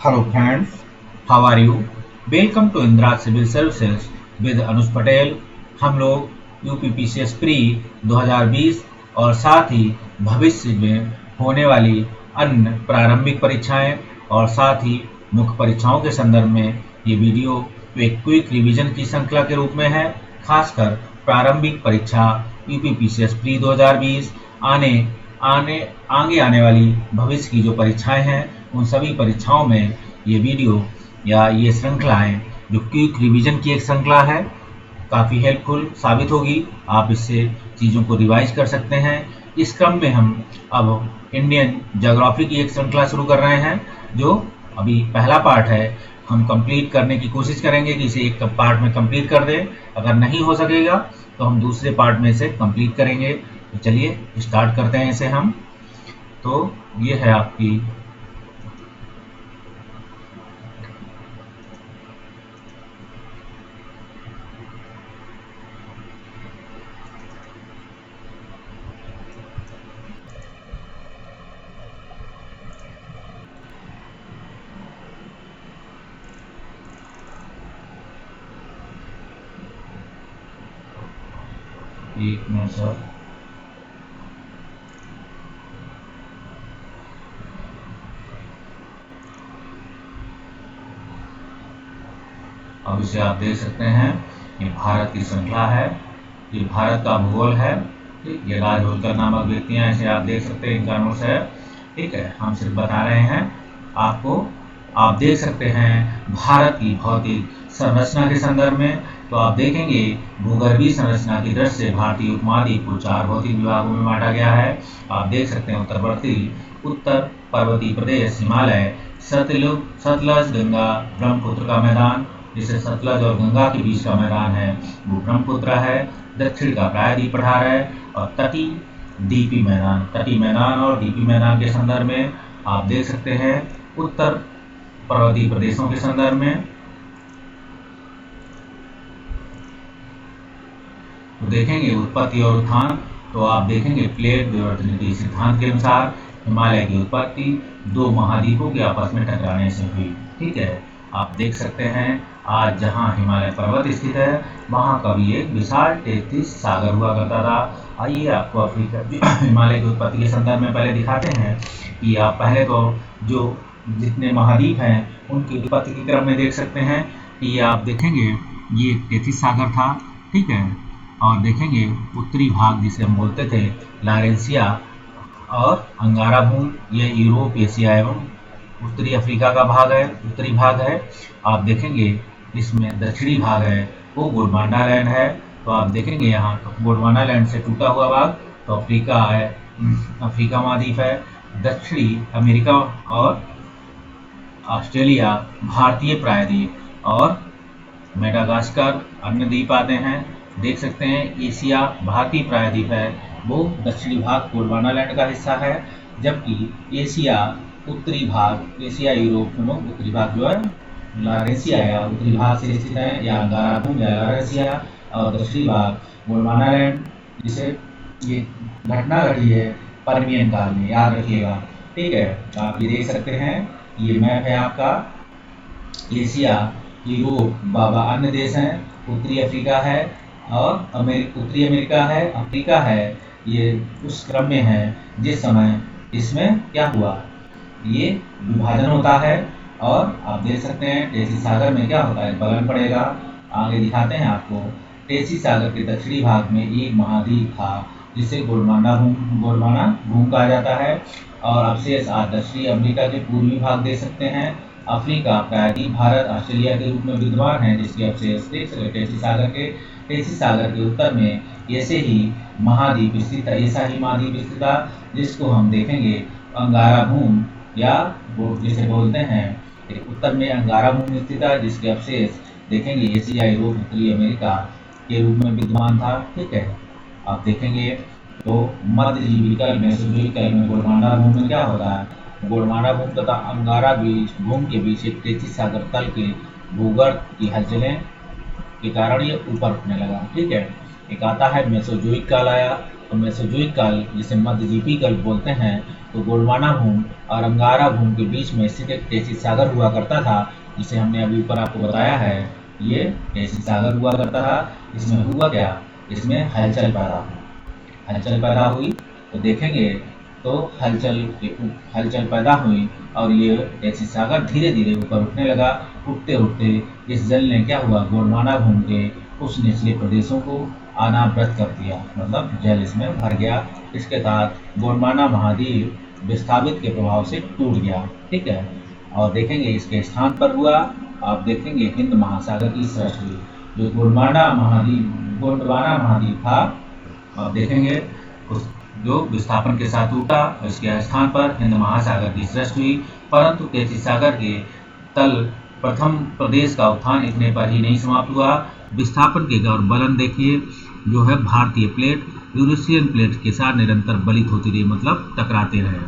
Hello friends, how are you? Welcome to Indra Civil Services with Anush Patel। हम लोग UPPCS pre 2020 और साथ ही भविष्य में होने वाली अन्य प्रारंभिक परीक्षाएं और साथ ही मुख्य परीक्षाओं के संदर्भ में ये वीडियो एक क्विक रिवीजन की श्रृंखला के रूप में है। खासकर प्रारंभिक परीक्षा यूपीपीसीएस प्री 2020 आगे आने वाली भविष्य की जो परीक्षाएं हैं उन सभी परीक्षाओं में ये वीडियो या ये श्रृंखलाएं जो क्विक रिवीजन की एक श्रृंखला है काफ़ी हेल्पफुल साबित होगी। आप इससे चीज़ों को रिवाइज कर सकते हैं। इस क्रम में हम अब इंडियन ज्योग्राफी की एक श्रृंखला शुरू कर रहे हैं जो अभी पहला पार्ट है। हम कंप्लीट करने की कोशिश करेंगे कि इसे एक पार्ट में कंप्लीट कर दें। अगर नहीं हो सकेगा तो हम दूसरे पार्ट में इसे कंप्लीट करेंगे। तो चलिए स्टार्ट करते हैं इसे हम। तो ये है आपकी एक मिनट सर। अब इसे आप देख सकते हैं ये भारत की श्रृंखला है, ये भारत का भूगोल है। ठीक, ये राज होलकर नामक व्यक्ति हैं, इसे आप देख सकते हैं, इनका नोट्स है। ठीक है, हम सिर्फ बता रहे हैं आपको। आप देख सकते हैं भारत की भौतिक संरचना के संदर्भ में तो आप देखेंगे भूगर्भीय संरचना की दृष्टि से भारतीय उपमहाद्वीप को 4 भौतिक विभागों में बांटा गया है। आप देख सकते हैं उत्तर पर्वतीय प्रदेश, हिमालय, सतलज, गंगा, ब्रह्मपुत्र का मैदान, जिसे सतलज और गंगा के बीच का मैदान है वो ब्रह्मपुत्र है। दक्षिण का प्रायद्वीप पठार है और तटीय मैदान और डीपी मैदान के संदर्भ में आप देख सकते हैं उत्तर पर्वतीय प्रदेशों के संदर्भ में तो देखेंगे उत्पत्ति और उत्थान। तो आप देखेंगे प्लेट विवर्तनिकी सिद्धांत के अनुसार हिमालय की उत्पत्ति 2 महाद्वीपों के आपस में टकराने से हुई। ठीक है, आप देख सकते हैं आज जहां हिमालय पर्वत स्थित है वहां कभी एक विशाल टेथिस सागर हुआ करता था। आइए आपको अफ्रीका हिमालय की उत्पत्ति के संदर्भ में पहले दिखाते हैं कि आप पहले तो जो जितने महाद्वीप हैं उनकी उत्पत्ति के क्रम में देख सकते हैं कि ये आप देखेंगे ये टेथिस सागर था। ठीक है, और देखेंगे उत्तरी भाग जिसे हम बोलते थे लारेंसिया और अंगारा भूमि, ये यूरोप, एशिया एवं उत्तरी अफ्रीका का उत्तरी भाग है। आप देखेंगे इसमें दक्षिणी भाग है वो गोंडवाना लैंड है। तो आप देखेंगे यहाँ गोंडवाना लैंड से टूटा हुआ भाग तो अफ्रीका है, अफ्रीका महाद्वीप है। दक्षिणी अमेरिका और ऑस्ट्रेलिया भारतीय प्रायद्वीप और मेडागास्कर अन्य द्वीप आते हैं। देख सकते हैं एशिया भारतीय प्रायद्वीप है वो दक्षिणी भाग गोंडवाना लैंड का हिस्सा है, जबकि एशिया उत्तरी भाग, एशिया यूरोप में उत्तरी भाग जो है लारेंसिया या उत्तरी भाग से स्थित है या अंगारा भूमि या लारेंसिया और दक्षिणी भाग गोंडवाना लैंड, जिसे ये घटना घटी है पर्मियन काल में, याद रखिएगा। ठीक है, आप ये देख सकते हैं ये मैप है आपका। एशिया, यूरोप, बाबा अन्य देश हैं, उत्तरी अफ्रीका है और उत्तरी अमेरिका है, अफ्रीका है। ये उस क्रम में है जिस समय इसमें क्या हुआ, ये विभाजन होता है। और आप देख सकते हैं टेसी सागर में क्या होता है, बलन पड़ेगा। आगे दिखाते हैं आपको। टेसी सागर के दक्षिणी भाग में एक महाद्वीप था जिसे गोंडवाना भूमि कहा जाता है और अवशेष आज दक्षिणी अमेरिका के पूर्वी भाग देख सकते हैं। अफ्रीका प्रायद्वीप भारत ऑस्ट्रेलिया के रूप में विद्यमान है जिसके अवशेष देख सकते हैं टेसी सागर के उत्तर में ऐसे ही महाद्वीप स्थित है, ऐसा ही महाद्वीप स्थित था जिसको हम देखेंगे अंगारा भूमि या जिसे बोलते हैं उत्तर में अंगारा भूमि स्थित है जिसके अवशेष देखेंगे एशिया, यूरोप, उत्तरी अमेरिका के रूप में विद्यमान था। ठीक है, आप देखेंगे तो मध्यजीविकल मेसोजोइकल में गोंडवाना भूमि में क्या होता है, गोंडवाना भूमि तथा अंगारा भूमि के बीच एक टेथिस सागर तल के भूगर्भ की हलचलें के कारण ये ऊपर उठने लगा। ठीक है, एक आता है मेसोजोइक काल आया तो मेसोजोइक काल जिसे मध्यद्वीपीय काल बोलते हैं, तो गोंडवाना भूमि और अंगारा भूमि के बीच में स्थित एक टेसी सागर हुआ करता था, जिसे हमने अभी ऊपर आपको बताया है। ये टेसी सागर हुआ करता था। इसमें हुआ क्या, इसमें हलचल पैदा हुई। तो देखेंगे तो हलचल पैदा हुई और ये टेसी सागर धीरे धीरे ऊपर उठने लगा। उठते उठते इस जल ने क्या हुआ, गोंडवाना भूमि के कुछ निचले प्रदेशों को अनावृत कर दिया, मतलब जल इसमें भर गया। इसके साथ गोंडवाना महाद्वीप विस्थापित के प्रभाव से टूट गया। ठीक है, और देखेंगे इसके स्थान पर हुआ, आप देखेंगे हिंद महासागर की सृष्टि हुई। जो गोंडवाना महाद्वीप था, आप देखेंगे उस जो विस्थापन के साथ टूटा, इसके स्थान पर हिंद महासागर की सृष्टि हुई। परंतु टेसी सागर के तल प्रथम प्रदेश का उत्थान इतने पर ही नहीं समाप्त हुआ। विस्थापन के गौर बलन देखिए, जो है भारतीय प्लेट यूरेशियन प्लेट के साथ निरंतर बलित होती रही, मतलब टकराते रहे।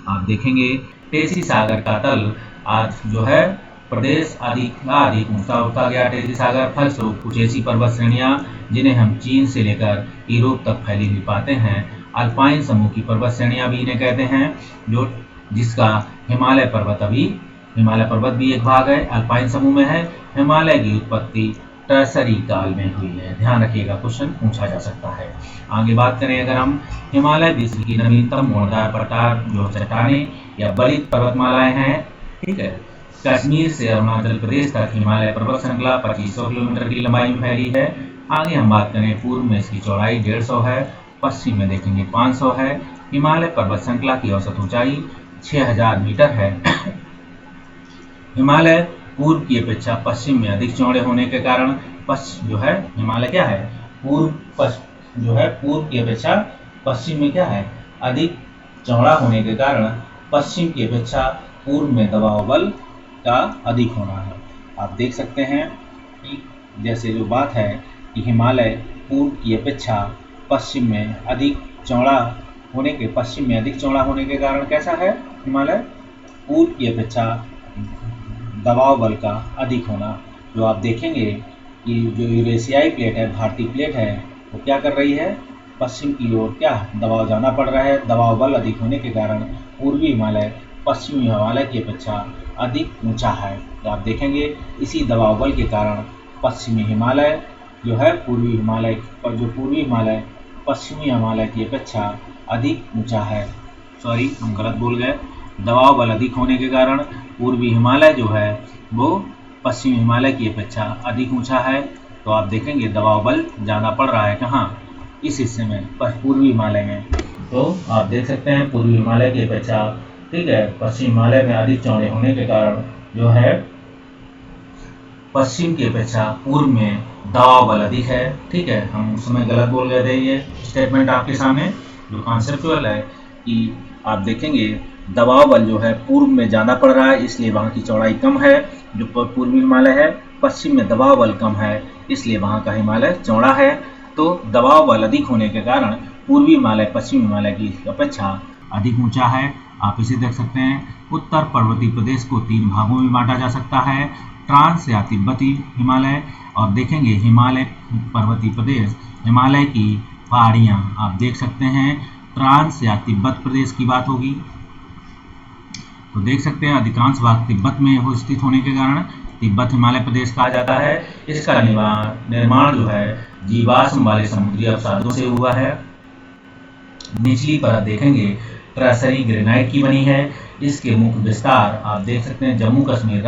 आप देखेंगे टेसी सागर का तल आज जो है प्रदेश अधिक ऊंचा उठता गया। टेसी सागर फलस्वरूप कुछ ऐसी पर्वत श्रेणियां जिन्हें हम चीन से लेकर यूरोप तक फैली हुई पाते हैं, अल्पाइन समूह की पर्वत श्रेणियां भी इन्हें कहते हैं, जो जिसका हिमालय पर्वत भी एक भाग है, अल्पाइन समूह में है। हिमालय की उत्पत्ति टर्सरी काल में हुई है। ध्यान रखिएगा, क्वेश्चन पूछा जा सकता है। आगे बात करें अगर हम, हिमालय विश्व की नवीनतम मोड़दार पठार जो चट्टानें या बलित पर्वतमालाएं हैं। ठीक है, कश्मीर से अरुणाचल प्रदेश तक हिमालय पर्वत श्रृंखला 2500 किलोमीटर की लंबाई में फैली है। आगे हम बात करें, पूर्व में इसकी चौड़ाई 150 है, पश्चिम में देखेंगे 500 है। हिमालय पर्वत श्रृंखला की औसत ऊंचाई 6000 मीटर है। हिमालय पूर्व की अपेक्षा पश्चिम में अधिक चौड़े होने के कारण हिमालय क्या है, पूर्व की अपेक्षा पश्चिम में क्या है, अधिक चौड़ा होने के कारण पश्चिम की अपेक्षा पूर्व में दबाव बल का अधिक होना है। आप देख सकते हैं कि जैसे जो बात है कि हिमालय पूर्व की अपेक्षा पश्चिम में अधिक चौड़ा होने के कारण कैसा है, हिमालय पूर्व की अपेक्षा दबाव बल का अधिक होना। जो आप देखेंगे कि जो यूरेशियाई प्लेट है, भारतीय प्लेट है, वो क्या कर रही है, पश्चिम की ओर क्या दबाव जाना पड़ रहा है। दबाव बल अधिक होने के कारण पूर्वी हिमालय पश्चिमी हिमालय की अपेक्षा अधिक ऊंचा है। तो आप देखेंगे इसी दबाव बल के कारण पश्चिमी हिमालय जो है पूर्वी हिमालय पश्चिमी हिमालय की अपेक्षा अधिक ऊंचा है। सॉरी, हम गलत बोल गए। दबाव बल अधिक होने के कारण पूर्वी हिमालय जो है वो पश्चिमी हिमालय की अपेक्षा अधिक ऊंचा है। तो आप देखेंगे दबाव बल ज़्यादा पड़ रहा है कहाँ, इस हिस्से में, पूर्वी हिमालय में। तो आप देख सकते हैं पूर्वी हिमालय की अपेक्षा, ठीक है, पश्चिम हिमालय में अधिक चौड़े होने के कारण जो है पश्चिम की अपेक्षा पूर्व में दबाव बल अधिक है। ठीक है, हम उस समय गलत बोल गए थे। ये स्टेटमेंट आपके सामने जो कॉन्सेप्चुअल है कि आप देखेंगे दबाव बल जो है पूर्व में ज़्यादा पड़ रहा है, इसलिए वहाँ की चौड़ाई कम है। जो पूर्वी हिमालय है, पश्चिम में दबाव बल कम है, इसलिए वहाँ का हिमालय चौड़ा है। तो दबाव बल अधिक होने के कारण पूर्वी हिमालय पश्चिमी हिमालय की अपेक्षा अधिक ऊंचा है। आप इसे देख सकते हैं। उत्तर पर्वतीय प्रदेश को 3 भागों में बांटा जा सकता है, ट्रांस या तिब्बती हिमालय, और देखेंगे हिमालय पर्वतीय प्रदेश, हिमालय की पहाड़ियाँ आप देख सकते हैं। ट्रांस या तिब्बत प्रदेश की बात होगी तो देख सकते हैं अधिकांश भाग तिब्बत में हो स्थित होने के कारण तिब्बत हिमालय प्रदेश कहा जाता है। इसका निर्माण जो है जीवाश्म वाले समुद्री अवसादों से हुआ है। निचली परत देखेंगे ट्रेसरी ग्रेनाइट की बनी है। इसके मुख्य विस्तार आप देख सकते हैं जम्मू कश्मीर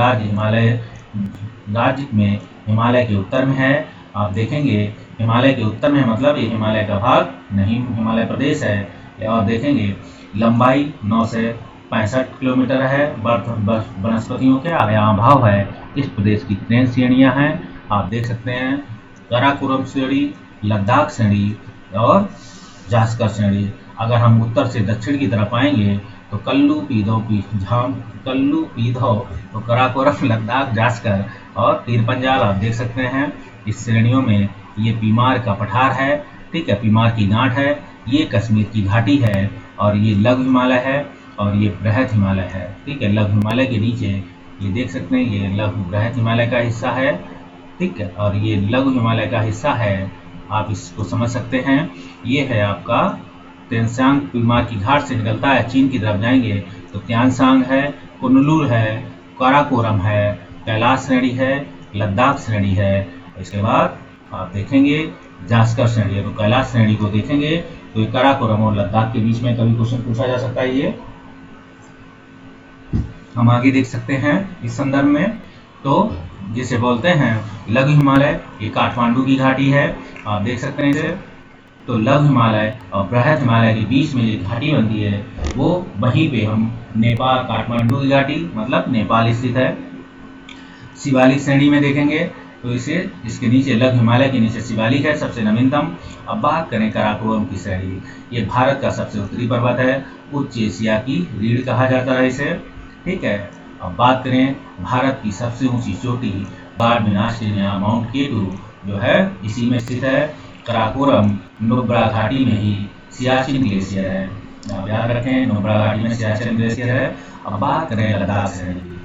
राज्य में हिमालय के उत्तर में है। आप देखेंगे हिमालय के उत्तर में, मतलब ये हिमालय का भाग नहीं, हिमालय प्रदेश है। और देखेंगे लंबाई 9 से 65 किलोमीटर है। वनस्पतियों के अभाव है। इस प्रदेश की 3 श्रेणियां हैं, आप देख सकते हैं, काराकोरम श्रेणी, लद्दाख श्रेणी और जास्कर श्रेणी। अगर हम उत्तर से दक्षिण की तरफ आएंगे तो कल्लू पीधौ तो काराकोरम, लद्दाख, जास्कर और पीर पंजाल आप देख सकते हैं। इस श्रेणियों में ये पीमार का पठार है, ठीक है, पीमार की गांठ है। ये कश्मीर की घाटी है और ये लघु हिमालय है और ये बृहद हिमालय है। ठीक है, लघु हिमालय के नीचे ये देख सकते हैं, ये लघु बृहद हिमालय का हिस्सा है। ठीक है, और ये लघु हिमालय का हिस्सा है, आप इसको समझ सकते हैं। ये है आपका तेनसांग पीमा की घाट से निकलता है, चीन की तरफ जाएंगे तो त्यांसांग है, कुनलुर है, काराकोरम है, कैलाश श्रेणी है, लद्दाख श्रेणी है। इसके बाद आप देखेंगे जास्कर श्रेणी है। तो कैलाश श्रेणी को देखेंगे तो ये काराकोरम और लद्दाख के बीच में कभी क्वेश्चन पूछा जा सकता है। ये हम आगे देख सकते हैं इस संदर्भ में। तो जिसे बोलते हैं लघु हिमालय, ये काठमांडू की घाटी है, आप देख सकते हैं इसे। तो लघु हिमालय और बृहद हिमालय के बीच में जो घाटी बनती है वो वहीं पे हम नेपाल, काठमांडू की घाटी मतलब नेपाल स्थित है। शिवालिक श्रेणी में देखेंगे तो इसे इसके नीचे लघु हिमालय के नीचे शिवालिक है, सबसे नवीनतम। अब बात करें काराकोरम की श्रेणी, ये भारत का सबसे उत्तरी पर्वत है, उच्च एशिया की रीढ़ कहा जाता है इसे, ठीक है। अब बात करें भारत की सबसे ऊंची चोटी गार्डमिनास्टिन या माउंट केटू जो है इसी में स्थित है। काराकोरम नुब्रा घाटी में ही सियाचिन ग्लेशियर है, आप याद रखें नुब्रा घाटी में सियाचिन ग्लेशियर है। अब बात करें लद्दाख श्रेणी की,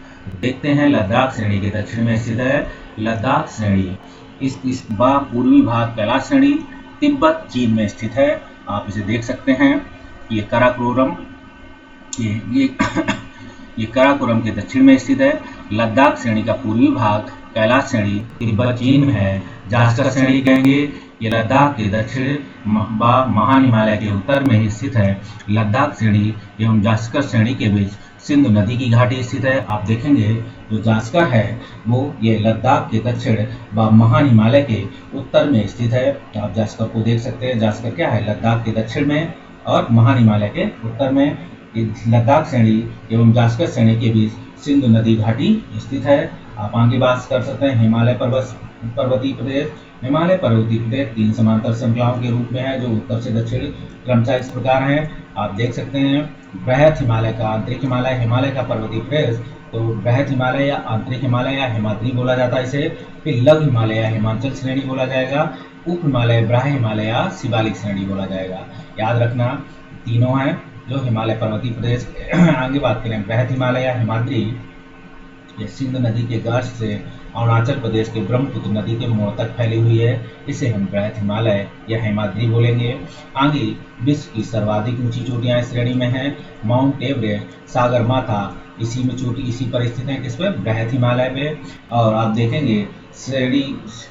देखते हैं लद्दाख श्रेणी के दक्षिण में स्थित है। लद्दाख श्रेणी इस पूर्वी भाग कैलाश श्रेणी तिब्बत चीन में स्थित है, आप इसे देख सकते हैं। ये काराकोरम ये काराकोरम के दक्षिण में स्थित है। लद्दाख श्रेणी का पूर्वी भाग कैलाश श्रेणी तिब्बत चीन में है। जास्कर श्रेणी कहेंगे ये लद्दाख के दक्षिण महान हिमालय के उत्तर में ही स्थित है। लद्दाख श्रेणी एवं जास्कर श्रेणी के बीच सिंधु नदी की घाटी स्थित है। आप देखेंगे जो जास्कर है वो ये लद्दाख के दक्षिण व महान हिमालय के उत्तर में स्थित है। आप जास्कर को देख सकते हैं, जास्कर क्या है लद्दाख के दक्षिण में और महान हिमालय के उत्तर में। लद्दाख श्रेणी एवं जास्कर श्रेणी के बीच सिंधु नदी घाटी स्थित है। आप आगे बात कर सकते हैं हिमालय पर्वतीय प्रदेश। हिमालय पर्वतीय प्रदेश 3 समांतर श्रृंखलाओं के रूप में है जो उत्तर से दक्षिण क्रमशः इस प्रकार हैं, आप देख सकते हैं। बृहद हिमालय का आंतरिक हिमालय, हिमालय का पर्वतीय प्रदेश, तो बृहद हिमालय या आंतरिक हिमालय या हिमाद्री बोला जाता है इसे। फिर लघु हिमालय या हिमाचल श्रेणी बोला जाएगा। उप हिमालय, ब्राह्य हिमालय या शिवालिक श्रेणी बोला जाएगा। याद रखना तीनों हैं जो हिमालय पर्वतीय प्रदेश। आगे बात करें बृहद हिमालय या हिमाद्री, ये सिंधु नदी के गर्भ से अरुणाचल प्रदेश के ब्रह्मपुत्र नदी के मोड़ तक फैली हुई है, इसे हम बृहद हिमालय या हिमाद्री बोलेंगे। आगे विश्व की सर्वाधिक ऊंची चोटियां इस श्रेणी में हैं। माउंट एवरेस्ट, सागरमाथा इसी में चोटी इसी पर स्थित है, किस पे बृहद हिमालय पे। और आप देखेंगे श्रेणी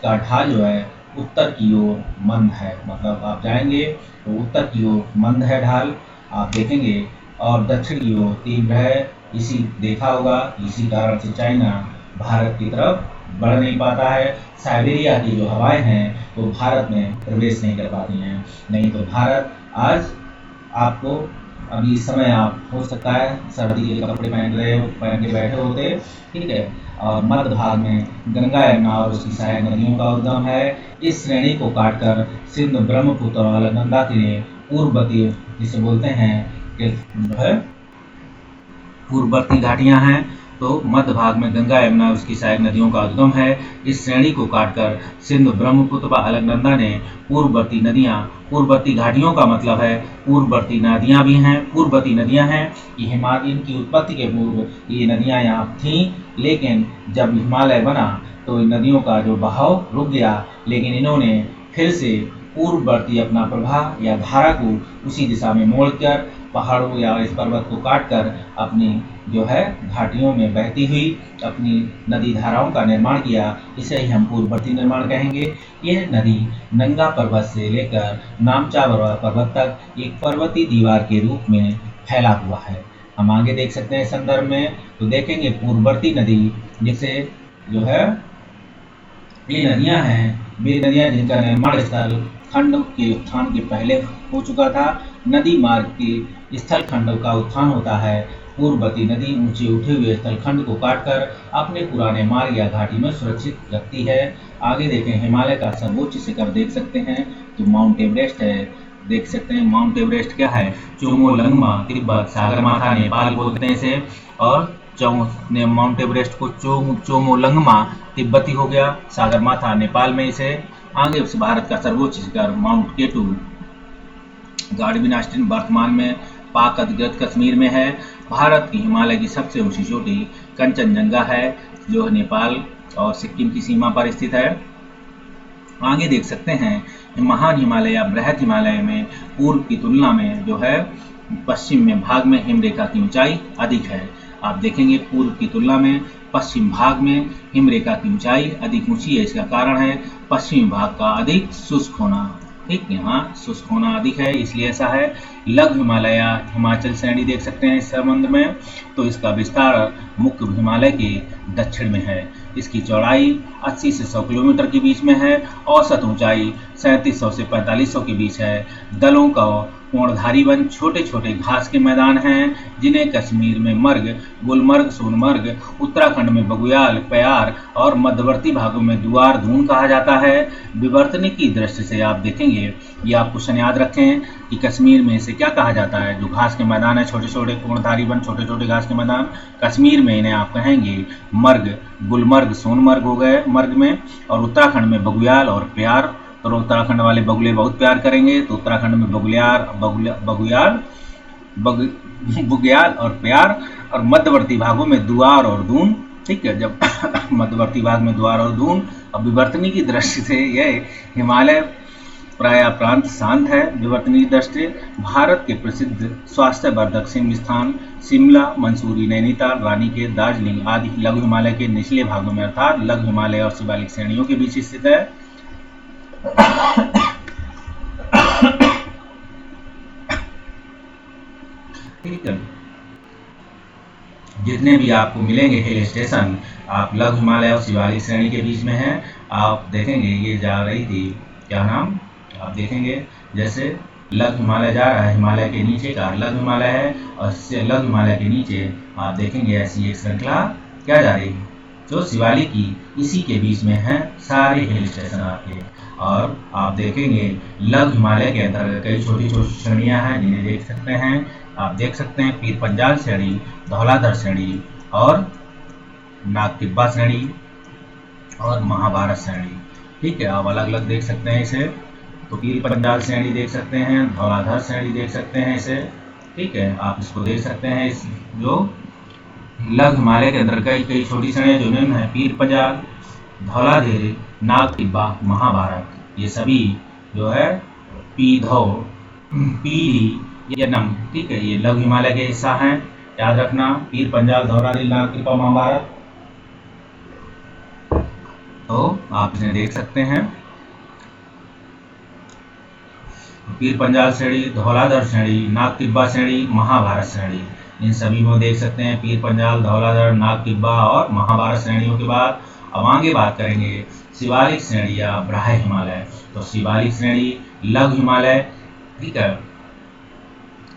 का ढाल जो है उत्तर की ओर मंद है, मतलब आप जाएंगे तो उत्तर की ओर मंद है ढाल, आप देखेंगे। और दक्षिण की ओर तीव्र है, इसी देखा होगा, इसी कारण से चाइना भारत की तरफ बढ़ नहीं पाता है। साइबेरिया की जो हवाएं हैं वो भारत में प्रवेश नहीं कर पाती हैं, नहीं तो भारत आज आपको अभी इस समय आप हो सकता है सर्दी के कपड़े पहन के बैठे होते, ठीक है। और मध्य भाग में गंगा, यमुना और उसकी सहायक नदियों का उद्गम है। इस श्रेणी को काटकर सिंधु, ब्रह्मपुत्र और अलकनंदा के पूर्ववर्ती जिसे बोलते हैं कि जो है पूर्ववर्ती घाटियां हैं। तो मध्य भाग में गंगा, यमुना और उसकी सहायक नदियों का उद्गम है। इस श्रेणी को काटकर सिंधु, ब्रह्मपुत्र व अलकनंदा ने पूर्ववर्ती नदियां, पूर्ववर्ती घाटियों का मतलब है पूर्ववर्ती नदियां भी हैं, पूर्ववर्ती नदियां हैं। ये हिमालय की उत्पत्ति के पूर्व ये नदियां यहाँ थीं, लेकिन जब हिमालय बना तो इन नदियों का जो बहाव रुक गया, लेकिन इन्होंने फिर से पूर्ववर्ती अपना प्रवाह या धारा को उसी दिशा में मोड़कर पहाड़ों या इस पर्वत को काटकर अपनी जो है घाटियों में बहती हुई अपनी नदी धाराओं का निर्माण किया। इसे ही हम पूर्ववर्ती निर्माण कहेंगे। यह नदी नंगा पर्वत से लेकर नामचा पर्वत तक एक पर्वतीय दीवार के रूप में फैला हुआ है। हम आगे देख सकते हैं संदर्भ में, तो देखेंगे पूर्ववर्ती नदी जिसे जो है ये नदियां हैं, वे नदियां जिनका निर्माण स्थल खंड के उत्थान के पहले हो चुका था। नदी मार्ग के स्थल खंड का उत्थान होता है। पूर्ववर्ती नदी ऊंचे उठे हुए स्थल खंड को काटकर अपने पुराने मार्ग या घाटी में सुरक्षित रखती है। आगे देखें हिमालय का सर्वोच्च शिखर देख सकते हैं जो माउंट एवरेस्ट है, देख सकते हैं माउंट एवरेस्ट क्या है, चोमोलंगमा तिब्बत, सागरमाथा नेपाल बोलते हैं इसे। और माउंट एवरेस्ट को चोमोलंगमा तिब्बती हो गया, सागरमाथा नेपाल में इसे। आगे भारत का सर्वोच्च शिखर माउंट केटू गार्डमिनास्टिन वर्तमान में पाक अधिकृत कश्मीर में है। भारत की हिमालय की सबसे ऊंची चोटी कंचनजंगा है जो नेपाल और सिक्किम की सीमा पर स्थित है। आगे देख सकते हैं महान हिमालय या बृहद हिमालय में पूर्व की तुलना में जो है पश्चिम में भाग में हिमरेखा की ऊंचाई अधिक है। आप देखेंगे पूर्व की तुलना में पश्चिम भाग में हिमरेखा की ऊंचाई अधिक ऊंची है। इसका कारण है पश्चिमी भाग का अधिक शुष्क होना। ठीक, यहाँ शुष्क होना अधिक है इसलिए ऐसा है। लघु हिमालय या हिमाचल श्रेणी देख सकते हैं इस संबंध में, तो इसका विस्तार मुख्य हिमालय के दक्षिण में है। इसकी चौड़ाई 80 से 100 किलोमीटर के बीच में है। औसत ऊंचाई 3700 से 4500 के बीच है। दलों का कोणधारी वन छोटे छोटे घास के मैदान हैं जिन्हें कश्मीर में मर्ग, गुलमर्ग, सोनमर्ग, उत्तराखंड में बगुयाल, प्यार और मध्यवर्ती भागों में दुआर धून कहा जाता है। विवर्तनिक की दृष्टि से आप देखेंगे, ये आप क्वेश्चन याद रखें कि कश्मीर में इसे क्या कहा जाता है, जो घास के मैदान है छोटे छोटे कोणधारी वन छोटे छोटे घास के मैदान, कश्मीर में इन्हें आप कहेंगे मर्ग, गुलमर्ग, सोनमर्ग हो गए मर्ग में, और उत्तराखंड में बगुयाल और प्यार। तो उत्तराखंड वाले बगुले बहुत प्यार करेंगे, तो उत्तराखंड में बुग्याल और प्यार, और मध्यवर्ती भागों में दुआर और दून। ठीक है, जब मध्यवर्ती भाग में द्वार और दून। अब विवर्तनी की दृष्टि से यह हिमालय प्राय प्रांत शांत है। विवर्तनी की दृष्टि भारत के प्रसिद्ध स्वास्थ्यवर्धक सिंह स्थान शिमला, मंसूरी, नैनीताल, रानीखेत, दार्जिलिंग आदि लघु हिमालय के निचले भागों में अर्थात लघु हिमालय और शिवालिक श्रेणियों के बीच स्थित है। ठीक है, जितने भी आपको मिलेंगे हिल स्टेशन आप लघु हिमालय और शिवालिक श्रेणी के बीच में हैं। आप देखेंगे ये जा रही थी, क्या नाम आप देखेंगे, जैसे लघु हिमालय जा रहा है, हिमालय के नीचे का लघु हिमालय है, और लघु हिमालय के नीचे आप देखेंगे ऐसी एक श्रृंखला क्या जा रही है जो शिवालिक की इसी के बीच में है सारे हिल स्टेशन आपके। और आप देखेंगे लघु हिमालय के अंदर कई छोटी छोटी श्रेणियां हैं जिन्हें देख सकते हैं। आप देख सकते हैं पीर पंजाल श्रेणी, धौलाधर श्रेणी और नाग टिब्बा श्रेणी और महाभारत श्रेणी। ठीक है, आप अलग अलग देख सकते हैं इसे। तो पीर पंजाल श्रेणी देख सकते हैं, धौलाधर श्रेणी देख सकते हैं इसे। ठीक है, आप इसको देख सकते हैं। इस जो लघु हिमालय के अंदर कई कई छोटी श्रेणियां जो निम्न है पीर पंजाल, धौलाधर, नाग टिब्बा, महाभारत, ये सभी जो है पीधौ, पीरी, यनम। ठीक है, ये लघु हिमालय के हिस्सा हैं, याद रखना, पीर पंजाल, धौलाधर, नाग टिब्बा, महाभारत। तो आप इन्हें देख सकते हैं, पीर पंजाल श्रेणी, धौलाधर श्रेणी, नाग टिब्बा श्रेणी, महाभारत श्रेणी, इन सभी में देख सकते हैं पीर पंजाल, धौलाधर, नाग टिब्बा और महाभारत श्रेणियों के बाद अब आगे बात करेंगे शिवालिक श्रेणी या बृहद हिमालय। तो शिवालिक श्रेणी लघु हिमालय, ठीक है,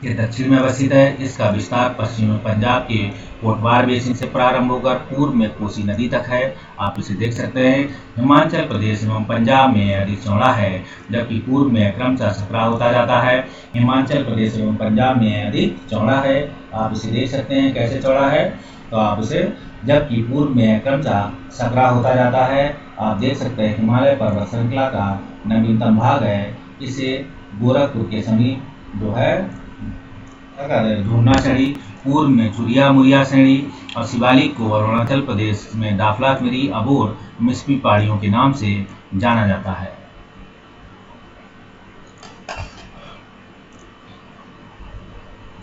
ये दक्षिण में अवस्थित है। इसका विस्तार पश्चिम में पंजाब के कोटवार बेसिन से प्रारंभ होकर पूर्व में कोसी नदी तक है। आप इसे देख सकते हैं। हिमाचल प्रदेश एवं पंजाब में अधिक चौड़ा है, जबकि पूर्व में क्रमशः सकरा होता जाता है। हिमाचल प्रदेश एवं पंजाब में अधिक चौड़ा है। आप इसे देख सकते हैं कैसे चौड़ा है, तो आप इसे जबकि पूर्व में क्रमशः सकरा होता जाता है। आप देख सकते हैं हिमालय पर्वत श्रृंखला का नवीनतम भाग है। इसे गोरखपुर के समीप जो है ढूंढना श्रेणी, पूर्व में चुरिया मुरिया श्रेणी और शिवालिक को अरुणाचल प्रदेश में दाफलाकमिरी, अबोर, मिस्मी पहाड़ियों के नाम से जाना जाता है।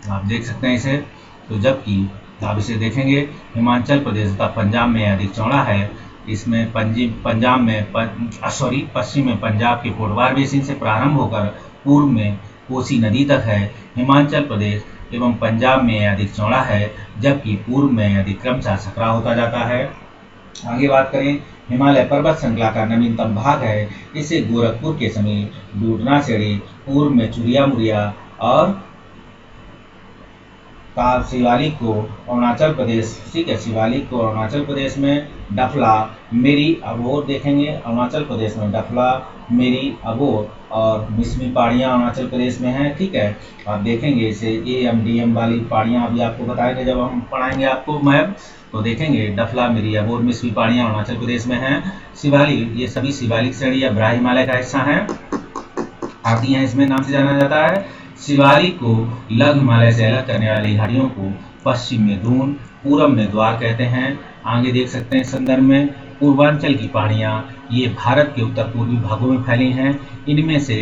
आप देख सकते हैं इसे। तो जबकि आप इसे देखेंगे हिमाचल प्रदेश का पंजाब में अधिक चौड़ा है। इसमें पश्चिम में पंजाब के कोटवार बेसिन से प्रारंभ होकर पूर्व में कोसी नदी तक है। हिमाचल प्रदेश एवं पंजाब में अधिक चौड़ा है, जबकि पूर्व में अधिक क्रमशः सकरा होता जाता है। आगे बात करें, हिमालय पर्वत श्रृंखला का नवीनतम भाग है। इसे गोरखपुर के समीप ढूंढना श्रेणी, पूर्व में चुरिया मुरिया और शिवालिक को अरुणाचल प्रदेश, ठीक है, शिवालिक को अरुणाचल प्रदेश में डफला, मेरी, अबोर देखेंगे अरुणाचल प्रदेश में डफला, मेरी, अबोर और मिस्मी पहाड़ियाँ अरुणाचल प्रदेश में हैं। ठीक है, आप देखेंगे इसे AMDM वाली पहाड़ियाँ अभी आपको बताएंगे जब हम पढ़ाएंगे आपको मैप, तो देखेंगे डफला, मेरी, अबोर, मिस्मी पहाड़ियाँ अरुणाचल प्रदेश में हैं। शिवालिक, ये सभी शिवालिक श्रेणी या बृहद हिमालय का हिस्सा हैं, आती हैं, इसमें नाम से जाना जाता है। शिवालिक को लघु हिमालय से अलग करने वाली घाटियों को पश्चिम में दून, पूर्व में द्वार कहते हैं। आगे देख सकते हैं संदर्भ में पूर्वांचल की पहाड़ियाँ ये भारत के उत्तर पूर्वी भागों में फैली हैं। इनमें से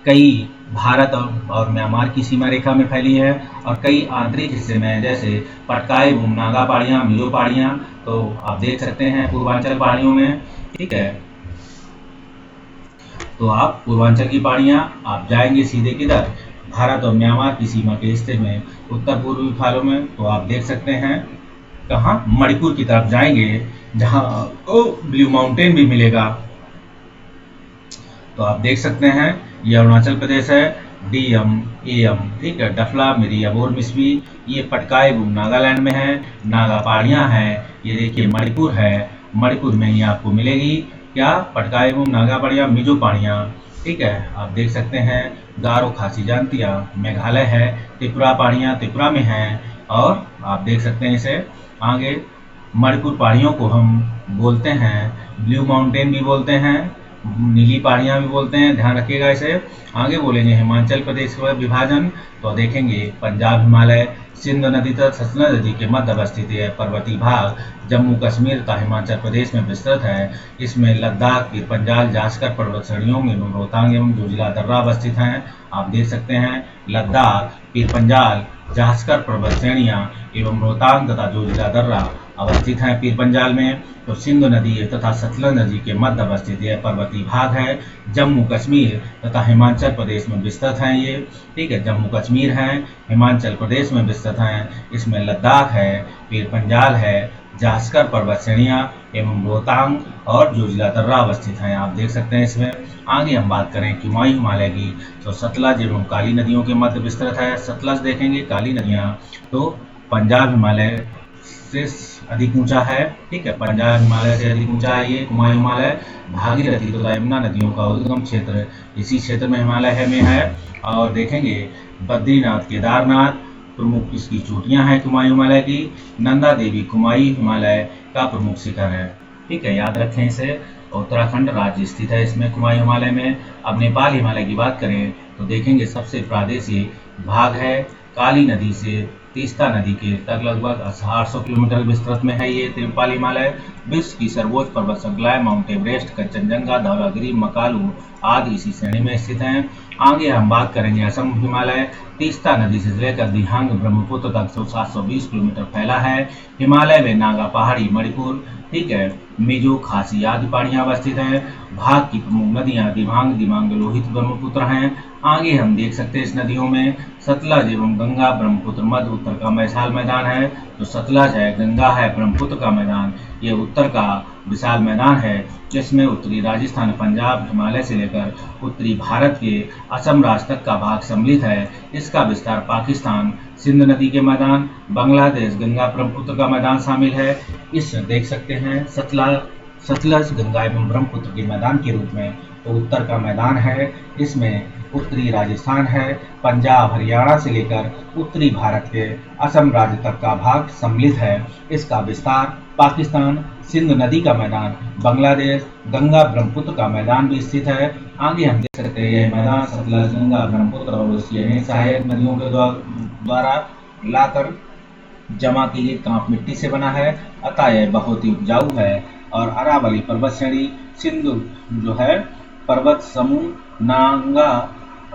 कई भारत और म्यांमार की सीमा रेखा में फैली है और कई आंतरिक हिस्से में, जैसे पटकाई नागा पहाड़ियाँ, मिजो पहाड़ियाँ, तो आप देख सकते हैं पूर्वांचल पहाड़ियों में। ठीक है, तो आप पूर्वांचल की पहाड़ियाँ आप जाएंगे सीधे किधर, भारत और म्यांमार की सीमा के हिस्से में, उत्तर पूर्वी भागों में, तो आप देख सकते हैं कहाँ, मणिपुर की तरफ जाएंगे जहाँ ब्लू माउंटेन भी मिलेगा। तो आप देख सकते हैं ये अरुणाचल प्रदेश है, डीएम एम, ठीक है, डफला मिरी अबोर मिसबी, ये पटकाई नागालैंड में है, नागा पहाड़ियाँ हैं, ये देखिए मणिपुर है, मणिपुर में ही आपको मिलेगी क्या, पटकाई नागा पहाड़ियाँ, मिजो पहाड़ियाँ। ठीक है, आप देख सकते हैं गारो खासी जानतिया मेघालय है, त्रिपुरा पहाड़ियाँ त्रिपुरा में हैं, और आप देख सकते हैं इसे आगे मणिपुर पहाड़ियों को हम बोलते हैं ब्लू माउंटेन भी बोलते हैं, नीली पहाड़ियाँ भी बोलते हैं, ध्यान रखिएगा इसे। आगे बोलेंगे हिमाचल प्रदेश का विभाजन, तो देखेंगे पंजाब हिमालय सिंध नदी तथा सतलज नदी के मध्य अवस्थित है, पर्वतीय भाग जम्मू कश्मीर तथा हिमाचल प्रदेश में विस्तृत है। इसमें लद्दाख, पीर पंजाल, जास्कर पर्वत श्रेणियों में रोहतांग एवं जोजिला दर्रा अवस्थित हैं। आप देख सकते हैं लद्दाख, पीर पंजाल, जास्कर पर्वत श्रेणियाँ एवं रोहतांग तथा जोजिला दर्रा अवस्थित हैं पीर पंजाल में। तो सिंधु नदी तथा सतलज नदी के मध्य अवस्थित यह पर्वतीय भाग है, जम्मू कश्मीर तथा हिमाचल प्रदेश में विस्तृत हैं ये। ठीक है, जम्मू कश्मीर हैं, हिमाचल प्रदेश में विस्तृत हैं। इसमें लद्दाख है, पीर पंजाल है, जास्कर पर्वत श्रेणियाँ एवं रोहतांग और जोजिला दर्रा अवस्थित हैं। आप देख सकते हैं इसमें। आगे हम बात करें कुमायूं हिमालय की, तो सतलज एवं काली नदियों के मध्य विस्तृत है। सतलज देखेंगे, काली नदियाँ तो पंजाब हिमालय से अधिक ऊंचा है। ठीक है, पंजाब हिमालय से अधिक ऊंचा है ये कुमायूं हिमालय। भागीरथी तथा यमुना नदियों का उद्गम क्षेत्र इसी क्षेत्र में हिमालय में है। और देखेंगे बद्रीनाथ, केदारनाथ प्रमुख इसकी चोटियां हैं कुमायूं हिमालय की। नंदा देवी कुमायूं हिमालय का प्रमुख शिखर है। ठीक है, याद रखें इसे। उत्तराखंड राज्य स्थित है इसमें कुमायूं हिमालय में। अब नेपाल हिमालय की बात करें तो देखेंगे सबसे प्रादेशिक भाग है काली नदी से तीस्ता नदी के तक लगभग 800 किलोमीटर विस्तृत में है ये नेपाल हिमालय। विश्व की सर्वोच्च पर्वत श्रृंखलाएं माउंट एवरेस्ट, कंचनजंगा, धौलागिरी, मकालू आदि इसी श्रेणी में स्थित हैं। आगे हम बात करेंगे असम हिमालय। तीस्ता नदी से लेकर दिहांग ब्रह्मपुत्र तक 720 किलोमीटर फैला है। हिमालय में नागा पहाड़ी, मणिपुर, ठीक है, मिजो, खासी आदि पहाड़ियां अवस्थित हैं। भाग की प्रमुख नदियां दिबांग, दिबांग, लोहित, ब्रह्मपुत्र हैं। आगे हम देख सकते हैं इस नदियों में सतलज एवं गंगा, ब्रह्मपुत्र मध्य उत्तर का विशाल मैदान है। तो सतलज है, गंगा है, ब्रह्मपुत्र का मैदान ये उत्तर का विशाल मैदान है, जिसमें उत्तरी राजस्थान, पंजाब, हिमालय से लेकर उत्तरी भारत के असम राज्य तक का भाग सम्मिलित है। इसका विस्तार पाकिस्तान, सिंध नदी के मैदान, बांग्लादेश, गंगा ब्रह्मपुत्र का मैदान शामिल है। इस देख सकते हैं सतलज गंगा एवं ब्रह्मपुत्र के मैदान के रूप में तो उत्तर का मैदान है। इसमें उत्तरी राजस्थान है, पंजाब, हरियाणा से लेकर उत्तरी भारत के असम राज्य तक का भाग सम्मिलित है। इसका विस्तार पाकिस्तान, सिंध नदी का मैदान, बांग्लादेश, गंगा ब्रह्मपुत्र का मैदान भी स्थित है। आगे हम देख सकते हैं यह मैदान सतलज, गंगा, ब्रह्मपुत्र और उसकी अनेक सहायक नदियों के द्वारा लाकर जमा की गई कांप मिट्टी से बना है, अतः यह बहुत ही उपजाऊ है। और अरावली पर्वत श्रेणी, सिंधु जो है पर्वत समूह, नांगा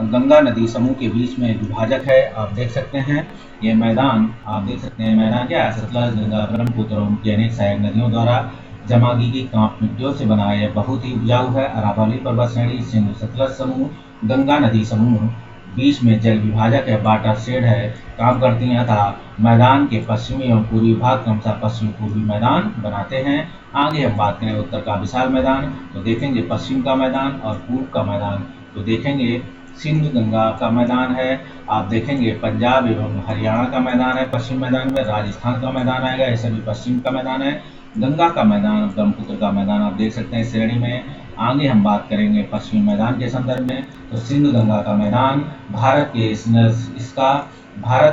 गंगा नदी समूह के बीच में विभाजक है। आप देख सकते हैं ये मैदान, आप देख सकते हैं मैदान क्या है, सतलज, गंगा, ब्रह्मपुत्र और उनकी अनेक सहायक नदियों द्वारा जमा की गई कांप मिट्टियों से बना है, बहुत ही उपजाऊ है। अरावली पर्वत श्रेणी, सिंधु सतलज समूह, गंगा नदी समूह, बीच में जल विभाजक है, वाटर शेड है, काम करती हैं तथा मैदान के पश्चिमी एवं पूर्वी भाग क्रमशः पश्चिम पूर्वी मैदान बनाते हैं। आगे हम बात करें उत्तर का विशाल मैदान, तो देखेंगे पश्चिम का मैदान और पूर्व का मैदान। तो देखेंगे सिंध गंगा का मैदान है, आप देखेंगे पंजाब एवं हरियाणा का मैदान है पश्चिम मैदान में, राजस्थान का मैदान आएगा, ये सभी पश्चिम का मैदान है। गंगा का मैदान, ब्रह्मपुत्र का मैदान आप देख सकते हैं श्रेणी में। आगे हम बात करेंगे पश्चिमी मैदान के संदर्भ में, तो सिंध गंगा का मैदान भारत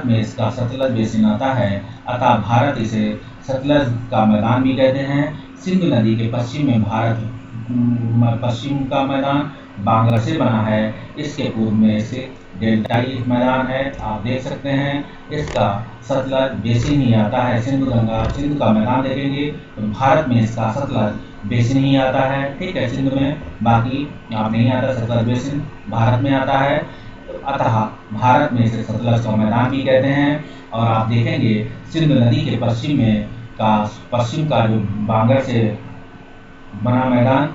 में इसका सतलज बेसिन आता है, अतः भारत इसे सतलज का मैदान भी कहते हैं। सिंधु नदी के पश्चिम में पश्चिम का मैदान बांगर से बना है। इसके पूर्व में से डेल्टाई मैदान है, आप देख सकते हैं। इसका सतलज बेसिन ही आता है। सिंधु का मैदान देखेंगे तो भारत में इसका सतलज बेसिन ही आता है, ठीक है, सिंधु में, बाकी आप नहीं आता। सतलज बेसिन भारत में आता है, अतः भारत में इसे सतलज का मैदान भी कहते हैं। और आप देखेंगे सिंधु नदी के पश्चिम का जो बांगर से बना मैदान,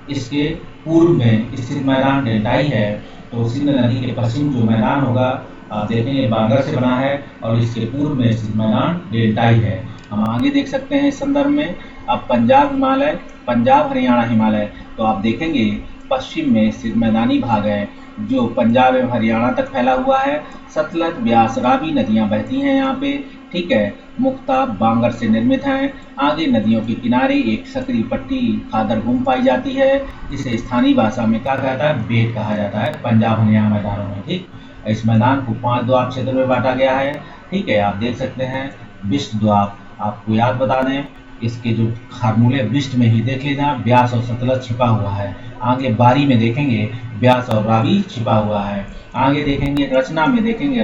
इसके पूर्व में स्थित मैदान डेल्टाई है। तो सिंधु नदी के पश्चिम जो मैदान होगा, आप देखेंगे बांगर से बना है और इसके पूर्व में स्थित मैदान डेल्टाई है। हम आगे देख सकते हैं इस संदर्भ में। अब पंजाब हरियाणा हिमालय, तो आप देखेंगे पश्चिम में स्थित मैदानी भाग है जो पंजाब एवं हरियाणा तक फैला हुआ है। सतलज, ब्यास, रावी नदियां बहती हैं यहाँ पे, ठीक है। मुक्ता बांगर से निर्मित हैं। आगे नदियों के किनारे एक सकरी पट्टी खादर भूमि पाई जाती है। इसे स्थानीय भाषा में क्या कहता है, बेट कहा जाता है पंजाब हरियाणा मैदानों में, ठीक। इस मैदान को 5 द्वीप क्षेत्र में बांटा गया है, ठीक है। आप देख सकते हैं बिस्ट द्वीप, आपको याद बता दें इसके जो फार्मूले बिस्ट में ही देख लीजिए, ब्यास और सतलज छिपा हुआ है। आगे बारी में देखेंगे ब्यास और रावी छिपा हुआ है। आगे देखेंगे रचना में देखेंगे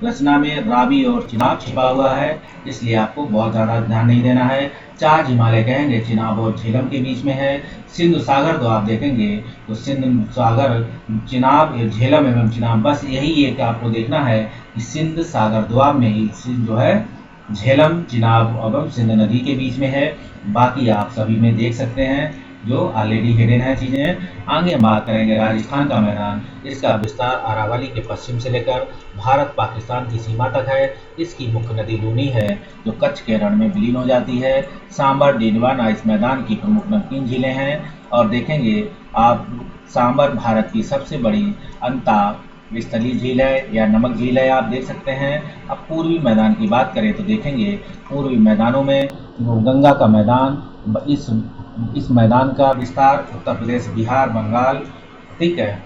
रचना में रावी और चिनाब छिपा हुआ है, इसलिए आपको बहुत ज़्यादा ध्यान नहीं देना है। 4 हिमालय कहेंगे चिनाब और झेलम के बीच में है। सिंधु सागर तो आप देखेंगे तो सिंधु सागर, चिनाब, झेलम एवं चिनाब, बस यही एक आपको देखना है कि सिंधु सागर द्वीप में ही जो है झेलम, चिनाब एवं सिंधु नदी के बीच में है। बाकी आप सभी में देख सकते हैं जो ऑलरेडी हिडन है चीज़ें। आगे हम बात करेंगे राजस्थान का मैदान। इसका विस्तार अरावली के पश्चिम से लेकर भारत पाकिस्तान की सीमा तक है। इसकी मुख्य नदी लूनी है जो कच्छ के रण में विलीन हो जाती है। सांबर, डीडवाना इस मैदान की प्रमुख नमकीन झीलें हैं। और देखेंगे आप सांबर भारत की सबसे बड़ी स्थलीय झील है या नमक झील है, आप देख सकते हैं। अब पूर्वी मैदान की बात करें तो देखेंगे पूर्वी मैदानों में गंगा का मैदान, इस मैदान का विस्तार उत्तर प्रदेश, बिहार, बंगाल, ठीक है।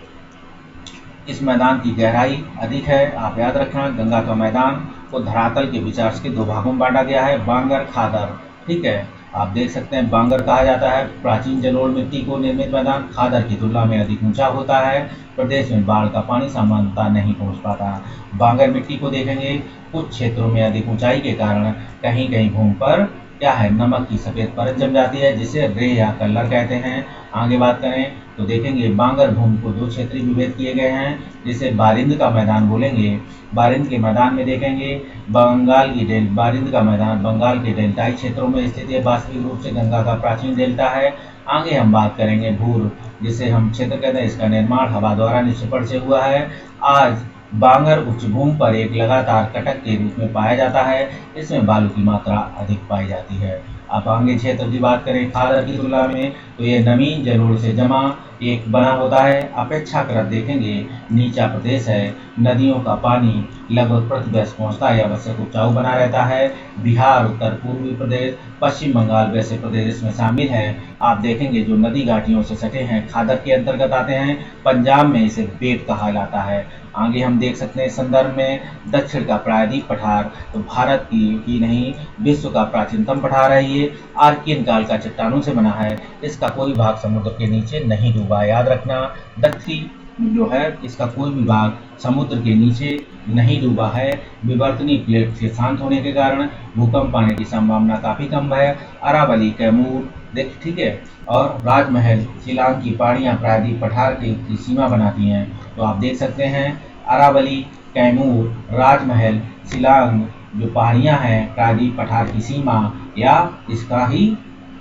इस मैदान की गहराई अधिक है, आप याद रखना। गंगा का मैदान को धरातल के विचार के 2 भागों में बांटा गया है, बांगर, खादर, ठीक है। आप देख सकते हैं बांगर कहा जाता है प्राचीन जलोढ़ मिट्टी को निर्मित मैदान। खादर की तुलना में अधिक ऊंचा होता है। प्रदेश में बाढ़ का पानी सामान्यतः नहीं पहुंच पाता। बांगर मिट्टी को देखेंगे कुछ क्षेत्रों में अधिक ऊंचाई के कारण कहीं कहीं भूमि पर क्या है, नमक की सफेद परत जम जाती है, जिसे रे या कलर कहते हैं। आगे बात करें तो देखेंगे बांगर भूमि को 2 क्षेत्रीय विभेद किए गए हैं, जिसे बारिंद का मैदान बोलेंगे। बारिंद के मैदान में देखेंगे बारिंद का मैदान बंगाल के डेल्टाई क्षेत्रों में स्थित है। वास्तविक रूप से गंगा का प्राचीन डेल्टा है। आगे हम बात करेंगे भूर, जिसे हम क्षेत्र कहते हैं। इसका निर्माण हवा द्वारा निक्षेपण से हुआ है। आज बांगर उच्च भूमि पर एक लगातार कटक के रूप में पाया जाता है। इसमें बालू की मात्रा अधिक पाई जाती है। अब आगे क्षेत्र की बात करें खादर की तुलना में तो ये नमी जलोढ़ से जमा एक बना होता है। अपेक्षाकृत देखेंगे नीचा प्रदेश है। नदियों का पानी लगभग प्रति वर्ष पहुँचता है, आवश्यक उपजाऊ बना रहता है। बिहार, उत्तर पूर्वी प्रदेश, पश्चिम बंगाल वैसे प्रदेश इसमें शामिल हैं। आप देखेंगे जो नदी घाटियों से सटे हैं खादर के अंतर्गत आते हैं। पंजाब में इसे बेट कहा जाता है। आगे हम देख सकते हैं संदर्भ में दक्षिण का प्रायद्वीप पठार, तो भारत की नहीं विश्व का प्राचीनतम पठार है। ये आर्कियन काल का चट्टानों से बना है। इसका कोई भाग समुद्र के नीचे नहीं डूबा, याद रखना। दक्षिण जो है इसका कोई भी भाग समुद्र के नीचे नहीं डूबा है। विवर्तनीय प्लेट के शांत होने के कारण भूकंप आने की संभावना काफी कम है। अरावली, कैमूर ठीक है, और राजमहल, शिलांग की पहाड़ियां प्रायद्वीप पठार की सीमा बनाती हैं। तो आप देख सकते हैं अरावली, कैमूर, राजमहल, शिलांग जो पहाड़ियां हैं प्रायद्वीप पठार की सीमा या इसका ही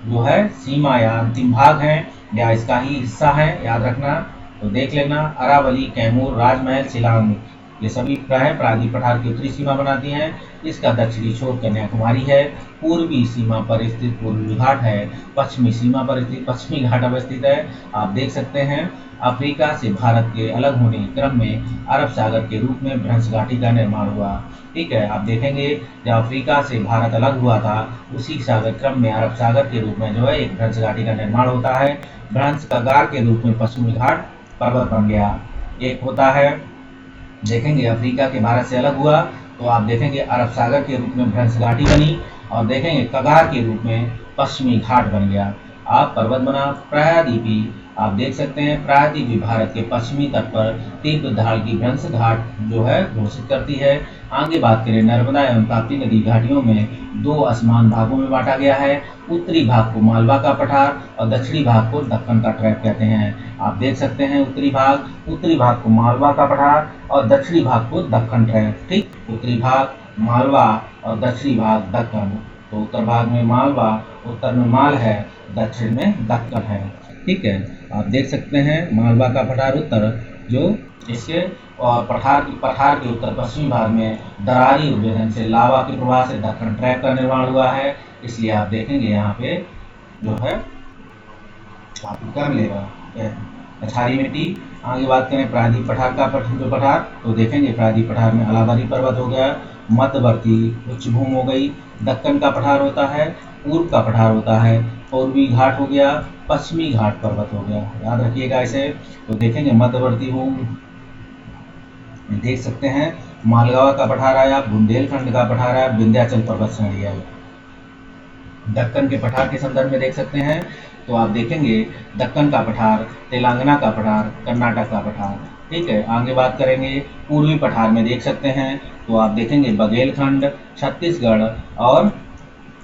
जो है सीमा या अंतिम भाग है या इसका ही हिस्सा है, याद रखना। तो देख लेना अरावली, कैमूर, राजमहल, शिलांग ये सभी प्रायद्वीप पठार की उत्तरी सीमा बनाती हैं। इसका दक्षिणी छोर कन्याकुमारी है। पूर्वी सीमा पर स्थित पूर्वी घाट है। पश्चिमी सीमा पर स्थित पश्चिमी घाट अवस्थित है। आप देख सकते हैं अफ्रीका से भारत के अलग होने के क्रम में अरब सागर के रूप में भ्रंश घाटी का निर्माण हुआ, ठीक है। आप देखेंगे जब अफ्रीका से भारत अलग हुआ था उसी सागर क्रम में अरब सागर के रूप में जो है एक भ्रंश घाटी का निर्माण होता है। भ्रंश कगार के रूप में पश्चिमी घाट पर्वत बन गया। एक होता है देखेंगे अफ्रीका के भारत से अलग हुआ तो आप देखेंगे अरब सागर के रूप में भ्रंश घाटी बनी और देखेंगे कगार के रूप में पश्चिमी घाट बन गया। आप पर्वत बना प्रायद्वीपी, आप देख सकते हैं प्रायद्वीपी भारत के पश्चिमी तट पर तीव्र ढाल की भ्रंश घाट जो है घोषित करती है। आगे बात करें नर्मदा एवं ताप्ती नदी घाटियों में दो असमान भागों में बांटा गया है। उत्तरी भाग को मालवा का पठार और दक्षिणी भाग को दक्कन का ट्रैप कहते हैं। आप देख सकते हैं उत्तरी भाग को मालवा का पठार और दक्षिणी भाग को दक्कन ट्रैप। ठीक, उत्तरी भाग मालवा और दक्षिणी भाग दक्कन। तो उत्तर भाग में मालवा, उत्तर में माल है, दक्षिण में दक्कन है। ठीक है, आप देख सकते हैं मालवा का पठार उत्तर जो इसके और पठार के उत्तर पश्चिमी भाग में दरारी उद्वेलन से लावा के प्रवाह से दक्कन ट्रैप का निर्माण हुआ है। इसलिए आप देखेंगे यहाँ पे जो है आपको क्या मिलेगा, अछारी मिट्टी। आगे बात करें प्रायद्वीप पठार का पठार, तो देखेंगे प्रायद्वीप पठार में अलाहाबादी पर्वत हो गया, मध्यवर्ती उच्च भूमि हो गई, दक्कन का पठार होता है, पूर्व का पठार होता है, पूर्वी घाट हो गया, पश्चिमी घाट पर्वत हो गया। याद रखिएगा इसे। तो देखेंगे मध्यवर्ती भूमि देख सकते हैं मालगावा का पठार आया, बुंदेलखंड का पठार आया, विंध्याचल पर्वत श्रेणी आई। दक्कन के पठार के संदर्भ में देख सकते हैं तो आप देखेंगे दक्कन का पठार, तेलंगाना का पठार, कर्नाटक का पठार। ठीक है, आगे बात करेंगे पूर्वी पठार में देख सकते हैं तो आप देखेंगे बघेलखंड, छत्तीसगढ़ और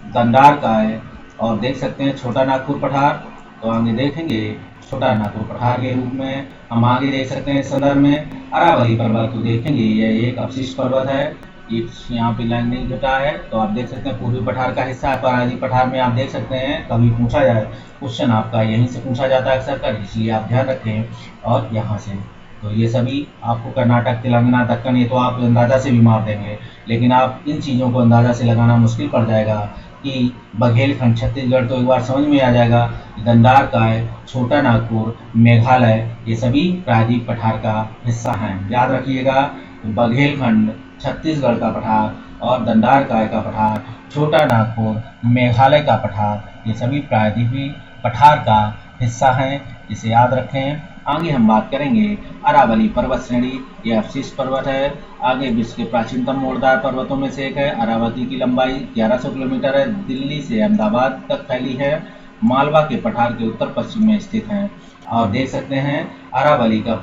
दंडार का है। और देख सकते हैं छोटा नागपुर पठार, तो आगे देखेंगे छोटा नागपुर पठार के रूप में। हम आगे देख सकते हैं संदर्भ में अरावली पर्वत, तो देखेंगे यह एक अवशिष्ट पर्वत है, यहाँ पे लाइन नहीं घटा है। तो आप देख सकते हैं पूर्वी पठार का हिस्सा है। पराजी पठार में आप देख सकते हैं कभी पूछा जाए क्वेश्चन आपका यहीं से पूछा जाता है अक्सर कर, इसलिए आप ध्यान रखें। और यहाँ से तो ये सभी आपको कर्नाटक, तेलंगाना, दक्कन, ये तो आप अंदाजा से भी मार देंगे, लेकिन आप इन चीज़ों को अंदाजा से लगाना मुश्किल पड़ जाएगा कि बघेलखंड छत्तीसगढ़ तो एक बार समझ में आ जाएगा, दंडार का है, छोटा नागपुर, मेघालय, ये सभी प्रायद्वीप पठार का हिस्सा हैं। याद रखिएगा बघेलखंड छत्तीसगढ़ का पठार और दंडार काय का पठार, छोटा नागपुर मेघालय का पठार, ये सभी प्रायद्वीपीय पठार का हिस्सा हैं, इसे याद रखें। आगे हम बात करेंगे अरावली पर्वत श्रेणी, यह अवशिष्ट पर्वत है। आगे विश्व के प्राचीनतम मोड़दार पर्वतों में से एक है। अरावली की लंबाई 1100 किलोमीटर है, दिल्ली से अहमदाबाद तक फैली है, मालवा के पठार के उत्तर पश्चिम में स्थित है। और देख सकते हैं अरावली का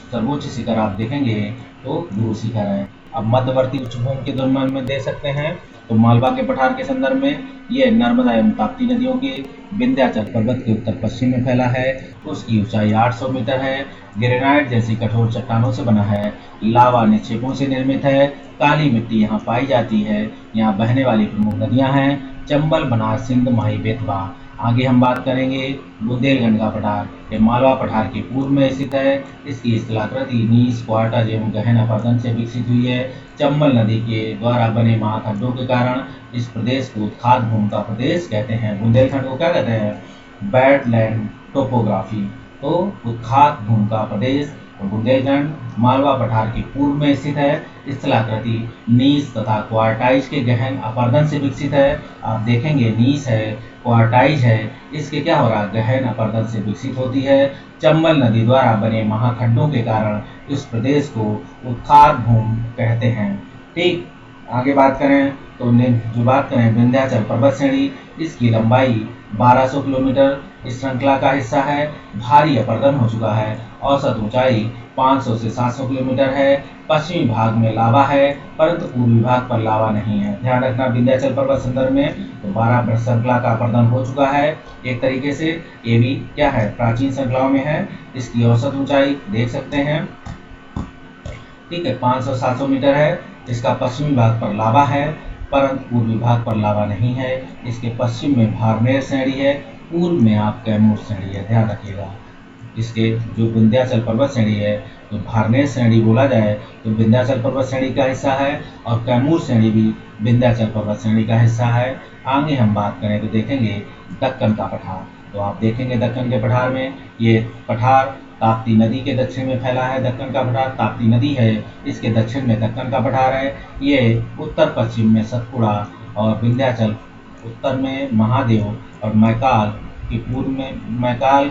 सर्वोच्च शिखर आप देखेंगे तो ध्रुव शिखर है। अब मध्यवर्ती उच्चभूमि के दुर्गम में देख सकते हैं तो मालवा के पठार के संदर्भ में ये नर्मदा एवं ताप्ती नदियों के विंध्याचल पर्वत के उत्तर पश्चिम में फैला है। उसकी ऊंचाई 800 मीटर है, ग्रेनाइट जैसी कठोर चट्टानों से बना है, लावा निक्षेपों से निर्मित है, काली मिट्टी यहाँ पाई जाती है। यहाँ बहने वाली प्रमुख नदियाँ हैं चंबल, बनास, सिंध, माही, बेतवा। आगे हम बात करेंगे बुंदेलखंड का पठार, ये मालवा पठार के पूर्व में स्थित है। इसकी स्थलाकृति नीस, क्वार्टर एवं गहन अपरदन से विकसित हुई है। चंबल नदी के द्वारा बने महाखंडों के कारण इस प्रदेश को उत्खात भूमि का प्रदेश कहते हैं। बुंदेलखंड को क्या कहते हैं? Badland topography. तो उत्खात भूमि का प्रदेश बुंदेलखंड मालवा पठार के पूर्व में स्थित है। स्थलाकृति नीस तथा क्वार्टाइज के गहन अपरदन से विकसित है। आप देखेंगे नीस है, क्वार्टाइज है, इसके क्या हो रहा है? गहन अपरदन से विकसित होती है। चंबल नदी द्वारा बने महाखंडों के कारण इस प्रदेश को उत्खात भूमि कहते हैं। ठीक, आगे बात करें तो जो बात करें विंध्याचल पर्वत श्रेणी, इसकी लंबाई 1200 किलोमीटर इस श्रृंखला का हिस्सा है। भारी अपरदन हो चुका है। औसत ऊंचाई 500 से 700 किलोमीटर है। पश्चिमी भाग में लावा है परंतु पूर्वी भाग पर लावा नहीं है। ध्यान रखना विंध्याचल पर्वत संदर्भ में तो 12 श्रृंखला का अपरदन हो चुका है। एक तरीके से ये भी क्या है, प्राचीन श्रृंखलाओं में है। इसकी औसत ऊंचाई देख सकते हैं, ठीक है, 500-700 मीटर है। इसका पश्चिमी भाग पर लावा है परंतु पूर्वी भाग पर लावा नहीं है। इसके पश्चिम में भारनेर श्रेणी है, पूर्व में आप कैमूर श्रेणी है। ध्यान रखिएगा इसके जो विंध्याचल पर्वत श्रेणी है तो भारनेर श्रेणी बोला जाए तो विंध्याचल पर्वत श्रेणी का हिस्सा है और कैमूर श्रेणी भी विंध्याचल पर्वत श्रेणी का हिस्सा है। आगे हम बात करें तो देखेंगे दक्कन का पठार। तो आप देखेंगे दक्कन के पठार में ये पठार ताप्ती नदी के दक्षिण में फैला है। दक्कन का पठार ताप्ती नदी है, इसके दक्षिण में दक्कन का पठार है। ये उत्तर पश्चिम में सतपुड़ा और विंध्याचल, उत्तर में महादेव और मैकाल की पूर्व में मैकाल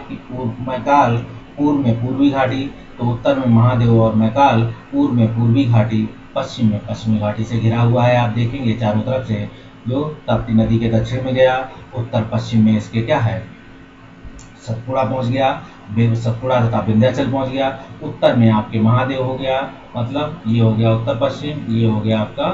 पूर्व में पूर्वी घाटी। तो उत्तर में महादेव और मैकाल, पूर्व में पूर्वी घाटी, पश्चिम में पश्चिमी घाटी से घिरा हुआ है। आप देखेंगे चारों तरफ से जो ताप्ती नदी के दक्षिण में गया, उत्तर पश्चिम में इसके क्या है सतपुड़ा पहुंच गया, सतपुड़ा तथा विंध्याचल पहुंच गया। उत्तर में आपके महादेव हो गया, मतलब ये हो गया उत्तर पश्चिम, ये हो गया आपका,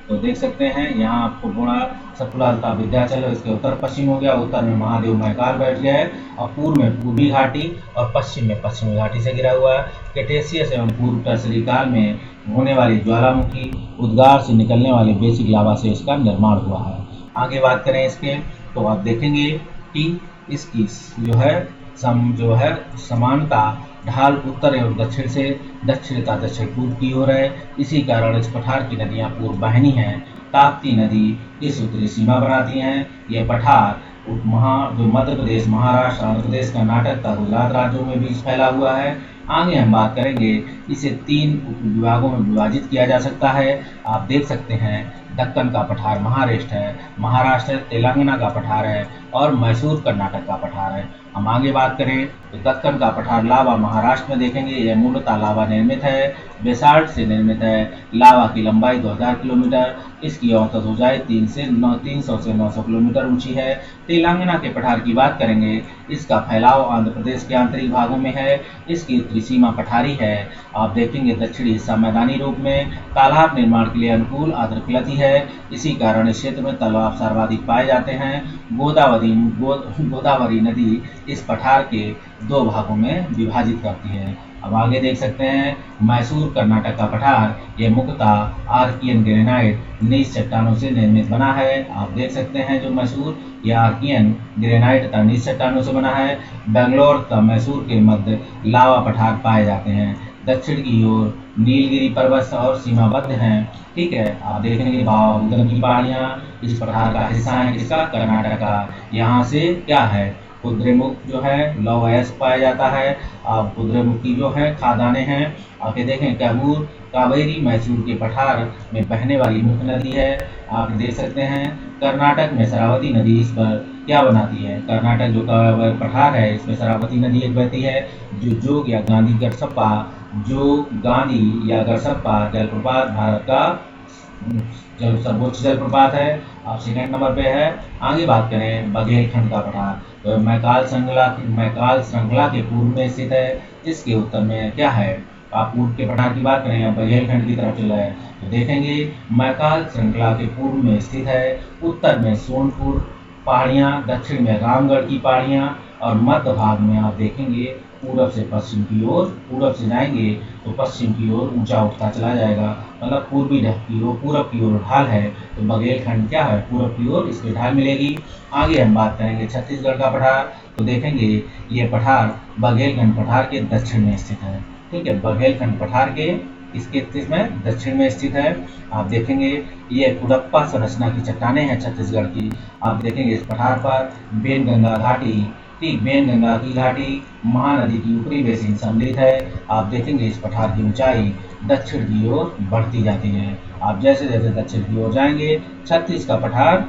तो देख सकते हैं यहाँ आपको पूरा सतपुड़ा तथा विंध्याचल इसके उत्तर पश्चिम हो गया। उत्तर में महादेव महाकाल बैठ गया है और पूर्व में पूर्वी घाटी और पश्चिम में पश्चिमी घाटी से घिरा हुआ है। क्रेटेशियस एवं पूर्व टर्सरी काल में होने वाली ज्वालामुखी उद्गार से निकलने वाले बेसिक लावा से इसका निर्माण हुआ है। आगे बात करें इसके, तो आप देखेंगे कि इसकी जो है समानता ढाल उत्तर एवं दक्षिण से दक्षिण तथा दक्षिण पूर्व की ओर है। इसी कारण इस पठार की नदियां पूर्व वाहिनी हैं। ताप्ती नदी इस उत्तरी सीमा बनाती हैं। यह पठार जो मध्य प्रदेश, महाराष्ट्र, आंध्र प्रदेश, कर्नाटक तथा गुजरात राज्यों में भी फैला हुआ है। आगे हम बात करेंगे, इसे 3 विभागों में विभाजित किया जा सकता है। आप देख सकते हैं दक्कन का पठार महाराष्ट्र है, तेलंगाना का पठार है और मैसूर कर्नाटक का पठार है। हम आगे बात करें तो दक्कन का पठार लावा महाराष्ट्र में देखेंगे। यह मूलतः लावा निर्मित है, बेसाल्ट से निर्मित है। लावा की लंबाई 2000 किलोमीटर, इसकी औसत ऊंचाई 300 से 900 किलोमीटर ऊंची है। तेलंगाना के पठार की बात करेंगे, इसका फैलाव आंध्र प्रदेश के आंतरिक भागों में है। इसकी उत्तरी सीमा पठारी है। आप देखेंगे दक्षिणी हिस्सा मैदानी रूप में, तालाब निर्माण के लिए अनुकूल आर्द्रकलती है। इसी कारण इस क्षेत्र में तालाब सर्वाधिक पाए जाते हैं। गोदावरी नदी इस पठार के 2 भागों में विभाजित करती है। अब आगे देख सकते हैं मैसूर कर्नाटक का पठार, यह मुख्यतः आर्कियन ग्रेनाइट नीच चट्टानों से निर्मित बना है। आप देख सकते हैं जो मैसूर यह आर्कियन ग्रेनाइट तथा नीच चट्टानों से बना है। बेंगलोर तथा मैसूर के मध्य लावा पठार पाए जाते हैं। दक्षिण की ओर नीलगिरी पर्वत और सीमाबद्ध हैं। ठीक है, आप देखेंगे भावगन की पहाड़ियाँ इस पठार का हिस्सा है। किसका? कर्नाटक का। यहाँ से क्या है, कुद्रेमुख जो है लौह अयस्क पाया जाता है। आप कुद्रेमुख की जो है खादाने हैं। आगे देखें कावेरी मैसूर के पठार में बहने वाली मुख्य नदी है। आप देख सकते हैं कर्नाटक में शरावती नदी इस पर क्या बनाती है। कर्नाटक जो पठार है इसमें शरावती नदी एक बहती है जो जोग या गांधी गढ़सप्पा जलप्रपात भारत का सर्वोच्च जलप्रपात है। अब सेकंड नंबर पे है। आगे बात करें बघेलखंड का पठार, तो मैकाल श्रृंखला के पूर्व में स्थित है। इसके उत्तर में क्या है, आप पूर्व के पठार की बात करें या बघेलखंड की तरफ चला है तो देखेंगे मैकाल श्रृंखला के पूर्व में स्थित है। उत्तर में सोनपुर पहाड़ियाँ, दक्षिण में रामगढ़ की पहाड़ियाँ और मध्य भाग में आप देखेंगे पूरब से पश्चिम की ओर, पूरब से जाएंगे तो पश्चिम की ओर ऊंचा उठता चला जाएगा, मतलब पूर्वी की ओर, पूरब की ओर ढाल है तो बघेलखंड क्या है, पूरब की ओर इसकी ढाल मिलेगी। आगे हम बात करेंगे छत्तीसगढ़ का पठार, तो देखेंगे ये पठार बघेलखंड पठार के दक्षिण में स्थित है। ठीक है, बघेलखंड पठार के इसके में दक्षिण में स्थित है। आप देखेंगे ये कुडप्पा संरचना की चट्टानें हैं छत्तीसगढ़ की। आप देखेंगे इस पठार पर बेनगंगा घाटी, ठीक बेनगंगा की घाटी महानदी की ऊपरी बेसिन सम्मिलित है। आप देखेंगे इस पठार की ऊंचाई दक्षिण की ओर बढ़ती जाती है। आप जैसे जैसे दक्षिण की ओर जाएंगे छत्तीस का पठार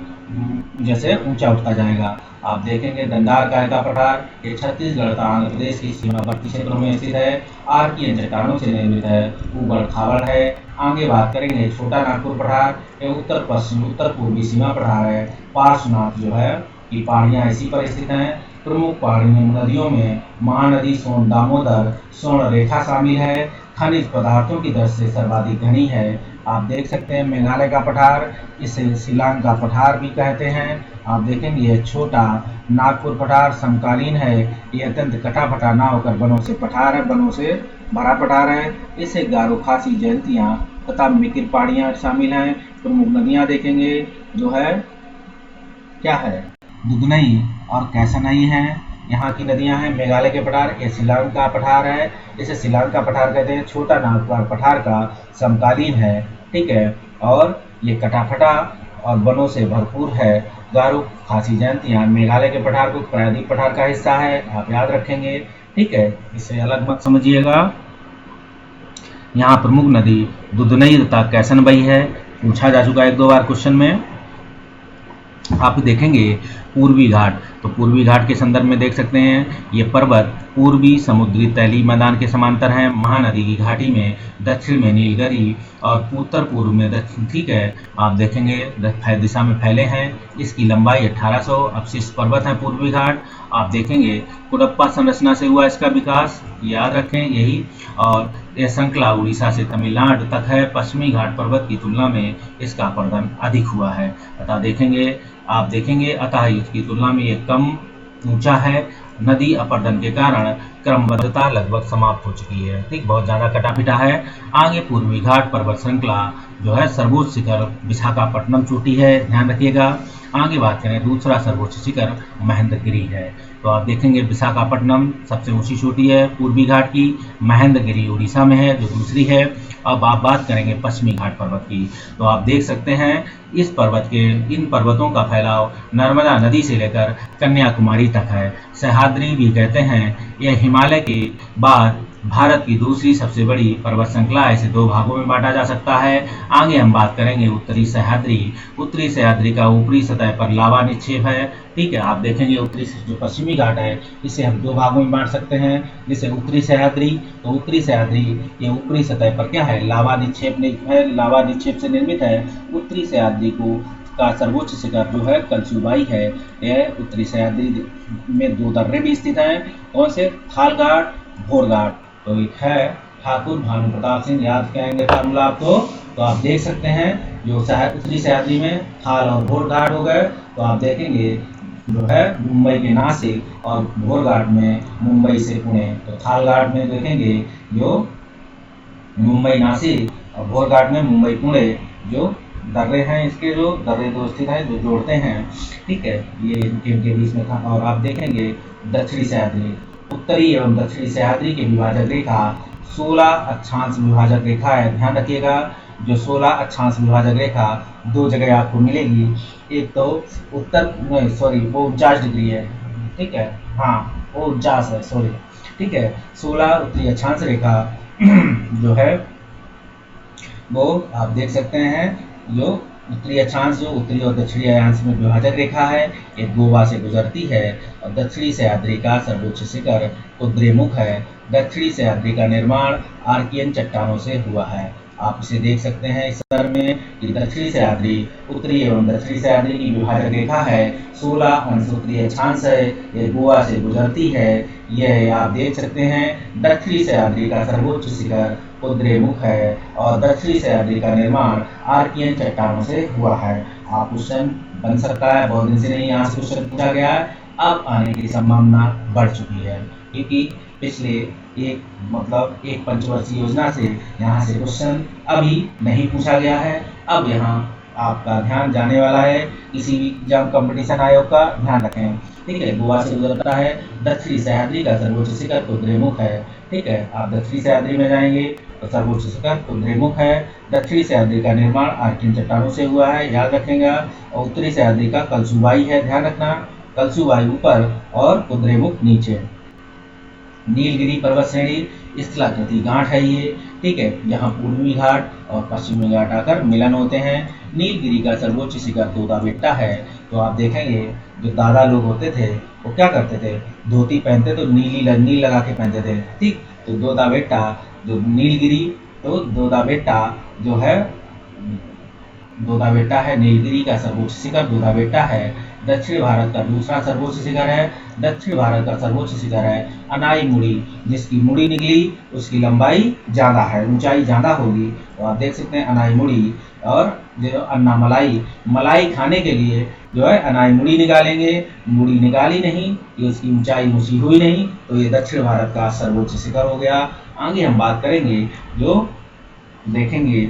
जैसे ऊंचा उठता जाएगा। आप देखेंगे दंडारकार का पठार, ये छत्तीसगढ़ तथा आंध्र प्रदेश की सीमावर्ती क्षेत्रों में स्थित है। आर्कियन चट्टानों से निर्मित है, ऊबड़ खाबड़ है। आगे बात करेंगे छोटा नागपुर पठार, ये उत्तर पूर्वी सीमा पठार है। पार्श्वनाथ जो है की पहाड़ियाँ इसी पर स्थित हैं। प्रमुख पहाड़ी नदियों में महानदी सोन दामोदर स्वर्ण रेखा शामिल है। खनिज पदार्थों की दृष्टि से सर्वाधिक घनी है। आप देख सकते हैं मेघालय का पठार, इसे शिलांग का पठार भी कहते हैं। आप देखेंगे ये छोटा नागपुर पठार समकालीन है, ये अत्यंत कटा ना होकर बनों से पठार है, बनों से भरा पठार है। इसे गारो खासी जयंतियाँ तथा मिकिर पहाड़ियाँ शामिल हैं। प्रमुख नदियाँ देखेंगे जो है क्या है, दुधनई और कैसनई हैं। यहाँ की नदियाँ हैं। मेघालय के पठार, ये शिलांग का पठार है, इसे शिलांग का पठार कहते हैं। छोटा नागपुर पठार का समकालीन है, ठीक है, और ये कटाफटा और वनों से भरपूर है। गारो खासी जयंतियाँ मेघालय के पठार को प्रायद्वीप पठार का हिस्सा है, आप याद रखेंगे, ठीक है, इसे अलग मत समझिएगा। यहाँ प्रमुख नदी दुधनई तथा कैसनबई है, पूछा जा चुका है 1-2 बार क्वेश्चन में। आप देखेंगे पूर्वी घाट, तो पूर्वी घाट के संदर्भ में देख सकते हैं ये पर्वत पूर्वी समुद्री तैलीय मैदान के समांतर हैं, महानदी की घाटी में दक्षिण में नीलगिरी और उत्तर पूर्व में दक्षिण, ठीक है। आप देखेंगे दिशा में फैले हैं। इसकी लंबाई 1800 अवशिष्ट पर्वत है पूर्वी घाट। आप देखेंगे कुडप्पा संरचना से हुआ इसका विकास, याद रखें यही। और यह श्रृंखला उड़ीसा से तमिलनाडु तक है। पश्चिमी घाट पर्वत की तुलना में इसका अपरदन अधिक हुआ है, अतः देखेंगे अतः इसकी तुलना में ये कम ऊंचा है। नदी अपरदन के कारण क्रमबद्धता लगभग समाप्त हो चुकी है, ठीक, बहुत ज़्यादा कटा-पिटा है। आगे पूर्वी घाट पर्वत श्रृंखला जो है सर्वोच्च शिखर विशाखापट्टनम चोटी है, ध्यान रखिएगा। आगे बात करें दूसरा सर्वोच्च शिखर महेंद्रगिरी है, तो आप देखेंगे विशाखापट्टनम सबसे ऊंची चोटी है पूर्वी घाट की, महेंद्रगिरी उड़ीसा में है जो दूसरी है। अब आप बात करेंगे पश्चिमी घाट पर्वत की, तो आप देख सकते हैं इन पर्वतों का फैलाव नर्मदा नदी से लेकर कन्याकुमारी तक है। सह्याद्री भी कहते हैं, यह हिमालय के बाद भारत की दूसरी सबसे बड़ी पर्वत श्रृंखला है। इसे दो भागों में बांटा जा सकता है। आगे हम बात करेंगे उत्तरी सह्याद्री का ऊपरी सतह पर लावा निक्षेप है, ठीक है। आप देखेंगे जो पश्चिमी घाट है इसे हम दो भागों में बांट सकते हैं, जैसे उत्तरी सह्याद्री, तो उत्तरी सह्याद्री ये ऊपरी सतह पर क्या है, लावा निक्षेप से निर्मित है। उत्तरी सह्याद्री का सर्वोच्च शिखर जो है कलसुबाई है। यह उत्तरी सह्याद्री में दो दर्रे भी स्थित हैं, कौन से, थाल घाट, भोर घाट। तो एक है ठाकुर भानु प्रताप सिंह, याद करेंगे फार्मूला आपको। तो आप देख सकते हैं जो उत्तरी सह्याद्री में थाल और भोर घाट हो गए, तो आप देखेंगे जो है मुंबई के नासिक और भोर घाट में मुंबई से पुणे। तो थाल घाट में देखेंगे जो मुंबई नासिक और भोर घाट में मुंबई पुणे जो दर्रे हैं, इसके जो दर्रे दो स्थित हैं जो जोड़ते हैं, ठीक है, ये इनके बीच में था। और आप देखेंगे दक्षिणी सह्याद्री, उत्तरी एवं दक्षिणी सह्याद्री के विभाजक रेखा 16 अक्षांश विभाजक रेखा है, ध्यान रखिएगा। जो 16 अक्षांश विभाजक रेखा दो जगह आपको मिलेगी, एक तो वो 49 डिग्री है, ठीक है, हाँ वो 49 है, सॉरी, ठीक है। 16 उत्तरी अक्षांश रेखा जो है वो आप देख सकते हैं, जो उत्तरी अक्षांश जो उत्तरी और दक्षिणी अक्षांश में विभाजक रेखा है, ये गोवा से गुजरती है। और दक्षिणी सह्याद्री का सर्वोच्च शिखर कुद्रेमुख है। दक्षिणी सह्याद्री का निर्माण आर्कियन चट्टानों से हुआ है। आप इसे देख सकते हैं इस स्तर में कि दक्षिणी सह्याद्री उत्तरी एवं दक्षिणी सह्याद्री की विभाजक रेखा है, 16 अंश उत्तरी अक्षांश है, ये गोवा से गुजरती है। यह आप देख सकते हैं दक्षिणी सह्याद्री का सर्वोच्च शिखर कुद्रेमुख है और दक्षिणी सह्याद्री का निर्माण आर्कियन चट्टानों से हुआ है। आप क्वेश्चन बन सकता है, बहुत दिन से नहीं यहाँ से क्वेश्चन पूछा गया है, अब आने की संभावना बढ़ चुकी है, क्योंकि पिछले एक पंचवर्षीय योजना से यहाँ से क्वेश्चन अभी नहीं पूछा गया है। अब यहाँ आपका ध्यान जाने वाला है किसी भी एग्जाम कंपटीशन आयोग का, ध्यान रखें, ठीक है। गोवा से गुजरता है, दक्षिणी सह्याद्री का सर्वोच्च शिखर कुद्रेमुख है, ठीक है। आप दक्षिणी सह्याद्री में जाएंगे तो सर्वोच्च शिखर कुद्रेमुख है। दक्षिणी सह्याद्री का निर्माण आर्कियन चट्टानों से हुआ है, याद रखेंगे। और उत्तरी सह्याद्री का कलसुबाई है, ध्यान रखना, कलसुबाई ऊपर और कुद्रेमुख नीचे। नीलगिरी पर्वत श्रेणी स्थलाकृति गांठ है ये, ठीक है, जहाँ पूर्वी घाट और पश्चिमी घाट आकर मिलन होते हैं। नीलगिरी का सर्वोच्च शिखर तोता बेट्टा है। तो आप देखेंगे जो दादा लोग होते थे वो क्या करते थे, धोती पहनते तो नील लगा के पहनते थे, ठीक। तो दोदा बेट्टा जो नीलगिरी, तो दोदा बेट्टा जो है दोदा बेट्टा है, नीलगिरी का सर्वोच्च शिखर दोदा बेट्टा है। दक्षिण भारत का दूसरा सर्वोच्च शिखर है, दक्षिण भारत का सर्वोच्च शिखर है अनाई मुड़ी, जिसकी मुड़ी निकली उसकी लंबाई ज़्यादा है, ऊंचाई ज़्यादा होगी। तो आप देख सकते हैं अनाई मुड़ी। और जो अन्ना मलाई खाने के लिए जो है अनाई मुड़ी निकालेंगे, मुड़ी निकाली नहीं, ये उसकी ऊंचाई ऊंची हुई नहीं, तो ये दक्षिण भारत का सर्वोच्च शिखर हो गया। आगे हम बात करेंगे जो देखेंगे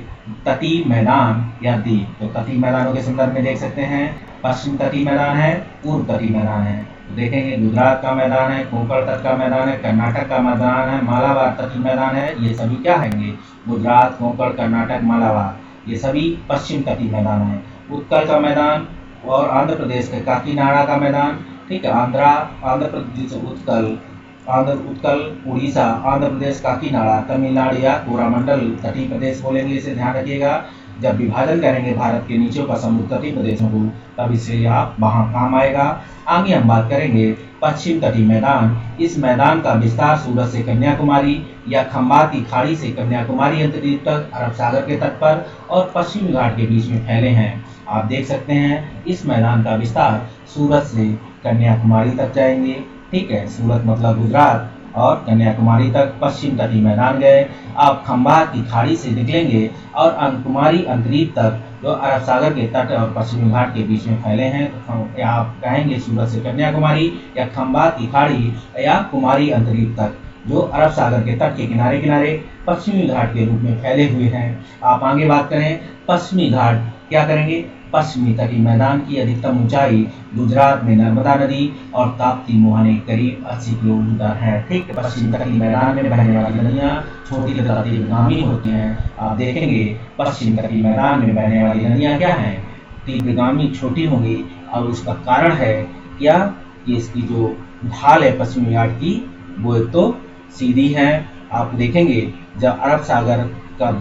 तटीय मैदान या द्वीप। तो तटीय मैदानों के संदर्भ में देख सकते हैं, पश्चिम तटीय मैदान है, पूर्व तटीय मैदान है। तो देखेंगे गुजरात का मैदान है, कोंकण तट का मैदान है, कर्नाटक का मैदान है, मालाबार तटीय मैदान है। ये सभी क्या हैंगे, गुजरात, कोंकण, कर्नाटक, मालाबार, ये सभी पश्चिम तटीय मैदान है। उत्कल का मैदान और आंध्र प्रदेश के काकीनाडा का मैदान, ठीक है, आंध्र प्रदेश उत्कल, उड़ीसा, आंध्र प्रदेश काकीनाडा, तमिलनाडु या कोरामंडल तटीय प्रदेश बोलेंगे, इसे ध्यान रखिएगा। जब विभाजन करेंगे भारत के नीचे का समुद्र तटीय प्रदेशों को, तब इससे आप वहाँ काम आएगा। आगे हम बात करेंगे पश्चिम तटीय मैदान। इस मैदान का विस्तार सूरत से कन्याकुमारी या खंबात की खाड़ी से कन्याकुमारी अंतर्द्वीप तक अरब सागर के तट पर और पश्चिमी घाट के बीच में फैले हैं। आप देख सकते हैं इस मैदान का विस्तार सूरत से कन्याकुमारी तक जाएंगे। ठीक है, सूरत मतलब गुजरात और कन्याकुमारी तक पश्चिम तटीय मैदान गए। आप खंबात की खाड़ी से निकलेंगे और कुमारी अंतर्द्वीप तक जो अरब सागर के तट और पश्चिमी घाट के बीच में फैले हैं, तो आप कहेंगे सूरत से कन्याकुमारी या खंबात की खाड़ी या कुमारी अंतर्द्वीप तक जो अरब सागर के तट के किनारे किनारे पश्चिमी घाट के रूप में फैले हुए हैं। आप आगे बात करें पश्चिमी घाट, क्या करेंगे? पश्चिमी तटीय मैदान की अधिकतम ऊंचाई गुजरात में नर्मदा नदी और ताप्ती मुहाने के करीब 80 किलोमीटर है। ठीक है, पश्चिमी तटीय मैदान में बहने वाली नदियाँ छोटी तथा तीव्रगामी होती हैं। आप देखेंगे पश्चिमी तटीय मैदान में बहने वाली नदियाँ क्या हैं? तीव्रगामी, छोटी होंगी। और उसका कारण है क्या कि इसकी जो ढाल है पश्चिमी घाट की, वो एक तो सीधी है। आप देखेंगे जब अरब सागर का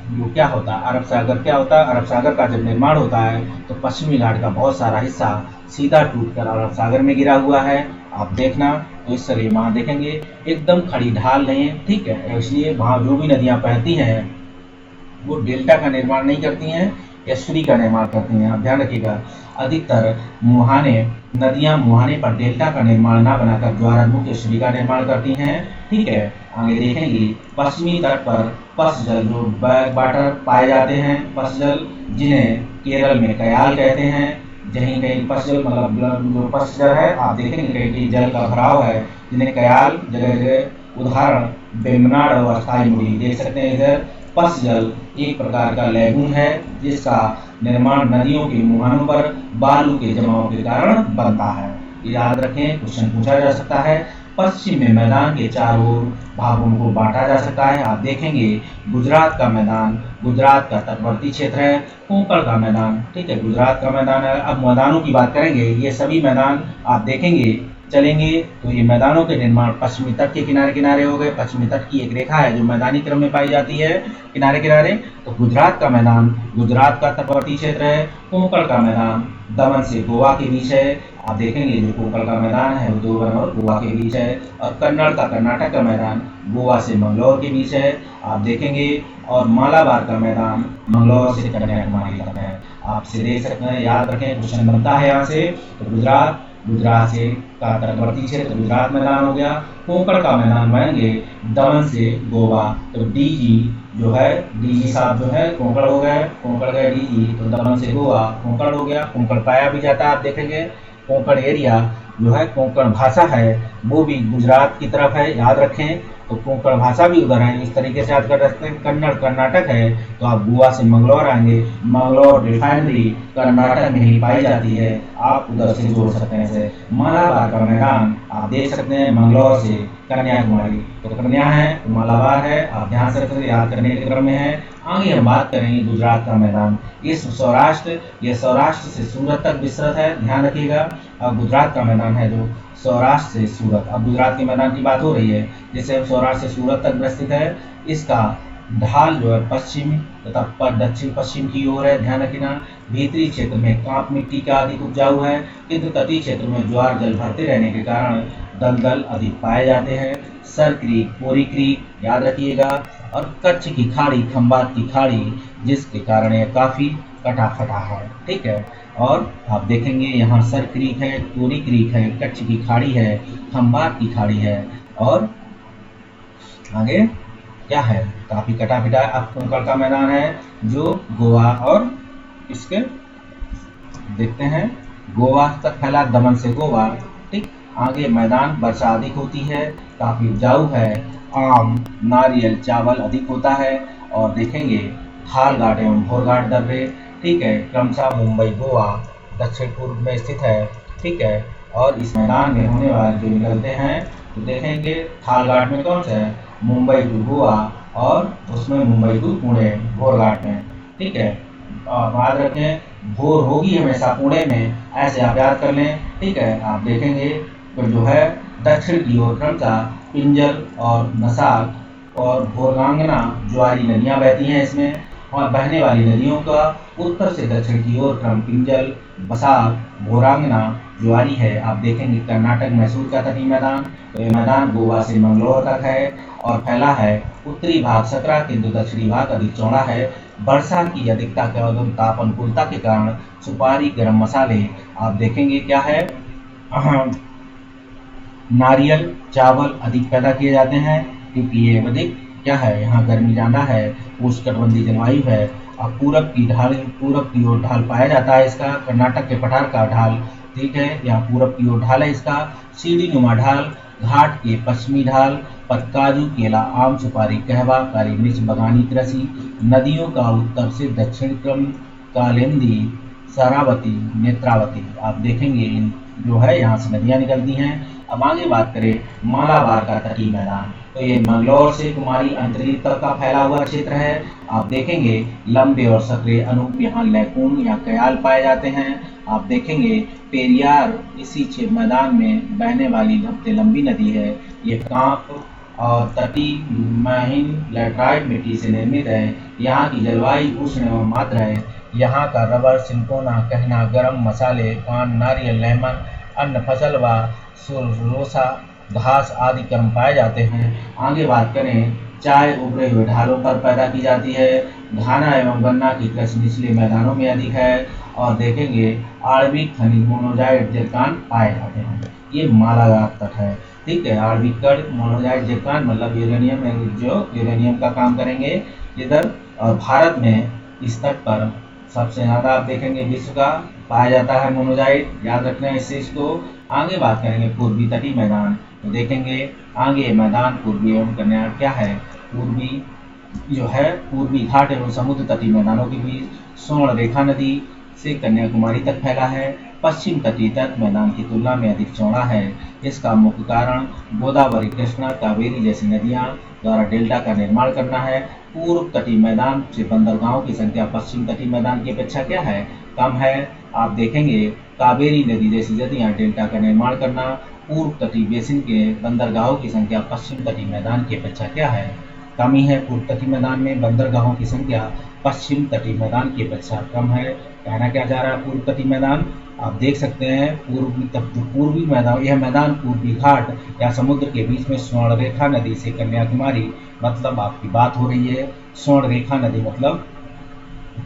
जो क्या होता है, अरब सागर क्या होता है, अरब सागर का जब निर्माण होता है तो पश्चिमी घाट का बहुत सारा हिस्सा सीधा टूटकर अरब सागर में गिरा हुआ है। आप देखना तो इस तरह वहाँ देखेंगे एकदम खड़ी ढाल नहीं है। ठीक है, इसलिए वहाँ जो भी नदियाँ बहती हैं वो डेल्टा का निर्माण नहीं करती हैं, एस्टुरी का निर्माण करती हैं। आप ध्यान रखिएगा, अधिकतर मुहाने नदियां मुहाने पर डेल्टा का निर्माण न बनाकर ज्वारामुख एस्टुरी का निर्माण करती हैं। ठीक है, आगे देखेंगे पश्चिमी तट पर पस जल जो बैक वाटर पाए जाते हैं, पस जल जिन्हें केरल में कयाल कहते हैं। कहीं कहीं पस जल मतलब जो पस जल है, आप देखेंगे कहीं जल का भराव है जिन्हें कयाल, जगह जगह उदाहरण बेमनाड और अस्थाई मुड़ी देख सकते हैं। इधर पस जल एक प्रकार का लैगून है जिसका निर्माण नदियों के मुहानों पर बालू के जमाव के कारण बनता है। याद रखें, क्वेश्चन पूछा जा सकता है। पश्चिम में मैदान के चारों ओर भागों को बांटा जा सकता है। आप देखेंगे गुजरात का मैदान, गुजरात का तटवर्ती क्षेत्र है। कोंकण का मैदान, ठीक है, गुजरात का मैदान है। अब मैदानों की बात करेंगे, ये सभी मैदान आप देखेंगे चलेंगे तो ये मैदानों के निर्माण पश्चिमी तट के किनारे किनारे हो गए। पश्चिमी तट की एक रेखा है जो मैदानी क्रम में पाई जाती है किनारे किनारे। तो गुजरात का मैदान गुजरात का तटवर्ती क्षेत्र है। कोंकण का मैदान दमन से गोवा के बीच है। आप देखेंगे जो कोंकण का मैदान है वो दमन और गोवा के बीच है। और कन्नड़ का कर्नाटक का मैदान गोवा से मंगलौर के बीच है। आप देखेंगे और मालाबार का मैदान मंगलौर से कन्याकुमारी तक है। आपसे देख सकते हैं, याद रखें, क्वेश्चन बनता है यहाँ से। तो गुजरात से का तटवर्ती क्षेत्र गुजरात मैदान हो गया। कोंकण का मैदान बनेंगे दमन से गोवा। तो डीजी जो है, डीजी साहब जो है कोंकण हो गए, कोंकण गए डीजी, तो दमन से गोवा कोंकण हो गया। कोंकण पाया भी जाता है, आप देखेंगे कोंकण एरिया जो है, कोंकण भाषा है वो भी गुजरात की तरफ है, याद रखें। तो कोंकण भाषा भी उधर है, इस तरीके से याद कर सकते हैं। कन्नड़ कर्नाटक है तो आप गोवा से मंगलौर आएंगे, मंगलौर रिफाइनरी कर्नाटक में ही पाई जाती है, आप उधर से जोड़ सकते हैं इसे। मालाबार का मैदान आप देख सकते हैं मंगलौर से कन्याकुमारी, तो कन्या है तो मालाबार है, आप ध्यान से रखते याद करने के क्रम में है। आगे हम बात करेंगे गुजरात का मैदान, ये सौराष्ट्र से सूरत तक विस्तृत है, ध्यान रखिएगा। अब गुजरात का मैदान है जो सौराष्ट्र से सूरत, अब गुजरात के मैदान की बात हो रही है जिसे सौराष्ट्र से सूरत तक विस्तृत है। इसका ढाल जो है पश्चिम तथा दक्षिण पश्चिम की ओर है, ध्यान रखना। भीतरी क्षेत्र में कांप मिट्टी का अधिक उपजाऊ है, किंतु तटीय क्षेत्र में ज्वार जल भरते रहने के कारण दलदल अधिक पाए जाते हैं। सर क्रीक, पोरी क्रीक याद रखिएगा, और कच्छ की खाड़ी, खंबात की खाड़ी, जिसके कारण यह काफी कटा फटा है। ठीक है, और आप देखेंगे यहाँ सर क्रीक है, टोरी क्रीक है, कच्छ की खाड़ी है, खंबात की खाड़ी है, और आगे क्या है, काफी कटा पिटा। अब कोंकण का मैदान है जो गोवा और इसके देखते हैं गोवा तक फैला, दमन से गोवा। ठीक, आगे मैदान वर्षा अधिक होती है, काफी उपजाऊ है, आम, नारियल, चावल अधिक होता है। और देखेंगे थाल घाट एवं भोर घाट दर्रे, ठीक है, क्रमशः मुंबई गोवा दक्षिण पूर्व में स्थित है। ठीक है, और इस मैदान में होने वाले जो निकलते हैं तो देखेंगे थाल घाट में कौन सा है, मुंबई टू गोवा, और उसमें मुंबई टू पुणे भोर घाट में। ठीक है, और याद रखें भोर होगी हमेशा पुणे में, ऐसे आप याद कर लें। ठीक है, आप देखेंगे तो जो है दक्षिण की ओर क्रमशः पिंजल और नसाल और भोरगांगना ज्वारी नदियाँ बहती हैं इसमें। और बहने वाली नदियों का उत्तर से दक्षिण की ओर क्रम पिंजल, बसाक, घोरांगना, ज्वारी है। आप देखेंगे कर्नाटक मैसूर का तटीय मैदान, तो ये मैदान गोवा से मंगलोर तक है और फैला है। उत्तरी भाग 17 किंतु दक्षिणी भाग अधिक चौड़ा है। वर्षा की अधिकता के और ताप अनुकूलता के कारण सुपारी, गरम मसाले आप देखेंगे क्या है, नारियल, चावल अधिक पैदा किए जाते हैं, क्योंकि ये अधिक क्या है, यहाँ गर्मी ज़्यादा है, उष्णकटिबंधीय जलवायु है। और पूरब की ओर ढाल पाया जाता है इसका, कर्नाटक के पठार का ढाल, ठीक है, यहाँ पूरब की ओर ढाल है इसका। सीढ़ी नुमा ढाल, घाट के पश्चिमी ढाल पर काजू, केला, आम, सुपारी, कहवा, काली मिर्च, बगानी कृषि। नदियों का उत्तर से दक्षिण क्रम कालिंदी, शरावती, नेत्रावती आप देखेंगे जो है यहाँ से नदियाँ निकलती हैं। अब आगे बात करें मालाबार का तटीय मैदान, तो ये मंगलौर से कुमारी अंतरिक्ष तक का फैला हुआ क्षेत्र है। आप देखेंगे लंबे और सक्रिय अनूप यहाँ लैकून या कयाल पाए जाते हैं। आप देखेंगे पेरियार इसी क्षेत्र मैदान में बहने वाली सबसे लंबी नदी है। ये कांप और तटीय महीन लैटराइट मिट्टी से निर्मित है। यहाँ की जलवायु उष्ण एवं आर्द्र है। यहाँ का रबर, सिंकोना, कहना, गरम मसाले, पान, नारियल, लेमन, अन्न, फसल व सुरोसा, घास आदि कर्म पाए जाते हैं। आगे बात करें चाय उभरे हुए ढालों पर पैदा की जाती है। घाना एवं गन्ना की कृषि निचले मैदानों में अधिक है। और देखेंगे आणविक खनिज मोनोजाइट जिरकान पाए जाते हैं। ये मालाबार तट है, ठीक है। आणविक कण मोनोजाइट जिरकान मतलब यूरेनियम, जो यूरेनियम का काम करेंगे इधर। और भारत में इस तट पर सबसे ज़्यादा आप देखेंगे विश्व का पाया जाता है मोनोजाइट, याद रखना है इस चीज़ को। आगे बात करेंगे पूर्वी तटीय मैदान, तो देखेंगे आगे मैदान पूर्वी एवं कन्या क्या है, पूर्वी जो है पूर्वी घाट एवं समुद्र तटीय मैदानों के बीच स्वर्ण रेखा नदी से कन्याकुमारी तक फैला है। पश्चिम तटीय तट मैदान की तुलना में अधिक चौड़ा है। इसका मुख्य कारण गोदावरी, कृष्णा, कावेरी जैसी नदियां द्वारा डेल्टा का निर्माण करना है। पूर्व तटीय मैदान से बंदरगाहों की संख्या पश्चिम तटीय मैदान की अपेक्षा क्या है, कम है। आप देखेंगे कावेरी नदी जैसी नदियां डेल्टा का निर्माण करना। पूर्व तटीय बेसिन के बंदरगाहों की संख्या पश्चिम तटीय मैदान की अपेक्षा क्या है, कमी है। पूर्व तटीय मैदान में बंदरगाहों की संख्या पश्चिम तटीय मैदान की अपेक्षा कम है। कहना क्या जा रहा है, पूर्व तटीय मैदान आप देख सकते हैं पूर्वी मैदान, यह मैदान पूर्वी घाट या समुद्र के बीच में स्वर्ण रेखा नदी से कन्याकुमारी मतलब आपकी बात हो रही है। स्वर्ण रेखा नदी मतलब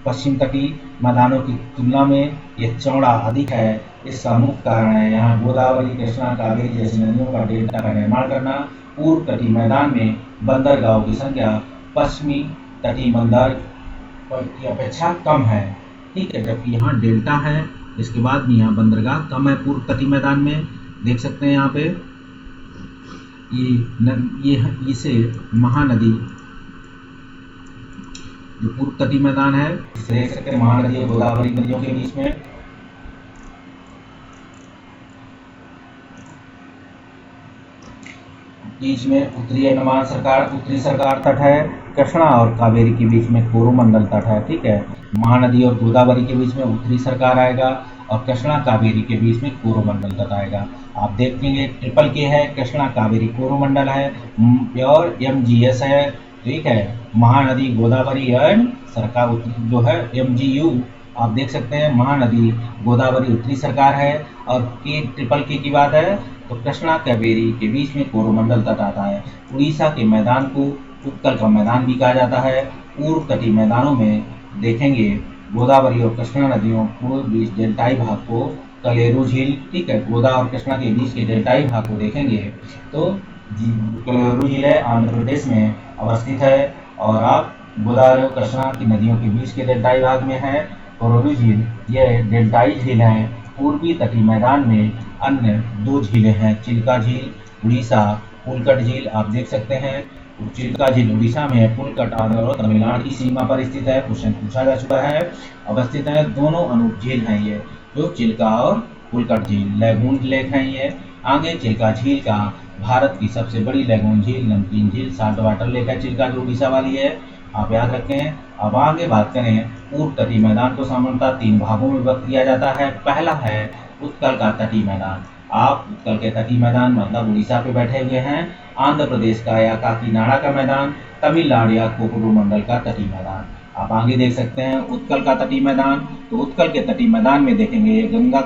पश्चिम तटीय मैदानों की तुलना में यह चौड़ा अधिक है। इसका मुख्य कारण है यहाँ गोदावरी, कृष्णा, कावेरी जैसी नदियों का डेल्टा का निर्माण करना। पूर्व तटीय मैदान में बंदरगाहों की संख्या पश्चिमी तटीय बंदर की अपेक्षा कम है, ठीक है। जबकि यहाँ डेल्टा है, इसके बाद भी यहाँ बंदरगाह कम है। पूर्व तटीय मैदान में देख सकते हैं यहाँ पे ये इसे महानदी, जो पूर्व तटीय मैदान है देख सकते हैं महानदी और गोदावरी नदियों के बीच में उत्तरी सरकार तट है। कृष्णा और कावेरी के बीच में कोरोमंडल तट है, ठीक है। महानदी और गोदावरी के बीच में उत्तरी सरकार आएगा और कृष्णा कावेरी के बीच में कोरोमंडल तट आएगा। आप देखेंगे ट्रिपल के है, कृष्णा कावेरी कोरोमंडल है, प्योर MGS है, ठीक है। महानदी गोदावरी एंड सरकार जो है MGU आप देख सकते हैं। महानदी गोदावरी उत्तरी सरकार है। और ट्रिपल के की बात है तो कृष्णा कावेरी के बीच में कोरोमंडल तट आता है। उड़ीसा के मैदान को उत्कल का मैदान भी कहा जाता है। पूर्व तटीय मैदानों में देखेंगे गोदावरी और कृष्णा नदियों को बीच डेल्टाई भाग को कलेरू झील, ठीक है। गोदा और कृष्णा के बीच के डेल्टाई भाग को देखेंगे तो कलेरू झील है, आंध्र प्रदेश में अवस्थित है। और आप गोदावरी और कृष्णा की नदियों के बीच के डेल्टाई भाग में है कलेरू झील, यह डेल्टाई झील है। पूर्वी तटीय मैदान में अन्य दो झीलें हैं, चिल्का झील उड़ीसा, पुलकट झील आप देख सकते हैं। चिल्का झील उड़ीसा में है, पुलकट आंध्र और तमिलनाडु की सीमा पर स्थित है। क्वेश्चन पूछा जा चुका है, अवस्थित है। दोनों अनूप झील हैं ये, जो चिल्का और पुलकट झील लैगून लेक हैं ये। आगे चिल्का झील का भारत की सबसे बड़ी लैगून झील, नमकीन झील, साल्ट वाटर लेक है चिल्का, जो उड़ीसा वाली है, आप याद रखें। अब आगे बात करें पूर्व तटीय मैदान को सामान्यतः 3 भागों में विभक्त किया जाता है। पहला है उत्कल का तटीय मैदान। आप उत्कल के तटीय मैदान मतलब उड़ीसा पे बैठे हुए हैं। आंध्र प्रदेश का या काकीनाडा का मैदान, तमिलनाडु या कोकोडू मंडल का तटीय मैदान। आप आगे देख सकते हैं उत्कल का तटीय मैदान। तो उत्कल के तटीय मैदान में देखेंगे गंगा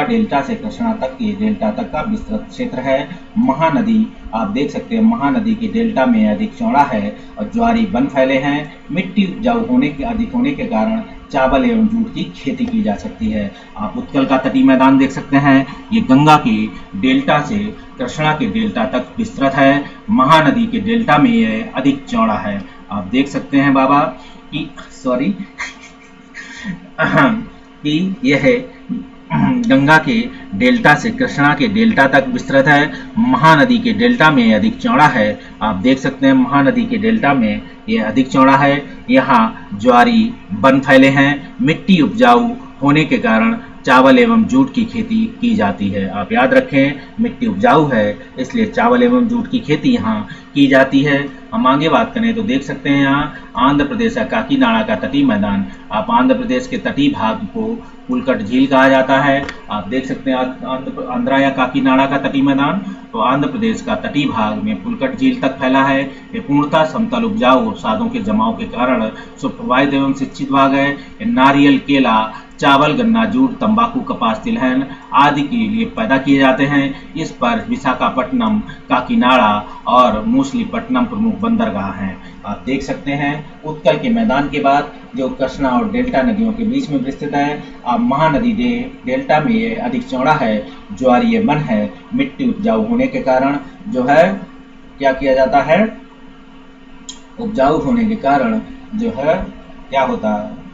डेल्टा से कृष्णा तक के डेल्टा तक का विस्तृत क्षेत्र है। महानदी आप देख सकते हैं महानदी के डेल्टा में अधिक चौड़ा है और ज्वारी वन फैले हैं। मिट्टी उपजाऊ अधिक होने के कारण चावल एवं जूट की खेती की जा सकती है। आप उत्कल का तटीय मैदान देख सकते हैं, ये गंगा के डेल्टा से कृष्णा के डेल्टा तक विस्तृत है। महानदी के डेल्टा में यह अधिक चौड़ा है। आप देख सकते हैं बाबा कि यह गंगा के डेल्टा से कृष्णा के डेल्टा तक विस्तृत है। महानदी के डेल्टा में अधिक चौड़ा है। आप देख सकते हैं महानदी के डेल्टा में यह अधिक चौड़ा है। यहाँ ज्वारी वन फैले हैं। मिट्टी उपजाऊ होने के कारण चावल एवं जूट की खेती की जाती है। आप याद रखें मिट्टी उपजाऊ है इसलिए चावल एवं जूट की खेती यहाँ की जाती है। हम आगे बात करें तो देख सकते हैं यहाँ आंध्र प्रदेश का काकीनाडा का तटीय मैदान। आप आंध्र प्रदेश के तटीय भाग को पुलकट झील कहा जाता है। आप देख सकते हैं आंध्रा या काकीनाडा का तटीय मैदान। तो आंध्र प्रदेश का तटीय भाग में पुलकट झील तक फैला है। ये पूर्णतः समतल उपजाऊ अवसादों के जमाव के कारण सुप्रवाहित एवं सिंचित भाग है। नारियल, केला, चावल, गन्ना, जूट, तंबाकू, कपास, तिलहन आदि के लिए पैदा किए जाते हैं। इस पर विशाखापट्टनम, काकीनाडा और मूसलीपट्टनम प्रमुख बंदरगाह हैं। आप देख सकते हैं उत्कल के मैदान के बाद जो कृष्णा और डेल्टा नदियों के बीच में विस्तृत है। अब महानदी डेल्टा में ये अधिक चौड़ा है, ज्वारीय वन है। मिट्टी उपजाऊ होने के कारण जो है क्या किया जाता है, उपजाऊ होने के कारण जो है क्या होता है,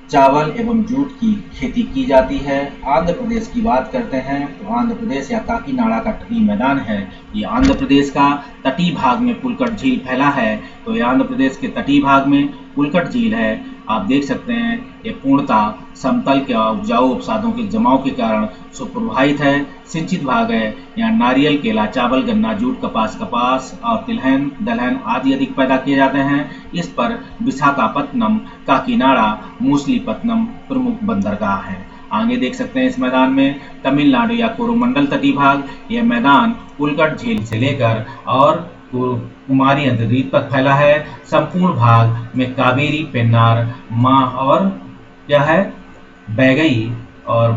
चावल एवं जूट की खेती की जाती है। आंध्र प्रदेश की बात करते हैं तो आंध्र प्रदेश या काकीनाडा का तटीय मैदान है। ये आंध्र प्रदेश का तटीय भाग में पुलकट झील फैला है। तो ये आंध्र प्रदेश के तटीय भाग में पुलकट झील है। आप देख सकते हैं ये पूर्णतः समतल के उपजाऊ अवसादों के जमाव के कारण सुप्रवाहित है, सिंचित भाग है। यहाँ नारियल, केला, चावल, गन्ना, जूट, कपास और तिलहन, दलहन आदि अधिक पैदा किए जाते हैं। इस पर विशाखापट्टनम, काकीनाडा, मूसलीपट्टनम प्रमुख बंदरगाह हैं। आगे देख सकते हैं इस मैदान में तमिलनाडु या कोरोमंडल तटीय भाग। यह मैदान पुलकट झील से लेकर और कुमारी अंतर्द्वीप तक फैला है। संपूर्ण भाग में कावेरी, पेन्नार, और क्या है बैगई और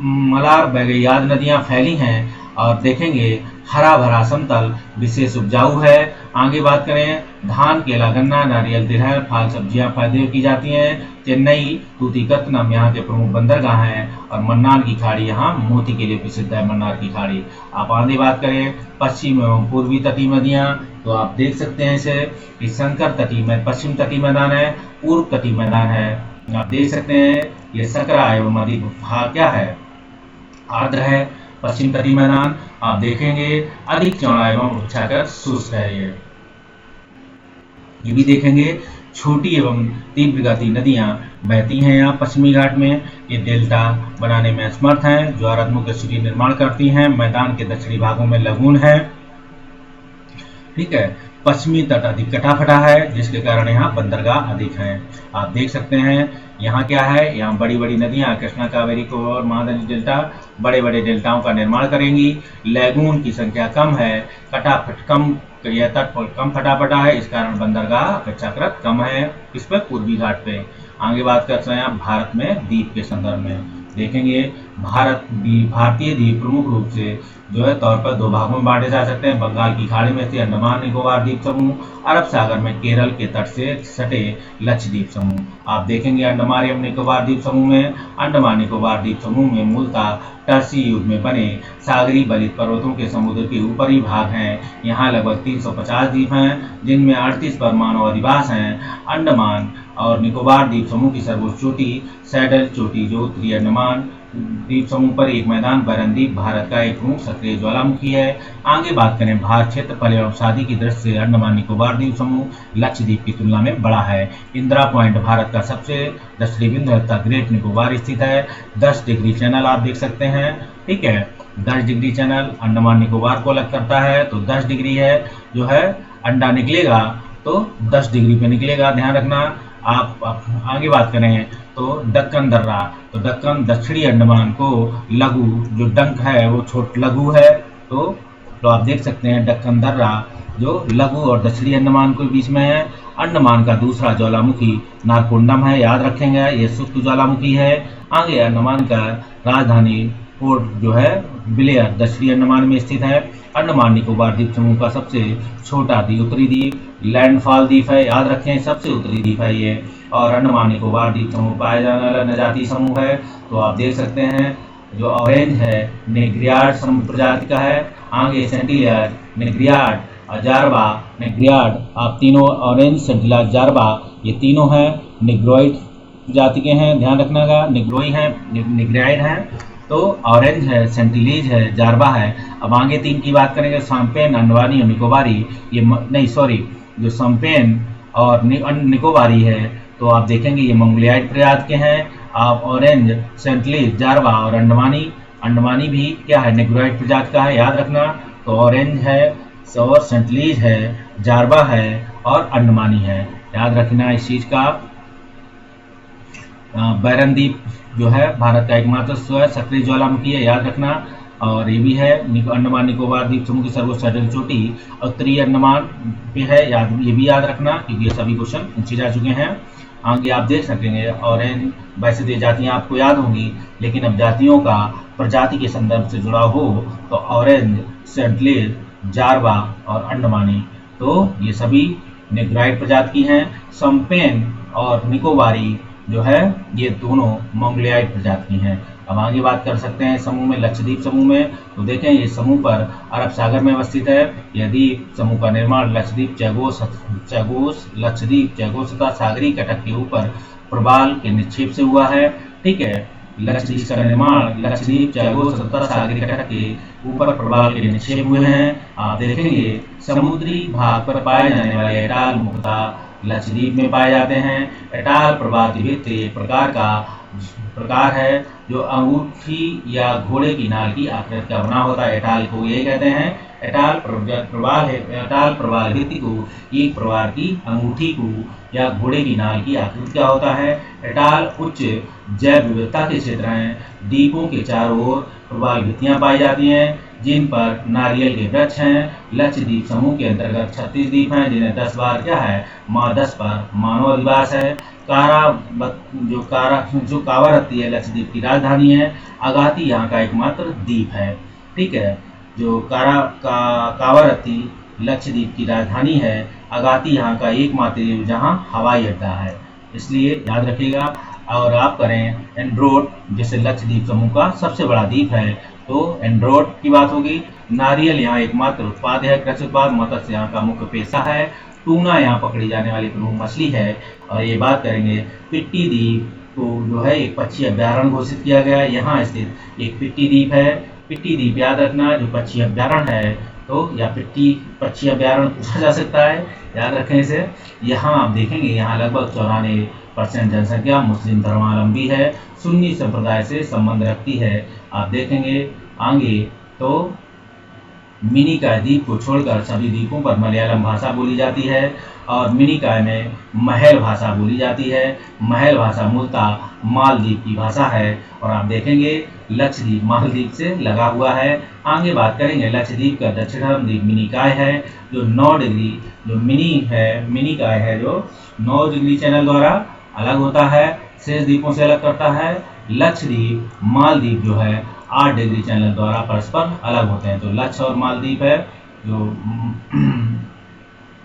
मलार बैगई आदि नदियां फैली हैं। और देखेंगे हरा भरा समतल विशेष उपजाऊ है। आगे बात करें धान, केला, गन्ना, नारियल, तिलहन, फल सब्जियां पैदा की जाती हैं। चेन्नई, तूतीकत्नम यहाँ के प्रमुख बंदरगाह हैं और मन्नार की खाड़ी यहाँ मोती के लिए प्रसिद्ध है। मन्नार की खाड़ी। आप आगे बात करें पश्चिम एवं पूर्वी तटीय नदियाँ तो आप देख सकते हैं इसे कि शंकर तटीय में पश्चिम तटीय मैदान है, पूर्व तटीय मैदान है। आप देख सकते हैं ये सकरा एवं अधिक भाग क्या है, आर्द्र है। पश्चिम तटीय मैदान आप देखेंगे अधिक चौड़ा एवं वृक्षाकार शुष्क है। ये भी देखेंगे छोटी एवं तीव्र गति नदियां बहती हैं यहाँ पश्चिमी घाट में। ये डेल्टा बनाने में समर्थ हैं, ज्वारात्मक स्थिति निर्माण करती हैं। मैदान के दक्षिणी भागों में लगून है। ठीक है, पश्चिमी तट अधिक कटा-फटा है जिसके कारण यहाँ बंदरगाह अधिक हैं। आप देख सकते हैं यहाँ क्या है, यहाँ बड़ी बड़ी नदियाँ कृष्णा, कावेरी को और महानदी डेल्टा बड़े बड़े डेल्टाओं का निर्माण करेंगी। लैगून की संख्या कम है, कटाफट कम, यह तट पर कम फटाफटा है, इस कारण बंदरगाह अपेक्षाकृत कम है इस पर पूर्वी घाट पे। आगे बात करते हैं भारत में द्वीप के संदर्भ में। देखेंगे भारतीय द्वीप प्रमुख रूप से जो है तौर पर दो भागों में बांटे जा सकते हैं। बंगाल की खाड़ी में स्थित अंडमान निकोबार द्वीप समूह, अरब सागर में केरल के तट से सटे लक्षद्वीप समूह। आप देखेंगे अंडमान एवं निकोबार द्वीप समूह में, अंडमान निकोबार द्वीप समूह में मूलतः टर्सी युग में बने सागरी बलित पर्वतों के समुद्र के ऊपरी भाग हैं। यहाँ लगभग 350 द्वीप हैं जिनमें 38 पर मानव अधिवास हैं। अंडमान और निकोबार द्वीप समूह की सर्वोच्च चोटी सैडल चोटी जो उत्तरी अंडमान द्वीप समूह पर एक मैदान बरनद्वीप भारत का एक प्रमुख सक्रिय ज्वालामुखी है। आगे बात करें भारत क्षेत्रफल एवं आबादी की दृष्टि से अंडमान निकोबार द्वीप समूह लक्षद्वीप की तुलना में बड़ा है। इंदिरा पॉइंट भारत का सबसे दक्षिणी बिंदु तथा ग्रेट निकोबार स्थित है। 10 डिग्री चैनल आप देख सकते हैं। ठीक है, 10 डिग्री चैनल अंडमान निकोबार को अलग करता है। तो 10 डिग्री है जो है अंडा निकलेगा तो 10 डिग्री पे निकलेगा, ध्यान रखना। आप आगे बात करें तो दक्कन दर्रा, तो दक्कन दक्षिणी अंडमान को लघु जो डंक है वो छोट लघु है तो तो आप देख सकते हैं दक्कन दर्रा जो लघु और दक्षिणी अंडमान के बीच में है। अंडमान का दूसरा ज्वालामुखी नारकोंडम है, याद रखेंगे, ये सुप्त ज्वालामुखी है। आगे अंडमान का राजधानी पोर्ट जो है ब्लेयर दक्षिणी अंडमान में स्थित है। अंडमान निकोबार द्वीप समूह का सबसे छोटा उत्तरी द्वीप लैंडफॉल द्वीप है, याद रखें, सबसे उत्तरी द्वीप है ये। और अंडमान निकोबार द्वीप समूह पाया जाने वाला नजाती समूह है। तो आप देख सकते हैं जो ऑरेंज है नेग्रियार्ड प्रजाति का है। आगे सेंटिलियर, नेग्रियार्ड, जारबा, नेग्रियार्ड, आप तीनों ऑरेंज, सेंटिलियर, जारबा ये तीनों हैं नेग्रोइड प्रजाति के हैं, ध्यान रखना का, नेग्रोई है, नेग्राइड है। तो ऑरेंज है, सेंटिलीज है, जारबा है। अब आगे तीन की बात करेंगे, शम्पेन, अंडवानी और निकोबारी। ये नहीं सॉरी, जो शम्पेन और निकोबारी है तो आप देखेंगे ये मंगोलियाइड प्रजाति के हैं। आप ऑरेंज, सेंटिलीज, जारबा और अंडमानी भी क्या है, नेग्रोइड प्रजाति का है, याद रखना। तो ऑरेंज है और सेंटिलीज है, जारबा है और अंडमानी है, याद रखना इस चीज का। बैरन द्वीप जो है भारत का एकमात्र सक्रिय ज्वालामुखी है, याद रखना। और ये भी है अंडमान निकोबार द्वीप समूह की सर्वोच्च सैडल चोटी उत्तरी अंडमान पे है, ये भी याद रखना क्योंकि ये सभी क्वेश्चन पूछे जा चुके हैं। आगे आप देख सकेंगे ऑरेंज, वैसे तो जातियाँ आपको याद होंगी लेकिन अब जातियों का प्रजाति के संदर्भ से जुड़ा हो तो ऑरेंज, सेंटिलीज, जारबा और अंडमानी, तो ये सभी नेग्राइड प्रजाति की हैं। शम्पेन और निकोबारी जो है ये दोनों मंगोलियाइड प्रजाति की हैं। अब आगे बात कर सकते हैं समूह में, लक्षद्वीप समूह में। तो देखें ये समूह पर अरब सागर में अवस्थित है। यह द्वीप समूह का निर्माण लक्षद्वीप, चैगोस तथा सागरी कटक के ऊपर प्रबाल के निक्षेप से हुआ है। ठीक है, लक्षद्वीप का निर्माण लक्षद्वीप, चैगोस तथा सागरी कटक के ऊपर प्रबाल के निक्षेप हुए हैं। आप देखेंगे समुद्री भाग पर पाए जाने वाले एटाल मुख्यतः लक्षद्वीप में पाए जाते हैं। एटाल प्रवाल भित्त एक प्रकार है जो अंगूठी या घोड़े की नाल की आकृति का बना होता है। एटाल को ये कहते हैं, एटाल प्रवाल भित्त को एक प्रकार की अंगूठी को या घोड़े की नाल की आकृति का होता है। एटाल उच्च जैव विविधता के क्षेत्र हैं। द्वीपों के चारों ओर प्रवाल भित्तियां पाई जाती हैं जिन पर नारियल के वृक्ष हैं। लक्षद्वीप समूह के अंतर्गत 36 द्वीप हैं जिन्हें 10 बार क्या है, 10 पर मानव अधिवास है। जो कावारत्ती है लक्षद्वीप की राजधानी है। अगाती यहाँ का एकमात्र द्वीप है। ठीक है, जो कावारत्ती लक्षद्वीप की राजधानी है। अगाती यहाँ का एकमात्र द्वीप जहाँ हवाई अड्डा है, इसलिए याद रखिएगा। और आप करें एंड्रोट, जैसे लक्षद्वीप समूह का सबसे बड़ा द्वीप है तो एंड्रोट की बात होगी। नारियल यहाँ एकमात्र उत्पाद है, कृषि उत्पाद। मत्स्य यहाँ का मुख्य पेशा है। टूना यहाँ पकड़ी जाने वाली प्रमुख मछली है। और ये बात करेंगे पिट्टी द्वीप को जो है एक पक्षी अभ्यारण्य घोषित किया गया है। यहाँ स्थित एक पिट्टी द्वीप है। पिट्टी द्वीप याद रखना जो पक्षी अभ्यारण्य है, तो या पिट्टी पक्षी अभ्यारण्य पूछा जा सकता है, याद रखें इसे। यहाँ आप देखेंगे यहाँ लगभग 94% जनसंख्या मुस्लिम धर्मावलंबी है, सुन्नी संप्रदाय से संबंध रखती है। आप देखेंगे आगे तो मिनिकॉय द्वीप को छोड़कर सभी द्वीपों पर मलयालम भाषा बोली जाती है और मिनिकॉय में महल भाषा बोली जाती है। महल भाषा मूलतः मालदीव की भाषा है। और आप देखेंगे लक्षद्वीप मालदीव से लगा हुआ है। आगे बात करेंगे लक्षद्वीप का दक्षिणतम द्वीप मिनिकॉय है जो 9 डिग्री, जो मिनिकॉय है जो 9 डिग्री चैनल द्वारा अलग होता है, शेष द्वीपों से अलग करता है। लक्षद्वीप, मालदीव जो है 8 डिग्री चैनल द्वारा परस्पर अलग होते हैं। तो लक्ष और मालदीव है जो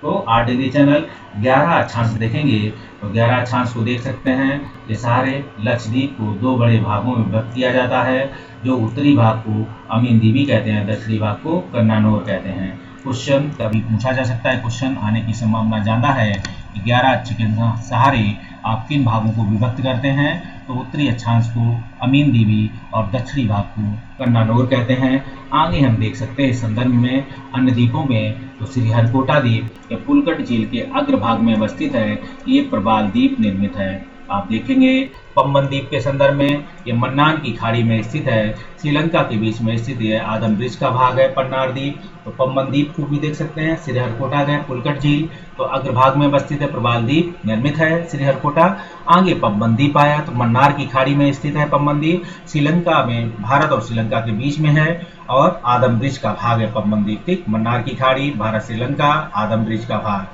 तो 8 डिग्री चैनल। 11 अक्षांश देखेंगे तो 11 अक्षांश को देख सकते हैं। ये सारे लक्षद्वीप को 2 बड़े भागों में विभक्त किया जाता है। जो उत्तरी भाग को अमीनदीवी कहते हैं, दक्षिणी भाग को कन्नानौर कहते हैं। क्वेश्चन कभी पूछा जा सकता है, क्वेश्चन आने की संभावना ज़्यादा है कि 11 अक्ष के सहारे आप किन भागों को विभक्त करते हैं। तो उत्तरी अक्षांश को अमीनदीवी और दक्षिणी भाग को कन्नानौर कहते हैं। आगे हम देख सकते हैं इस संदर्भ में अन्य द्वीपों में तो श्रीहरिकोटा द्वीप या पुलकट झील के अग्रभाग में अवस्थित है। ये प्रबाल द्वीप निर्मित है। आप देखेंगे पम्बन द्वीप के संदर्भ में ये मन्नार की खाड़ी में स्थित है। श्रीलंका के बीच में स्थित है। आदम ब्रिज का भाग है पन्नार द्वीप। तो पम्बन द्वीप को भी देख सकते हैं। श्रीहरिकोटा गए पुलकट झील तो अग्रभाग में अवस्थित है। प्रबाल द्वीप निर्मित है श्रीहरिकोटा। आगे पम्बन द्वीप आया तो मन्नार की खाड़ी में स्थित है पम्बन द्वीप। श्रीलंका में भारत और श्रीलंका के बीच में है और आदम ब्रिज का भाग है पम्बन द्वीप। ठीक, मन्नार की खाड़ी, भारत श्रीलंका, आदम ब्रिज का भाग।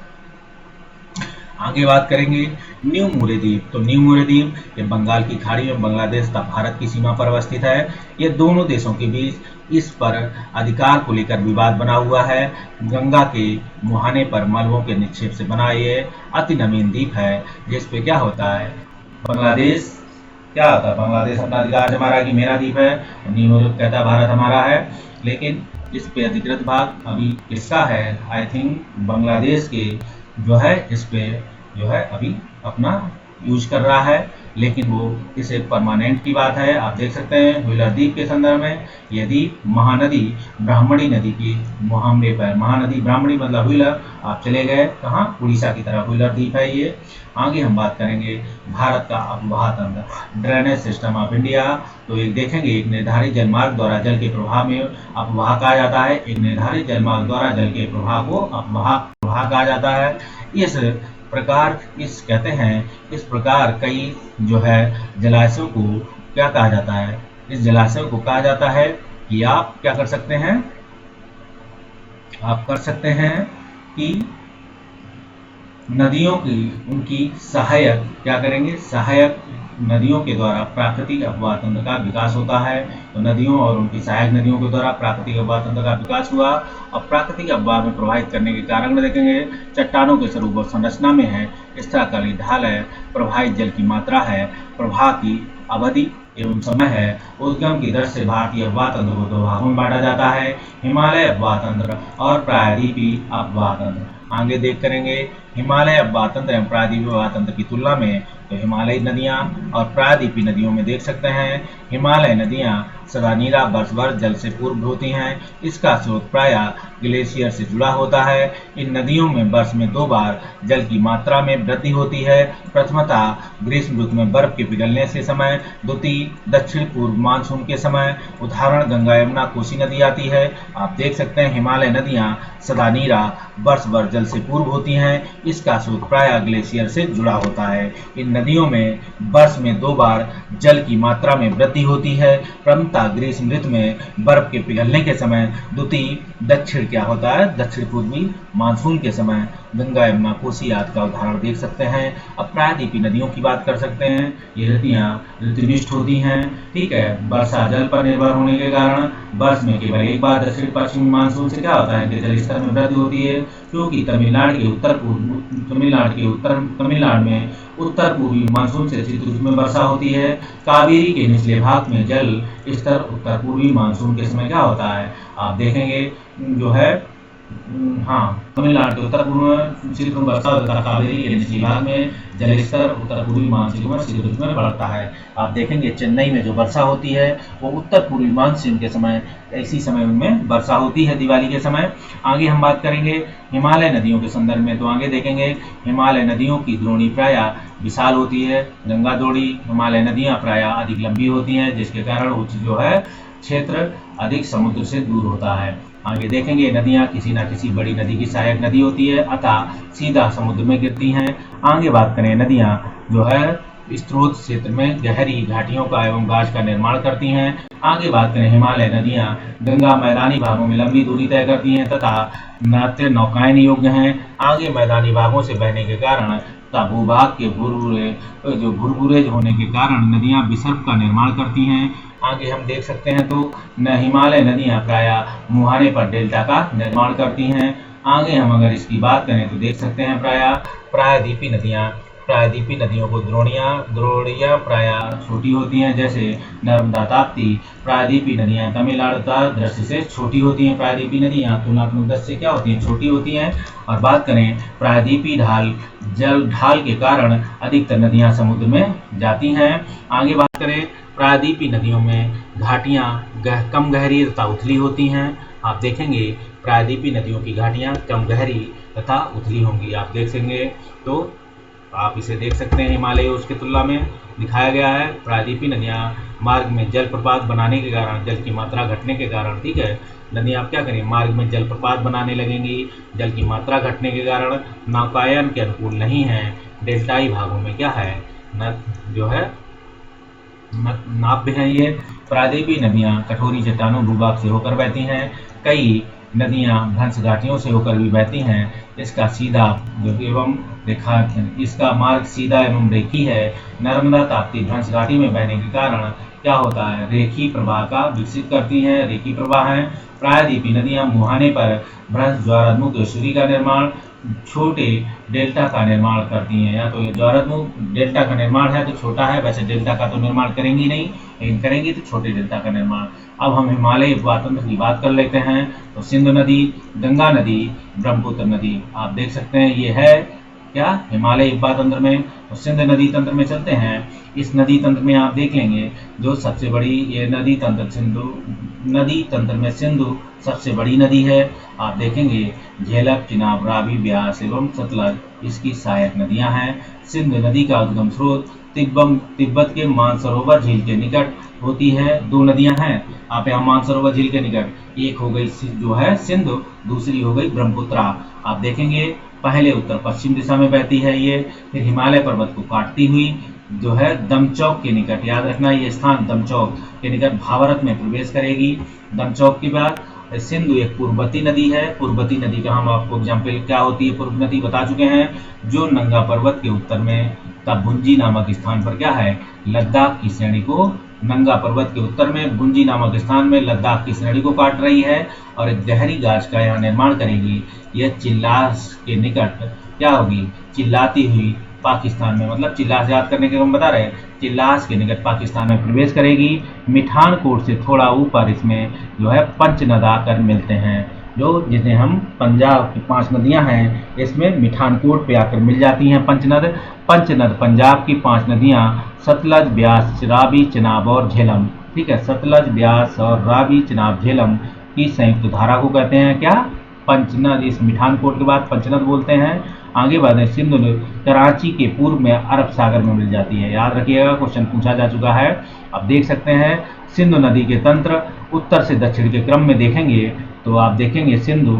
आगे बात करेंगे न्यू मुरे द्वीप। तो न्यू मुरे द्वीप ये बंगाल की खाड़ी में बांग्लादेश तथा भारत की सीमा पर अवस्थित है। ये दोनों देशों के बीच इस पर अधिकार को लेकर विवाद बना हुआ है। गंगा के मुहाने पर मलबों के निक्षेप से बना ये अति नवीन द्वीप है, जिस पे क्या होता है, बांग्लादेश क्या होता है, बांग्लादेश अपना अधिकार जमा रहा है कि मेरा द्वीप है। न्यू मुरे कहता है भारत हमारा है, लेकिन इस पे अधिकृत भाग अभी किसका है, आई थिंक बांग्लादेश के जो है इस पे जो है अभी अपना यूज कर रहा है, लेकिन वो इसे परमानेंट की बात है। आप देख सकते हैं व्हीलर द्वीप के संदर्भ में ये द्वीप महानदी ब्राह्मणी नदी की मुहाने पर, महानदी ब्राह्मणी मतलब व्हीलर, आप चले गए कहाँ, उड़ीसा की तरफ व्हीलर द्वीप है ये। आगे हम बात करेंगे भारत का अफवाह तंत्र, ड्रेनेज सिस्टम ऑफ इंडिया। तो एक देखेंगे एक निर्धारित जलमार्ग द्वारा जल के प्रवाह में अफवाह कहा जाता है। एक निर्धारित जलमार्ग द्वारा जल के प्रवाह को अफवाह कहा जाता है। इस प्रकार इस कहते हैं इस प्रकार कई जो है जलाशयों को क्या कहा जाता है, इस जलाशयों को कहा जाता है कि आप क्या कर सकते हैं, आप कर सकते हैं कि नदियों की उनकी सहायक क्या करेंगे, सहायक नदियों के द्वारा प्राकृतिक अपवाह तंत्र का विकास होता है। तो नदियों और उनकी सहायक नदियों के द्वारा प्राकृतिक अपवाह तंत्र का विकास हुआ और प्राकृतिक अपवाह में प्रभावित करने के कारण देखेंगे चट्टानों के स्वरूप और संरचना में है, स्तराकाली ढाल है, प्रवाहित जल की मात्रा है, प्रवाह की अवधि एवं समय है। उद्गम की दृष्टि से भारतीय अपवाह तंत्र को दो भागों में बांटा जाता है, हिमालय अपवाह तंत्र और प्रायद्वीपीय अपवाह तंत्र। आगे देख करेंगे हिमालय अपवाह तंत्र एवं प्रायद्वीपीय अपवाह तंत्र की तुलना में। तो हिमालयी नदियां और प्रायद्वीपीय नदियों में देख सकते हैं हिमालय नदियां सदा नीरा वर्ष भर जल से पूर्व होती हैं। इसका स्रोत प्रायः ग्लेशियर से जुड़ा होता है। इन नदियों में वर्ष में 2 बार जल की मात्रा में वृद्धि होती है। प्रथमतः ग्रीष्म ऋतु में बर्फ के पिघलने से समय, द्वितीय दक्षिण पूर्व मानसून के समय। उदाहरण गंगा यमुना कोसी नदी आती है। आप देख सकते हैं हिमालय नदियां सदा नीरा वर्ष भर जल से पूर्व होती हैं। इसका स्रोत प्रायः ग्लेशियर से जुड़ा होता है। इन नदियों में वर्ष में 2 बार जल की मात्रा में वृद्धि होती है। प्रथमतः ग्रीष्म ऋतु में बर्फ के पिघलने के समय, द्वितीय दक्षिण क्या होता है, दक्षिण पूर्वी मानसून के समय। गंगा यमुना कोसी आदि का उदाहरण देख सकते हैं। अब प्रायद्वीपीय नदियों की बात कर सकते हैं। ये नदियां ऋतुनिष्ठ होती हैं, ठीक है। वर्षा जल पर निर्भर होने के कारण वर्ष में केवल एक बार दक्षिण पश्चिमी मानसून से क्या होता है कि जल स्तर में वृद्धि होती है, क्योंकि तमिलनाडु में उत्तर पूर्वी मानसून से शीत ऋतु में वर्षा होती है। कावेरी के निचले भाग में जल स्तर उत्तर पूर्वी मानसून के समय क्या होता है, आप देखेंगे जो है तमिलनाडु के उत्तर पूर्व में शीत ऋतु में वर्षा होता है। कावेरी के निचले भाग में जल स्तर उत्तर पूर्वी मानसून में शीत ऋतु में बढ़ता है। आप देखेंगे चेन्नई में जो वर्षा होती है वो उत्तर पूर्वी मानसून के समय, इसी समय उनमें वर्षा होती है दिवाली के समय। आगे हम बात करेंगे हिमालय नदियों के संदर्भ में। तो आगे देखेंगे हिमालय नदियों की द्रोणी प्रायः विशाल होती है। गंगा द्रोणी हिमालय नदियां प्रायः अधिक लंबी होती हैं, जिसके कारण उच्च जो है क्षेत्र अधिक समुद्र से दूर होता है। आगे देखेंगे नदियां किसी न किसी बड़ी नदी की सहायक नदी होती है, अतः सीधा समुद्र में गिरती हैं। आगे बात करें नदियां जो है स्रोत क्षेत्र में गहरी घाटियों का एवं गाज का निर्माण करती हैं। आगे बात करें हिमालय नदियां गंगा मैदानी भागों में लंबी दूरी तय करती हैं तथा नाट्य नौकायन योग्य हैं। आगे मैदानी भागों से बहने के कारण भूभाग के भुरभुरे होने के कारण नदियां विसर्प का निर्माण करती हैं। आगे हम देख सकते हैं तो हिमालय नदियां प्रायः मुहाने पर डेल्टा का निर्माण करती हैं। आगे हम अगर इसकी बात करें तो देख सकते हैं प्रायद्वीपीय नदियों को द्रोणियां प्रायः छोटी होती हैं, जैसे नर्मदा ताप्ती। प्रायद्वीपीय नदियां तमिलनाडु दृष्टि से छोटी होती हैं। प्रायद्वीपीय नदियां तुलनात्मक दृष्टि से क्या होती हैं, छोटी होती हैं। और बात करें प्रायद्वीपीय जल ढाल के कारण अधिकतर नदियां समुद्र में जाती हैं। आगे बात करें प्रायद्वीपीय नदियों में घाटियां कम गहरी तथा उथली होती हैं। आप देखेंगे प्रायद्वीपीय नदियों की घाटियां कम गहरी तथा उथली होंगी। आप देखेंगे तो आप इसे देख सकते हैं, हिमालय उसकी तुलना में दिखाया गया है। प्रायद्वीपीय नदियाँ मार्ग में जलप्रपात बनाने के कारण, जल की मात्रा घटने के कारण, ठीक है, नदियाँ आप क्या करें, मार्ग में जलप्रपात बनाने लगेंगी। जल की मात्रा घटने के कारण नौकायन के अनुकूल नहीं है। डेल्टाई भागों में क्या है, जो है नाव्य है। ये प्रायद्वीपीय नदियाँ कठोरी चट्टानों भूभाग से होकर बहती हैं। कई नदियाँ भ्रंश घाटियों से होकर भी बहती हैं। इसका सीधा एवं रेखा इसका मार्ग सीधा एवं रेखी है। नर्मदा ताप्ती भ्रंश घाटी में बहने के कारण क्या होता है, रेखी प्रवाह का विकसित करती हैं। रेखी प्रवाह है। प्रायद्वीपीय नदियाँ मुहाने पर भ्रंश ज्वारामुख एस्चुरी का निर्माण, छोटे डेल्टा का निर्माण करती हैं। या तो ये ज्वारामुख डेल्टा का निर्माण है तो छोटा है, वैसे डेल्टा का तो निर्माण करेंगी नहीं, लेकिन करेंगी तो छोटे डेल्टा का निर्माण। अब हम हिमालय उपवाद तंत्र की बात कर लेते हैं। तो सिंधु नदी, गंगा नदी, ब्रह्मपुत्र नदी, आप देख सकते हैं ये है क्या, हिमालय उपवाद तंत्र में। तो सिंधु नदी तंत्र में चलते हैं। इस नदी तंत्र में आप देख लेंगे जो सबसे बड़ी ये नदी तंत्र, सिंधु नदी तंत्र में सिंधु सबसे बड़ी नदी है। आप देखेंगे झेलम, चिनाब, रावी, ब्यास एवं सतलज इसकी सहायक नदियां हैं। सिंधु नदी का उद्गम स्रोत तिब्बत के मानसरोवर झील के निकट होती है। दो नदियां हैं आप यहाँ मानसरोवर झील के निकट, एक हो गई जो है सिंधु, दूसरी हो गई ब्रह्मपुत्रा। आप देखेंगे पहले उत्तर पश्चिम दिशा में बहती है ये, फिर हिमालय पर्वत को काटती हुई जो है दमचौक के निकट, याद रखना ये स्थान दमचौक के निकट भारत में प्रवेश करेगी। दमचौक के बाद सिंधु एक पूर्ववर्ती नदी है। पूर्ववर्ती नदी का हम आपको एग्जाम्पल क्या होती है पूर्व नदी बता चुके हैं, जो नंगा पर्वत के उत्तर में तब भुंजी नामक स्थान पर क्या है, लद्दाख की श्रेणी को, नंगा पर्वत के उत्तर में भुंजी नामक स्थान में लद्दाख की श्रेणी को काट रही है और एक गहरी गाज का यहाँ निर्माण करेगी। यह चिल्लास के निकट क्या होगी, चिल्लाती हुई पाकिस्तान में, मतलब चिल्लास याद करने के हम बता रहे हैं, चिल्लास के निकट पाकिस्तान में प्रवेश करेगी। मिठानकोट से थोड़ा ऊपर इसमें जो है पंचनद आकर मिलते हैं, जो जिसे हम पंजाब की 5 नदियां हैं इसमें मिठानकोट पे आकर मिल जाती हैं पंचनद। पंचनद पंजाब की 5 नदियां सतलज, ब्यास, रावी, चिनाब और झेलम, ठीक है, सतलज, ब्यास और रावी, चिनाब, झेलम की संयुक्त धारा को कहते हैं क्या, पंचनद। इस मिठानकोट के बाद पंचनद बोलते हैं। आगे बढ़े, सिंधु कराची के पूर्व में अरब सागर में मिल जाती है, याद रखिएगा, क्वेश्चन पूछा जा चुका है। अब देख सकते हैं सिंधु नदी के तंत्र उत्तर से दक्षिण के क्रम में देखेंगे तो आप देखेंगे सिंधु,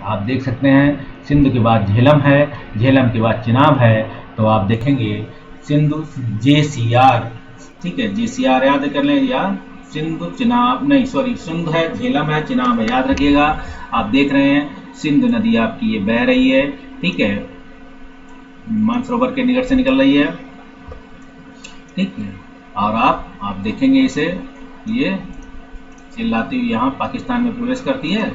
आप देख सकते हैं सिंधु के बाद झेलम है, झेलम के बाद चिनाब है। तो आप देखेंगे सिंधु JCR, ठीक है, JCR याद कर लें, या सिंधु चिनाब नहीं, सॉरी, सिंधु है, झेलम है, चिनाब है, याद रखिएगा। आप देख रहे हैं सिंधु नदी आपकी ये बह रही है, ठीक है, मानसरोवर के निकट से निकल रही है, ठीक है, और आप देखेंगे इसे ये चिल्लाती हुई यहाँ पाकिस्तान में प्रवेश करती है।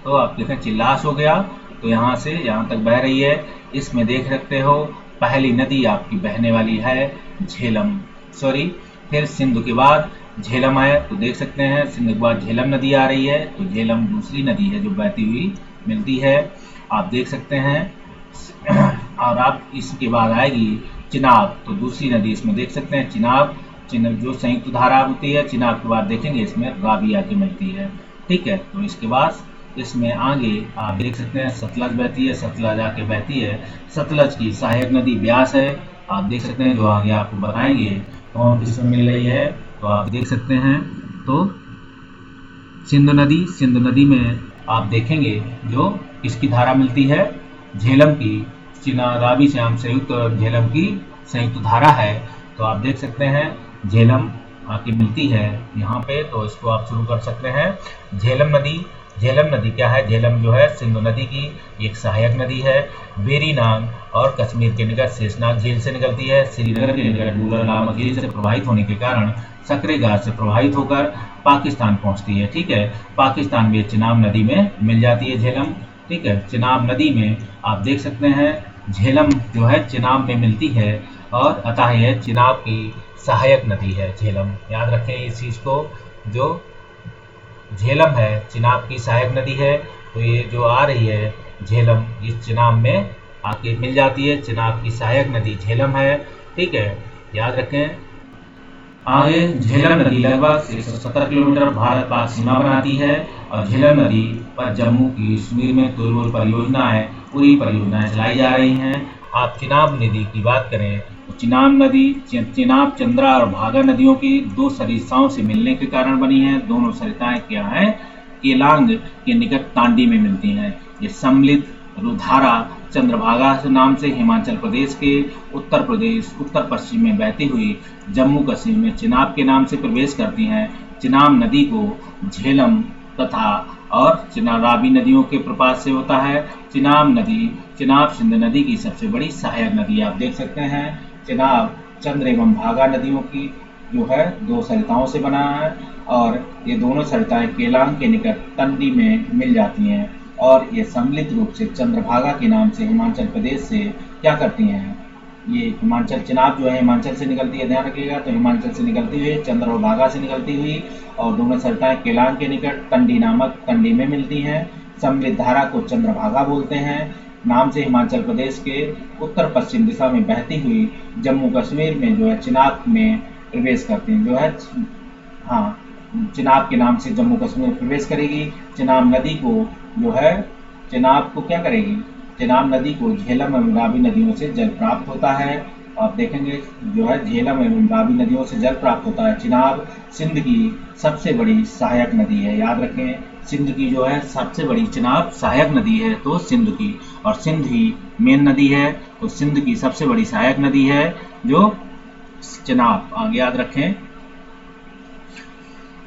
तो आप देखें चिल्लास हो गया, तो यहाँ से यहाँ तक बह रही है। इसमें देख सकते हो पहली नदी आपकी बहने वाली है झेलम, सॉरी, फिर सिंधु के बाद झेलम है, तो देख सकते हैं सिंधु के बाद झेलम नदी आ रही है, तो झेलम दूसरी नदी है जो बहती हुई मिलती है, आप देख सकते हैं। और आप इसके बाद आएगी चिनाब, तो दूसरी नदी इसमें देख सकते हैं चिनाब, जो संयुक्त धारा होती है। चिनाब के बाद देखेंगे इसमें रावी आके मिलती है, ठीक है। तो इसके बाद इसमें आगे आप देख सकते हैं सतलज बहती है, सतलज आके बहती है, सतलज की सहायक नदी ब्यास है, आप देख सकते हैं, जो आगे आपको बताएंगे कौन किसमें मिल रही है। तो आप देख सकते हैं तो सिंधु नदी में आप देखेंगे जो इसकी धारा मिलती है झेलम की, रावी से हम संयुक्त झेलम की संयुक्त धारा है। तो आप देख सकते हैं झेलम आके मिलती है यहाँ पे, तो इसको आप शुरू कर सकते हैं। झेलम नदी क्या है, झेलम जो है सिंधु नदी की एक सहायक नदी है। वेरीनाग और कश्मीर के निकट शेषनाग झील से निकलती है। श्रीनगर के निकट बूलर नामक झील से प्रवाहित होने के कारण सकरे घाट से प्रवाहित होकर पाकिस्तान पहुंचती है, ठीक है। पाकिस्तान में चिनाब नदी में मिल जाती है झेलम, ठीक है। चिनाब नदी में आप देख सकते हैं झेलम जो है चिनाब में मिलती है, और अतः यह चिनाब की सहायक नदी है झेलम, याद रखें इस चीज़ को। जो झेलम है चिनाब की सहायक नदी है, तो ये जो आ रही है झेलम इस चिनाब में आके मिल जाती है, चिनाब की सहायक नदी झेलम है, ठीक है, याद रखें। आगे झेलम नदी लगभग 170 किलोमीटर भारत पाक सीमा बनाती है, और झेलम नदी पर जम्मू की कश्मीर में 2 परियोजनाएं, पूरी परियोजनाएं चलाई जा रही हैं। आप चिनाब नदी की बात करें तो चिनाब नदी चिनाब, चंद्रा और भागा नदियों की दो सरिताओं से मिलने के कारण बनी है। दोनों सरिताएं क्या हैं? केलांग के निकट तांडी में मिलती हैं। ये सम्मिलित रुधारा चंद्रभागा नाम से हिमाचल प्रदेश के उत्तर पश्चिम में बहती हुई जम्मू कश्मीर में चिनाब के नाम से प्रवेश करती हैं। चिनाब नदी को झेलम तथा और रावी नदियों के प्रपात से होता है। चिनाब नदी चिनाब सिंध नदी की सबसे बड़ी सहायक नदी आप देख सकते हैं। चिनाब चंद्र एवं भागा नदियों की जो है दो सरिताओं से बना है और ये दोनों सरिताएं केलांग के निकट तंडी में मिल जाती हैं और ये सम्मिलित रूप से चंद्रभागा के नाम से हिमाचल प्रदेश से क्या करती हैं? ये हिमाचल चिनाब जो है हिमाचल से निकलती है, ध्यान रखिएगा। तो हिमाचल से निकलती हुई चंद्र और भागा से निकलती हुई और दोनों सरिताएं केलांग के निकट तंडी में मिलती हैं। सम्मिलित धारा को चंद्रभागा बोलते हैं। नाम से हिमाचल प्रदेश के उत्तर पश्चिम दिशा में बहती हुई जम्मू कश्मीर में जो है चिनाब में प्रवेश करती हैं, जो है चिनाब के नाम से जम्मू कश्मीर प्रवेश करेगी। चिनाब नदी को जो है चिनाब को क्या करेगी? चिनाब नदी को झेलम एवं रावी नदियों से जल प्राप्त होता है। आप देखेंगे जो है झेलम एवं रावी नदियों से जल प्राप्त होता है। चिनाब सिंध की सबसे बड़ी सहायक नदी है, याद रखें। सिंध की जो है सबसे बड़ी चिनाब सहायक नदी है तो सिंध की, और सिंध ही मेन नदी है तो सिंध की सबसे बड़ी सहायक नदी है जो चिनाब, आगे याद रखें।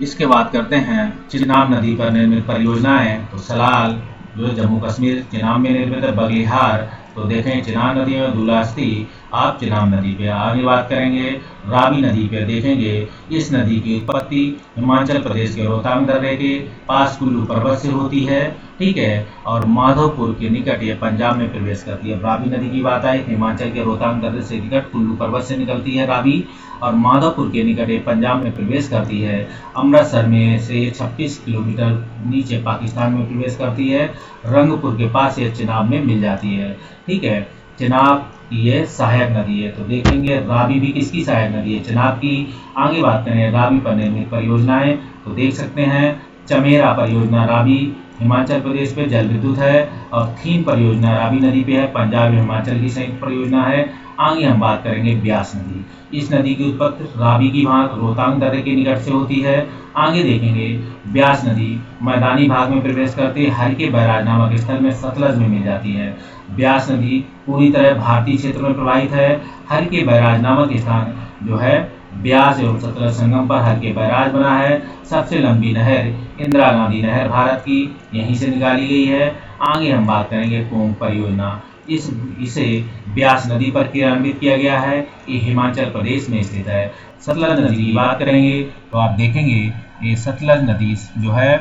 इसके बाद करते हैं चिनाब नदी पर निर्मित परियोजनाएं। तो सलाल जो जम्मू कश्मीर चिनाब में निर्मित है। बगलिहार तो देखें चिनाब नदी में दुलास्ती आप चिनाब नदी पे आगे बात करेंगे। रावी नदी पे देखेंगे इस नदी की उत्पत्ति हिमाचल प्रदेश के रोहतांग दर्रे के पास कुल्लू पर्वत से होती है, ठीक है, और माधोपुर के निकट ये पंजाब में प्रवेश करती है। रावी नदी की बात आई, हिमाचल के रोहतांग दर्रे से निकट कुल्लू पर्वत से निकलती है रावी और माधोपुर के निकट ये पंजाब में प्रवेश करती है। अमृतसर में से 26 किलोमीटर नीचे पाकिस्तान में प्रवेश करती है। रंगपुर के पास ये चिनाब में मिल जाती है, ठीक है। चिनाब ये सहायक नदी है तो देखेंगे रावी भी किसकी सहायक नदी है? चिनाब की। आगे बात करें रावी पर निर्मित परियोजनाएं तो देख सकते हैं चमेरा परियोजना रावी हिमाचल प्रदेश पे जल विद्युत है और थीम परियोजना रावी नदी पे है, पंजाब एवं हिमाचल की संयुक्त परियोजना है। आगे हम बात करेंगे ब्यास नदी। इस नदी की उत्पत्ति रावी की भांति रोहतांग दर्रे के निकट से होती है। आगे देखेंगे ब्यास नदी मैदानी भाग में प्रवेश करती है, हल्के बैराज नामक स्थल में सतलज में मिल जाती है। ब्यास नदी पूरी तरह भारतीय क्षेत्र में प्रवाहित है। हल्के बैराज नामक स्थान जो है ब्यास एवं सतलज संगम पर हल्के बैराज बना है। सबसे लंबी नहर इंदिरा गांधी नहर भारत की यहीं से निकाली गई है। आगे हम बात करेंगे पोंग परियोजना। इसे ब्यास नदी पर क्रियान्वित किया गया है। ये हिमाचल प्रदेश में स्थित है। सतलज नदी की बात करेंगे तो आप देखेंगे ये सतलज नदी जो है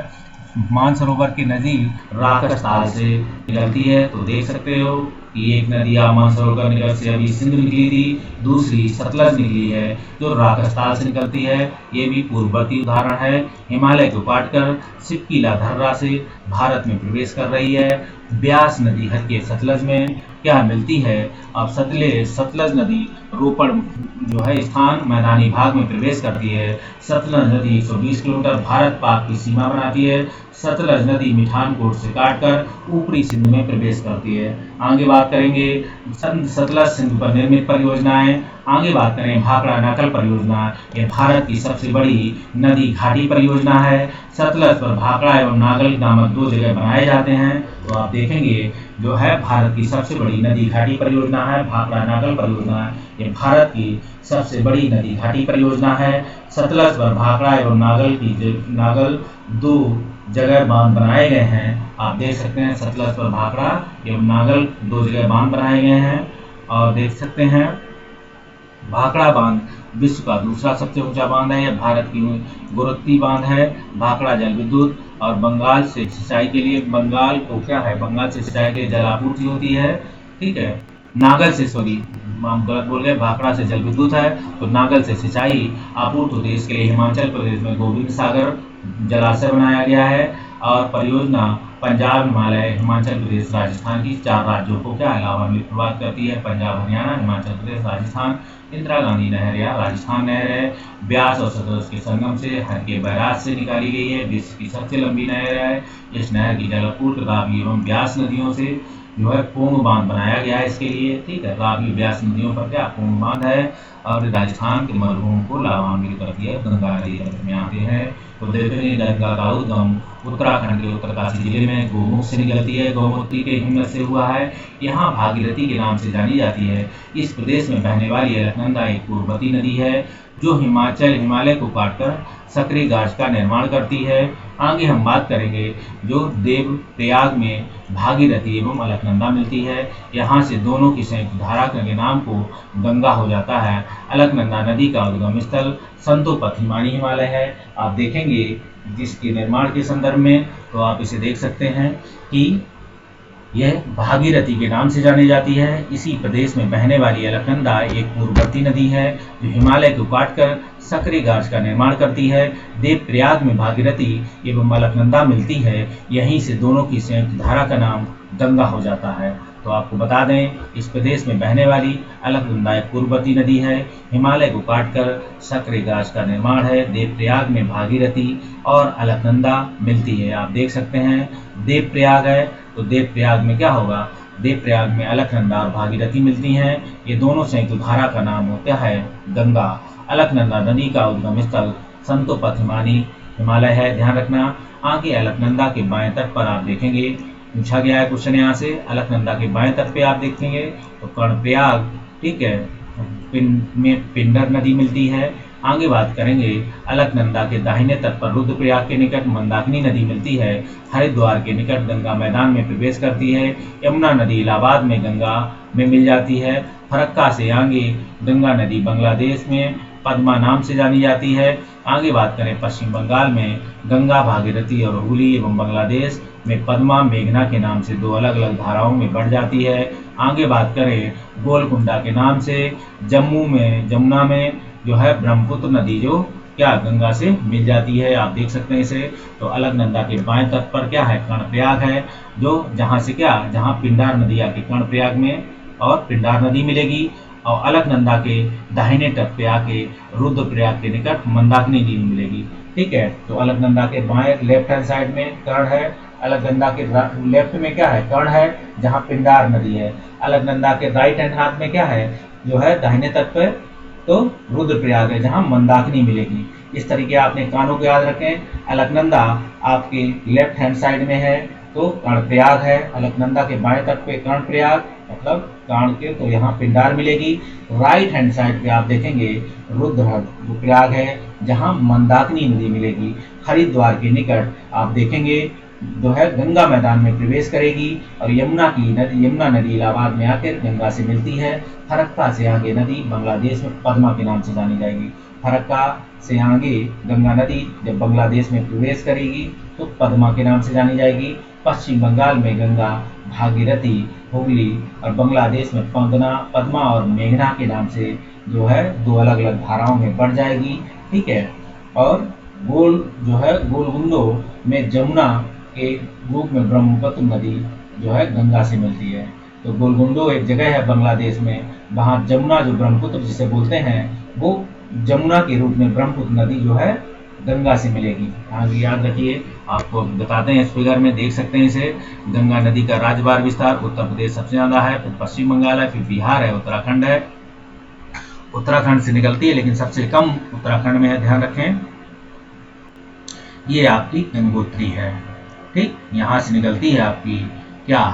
मानसरोवर के नजदीक राकस ताल से निकलती है तो देख सकते हो कि एक नदी मानसरोवर निकल से अभी सिंध निकली थी, दूसरी सतलज निकली है जो राकस ताल से निकलती है। ये भी पूर्ववर्ती उदाहरण है। हिमालय को काटकर सिपकीला धर्रा से भारत में प्रवेश कर रही है। ब्यास नदी हल्के सतलज में क्या मिलती है? अब सतलज नदी रोपड़ जो है स्थान मैदानी भाग में प्रवेश करती है। सतलज नदी 120 किलोमीटर भारत पाक की सीमा बनाती है। सतलज नदी मिठानकोट से काटकर ऊपरी सिंध में प्रवेश करती है। आगे बात करेंगे सतलज सिंध पर निर्मित परियोजनाएं। आगे बात करें भाखड़ा नाकल परियोजना। यह भारत की सबसे बड़ी नदी घाटी परियोजना है। सतलज पर भाखड़ा एवं नागल नामक दो जगह बनाए जाते हैं तो आप देखेंगे जो है भारत की सबसे बड़ी नदी घाटी परियोजना है भाखड़ा नागल परियोजना। ये भारत की सबसे बड़ी नदी घाटी परियोजना है। सतलज पर भाखड़ा एवं नागल दो जगह बांध बनाए गए हैं। आप देख सकते हैं सतलज पर भाखड़ा एवं नागल दो जगह बांध बनाए गए हैं और देख सकते हैं भाखड़ा बांध विश्व का दूसरा सबसे ऊंचा बांध है। यह भारत की गोरखती बांध है। भाखड़ा जल विद्युत और बंगाल से सिंचाई के लिए बंगाल से सिंचाई के लिए जल आपूर्ति होती है, ठीक है। नागल से हम गलत बोल गए, भाखड़ा से जल विद्युत है तो नागल से सिंचाई आपूर्ति होती है। इसके लिए हिमाचल प्रदेश में गोविंद सागर जलाशय बनाया गया है और परियोजना पंजाब, हिमालय, हिमाचल प्रदेश, राजस्थान की 4 राज्यों को क्या लाभान्वित प्रभावित करती है। पंजाब, हरियाणा, हिमाचल प्रदेश, राजस्थान। इंदिरा गांधी नहर या राजस्थान नहर है, ब्यास और सतलज के संगम से हर के बैराज से निकाली गई है, विश्व की सबसे लंबी नहर है। इस नहर की जलापूर्ति रावी एवं ब्यास नदियों से जो है पोंग बांध बनाया गया है इसके लिए, ठीक है। रावी ब्यास नदियों पर क्या पोंग बांध है, और राजस्थान के मरुभूमि को लाभान्वित करती है। गंगा नदी में आते हैं तो देवनी गंगा का उद्गम उत्तराखंड के उत्तरकाशी जिले में गौमुख से निकलती है, गौमूत्री के हिम्मत से हुआ है। यहाँ भागीरथी के नाम से जानी जाती है। इस प्रदेश में बहने वाली अलकनंदा एक पूर्ववर्ती नदी है जो हिमालय को काटकर सक्रिय गाज का निर्माण करती है। आगे हम बात करेंगे जो देव प्रयाग में भागीरथी एवं अलकनंदा मिलती है। यहाँ से दोनों की संयुक्त धारा के नाम को गंगा हो जाता है। अलकनंदा नदी का उद्गम स्थल संतोपथ हिमानी हिमालय है। आप देखेंगे जिसके निर्माण के संदर्भ में तो आप इसे देख सकते हैं कि यह भागीरथी के नाम से जानी जाती है। इसी प्रदेश में बहने वाली अलकनंदा एक पूर्ववर्ती नदी है जो हिमालय को काटकर सक्रिय गाज का निर्माण करती है। देवप्रयाग में भागीरथी एवं अलकनंदा मिलती है। यहीं से दोनों की संयुक्त धारा का नाम गंगा हो जाता है। तो आपको बता दें इस प्रदेश में बहने वाली अलकनंदा एक पूर्ववर्ती नदी है, हिमालय को काटकर सक्रिय गाज का निर्माण है। देवप्रयाग में भागीरथी और अलकनंदा मिलती है। आप देख सकते हैं देवप्रयाग है तो देवप्रयाग में क्या होगा, देवप्रयाग में अलकनंदा और भागीरथी मिलती हैं। ये दोनों संयुक्त धारा का नाम होता है गंगा। अलकनंदा नदी का उद्गम स्थल संतोपथ हिमालय है, ध्यान रखना। आगे अलकनंदा के बाएं तट पर आप देखेंगे पूछा गया है क्वेश्चन यहाँ से, अलकनंदा के बाएं तट पे आप देखेंगे तो कर्णप्रयाग, ठीक है, पिंडर नदी मिलती है। आगे बात करेंगे अलकनंदा के दाहिने तट पर रुद्रप्रयाग के निकट मंदाकिनी नदी मिलती है। हरिद्वार के निकट गंगा मैदान में प्रवेश करती है। यमुना नदी इलाहाबाद में गंगा में मिल जाती है। फरक्का से आगे गंगा नदी बांग्लादेश में पद्मा नाम से जानी जाती है। आगे बात करें पश्चिम बंगाल में गंगा, भागीरथी और हुगली एवं बांग्लादेश में पद्मा, मेघना के नाम से दो अलग अलग धाराओं में बढ़ जाती है। आगे बात करें गोलकुंडा के नाम से जम्मू में जमुना में जो है ब्रह्मपुत्र नदी जो क्या गंगा से मिल जाती है। आप देख सकते हैं इसे। तो अलकनंदा के बाएं तट पर क्या है, कर्णप्रयाग है, जो जहाँ से क्या, जहाँ पिंडार नदी आके कर्णप्रयाग में और पिंडार नदी मिलेगी, और अलकनंदा के दाहिने तट पे आके रुद्रप्रयाग के निकट मंदाकिनी नदी मिलेगी, ठीक है। तो अलकनंदा के बाएं लेफ्ट हैंड साइड में कर्ण है, अलकनंदा के लेफ्ट में क्या है, कर्ण है जहाँ पिंडार नदी है। अलकनंदा के राइट हैंड हाथ में क्या है, जो है दाहिने तट पे तो रुद्रप्रयाग है जहाँ मंदाकिनी मिलेगी। इस तरीके आपने कानों को याद रखें। अलकनंदा आपके लेफ्ट हैंड साइड में है तो कर्णप्रयाग है, अलकनंदा के बाएं तट पे कर्णप्रयाग मतलब कर्ण के तो यहाँ पिंडार मिलेगी। राइट हैंड साइड पे आप देखेंगे रुद्रप्रयाग है जहाँ मंदाकिनी नदी मिलेगी। हरिद्वार के निकट आप देखेंगे जो है गंगा मैदान में प्रवेश करेगी, और यमुना नदी इलाहाबाद में आकर गंगा से मिलती है। फरक्का से आगे नदी बांग्लादेश में पद्मा के नाम से जानी जाएगी। फरक्का से आगे गंगा नदी जब बांग्लादेश में प्रवेश करेगी तो पद्मा के नाम से जानी जाएगी। पश्चिम बंगाल में गंगा, भागीरथी, हुगली और बांग्लादेश में पद्मा और मेघना के नाम से जो है दो अलग अलग धाराओं में बढ़ जाएगी, ठीक है। और गोलकुंडो में जमुना के रूप में ब्रह्मपुत्र नदी जो है गंगा से मिलती है। तो गोलकुंडो एक जगह है बांग्लादेश में, वहाँ जमुना जो ब्रह्मपुत्र जिसे बोलते हैं वो जमुना के रूप में ब्रह्मपुत्र नदी जो है गंगा से मिलेगी। आगे याद रखिए, आपको बताते हैं इस फिगर में देख सकते हैं इसे। गंगा नदी का राज्यभार विस्तार उत्तर प्रदेश सबसे ज्यादा है, फिर पश्चिम बंगाल है, फिर बिहार है, उत्तराखंड है। उत्तराखंड से निकलती है लेकिन सबसे कम उत्तराखंड में है, ध्यान रखें। ये आपकी गंगोत्री है, ठीक, यहाँ से निकलती है आपकी क्या,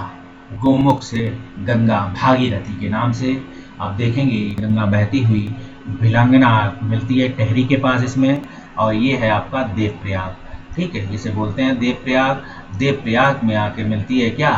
गोमुख से गंगा भागीरथी के नाम से। आप देखेंगे गंगा बहती हुई भिलंगना मिलती है टेहरी के पास इसमें, और ये है आपका देवप्रयाग, ठीक है, जिसे बोलते हैं देवप्रयाग। देवप्रयाग में आके मिलती है क्या,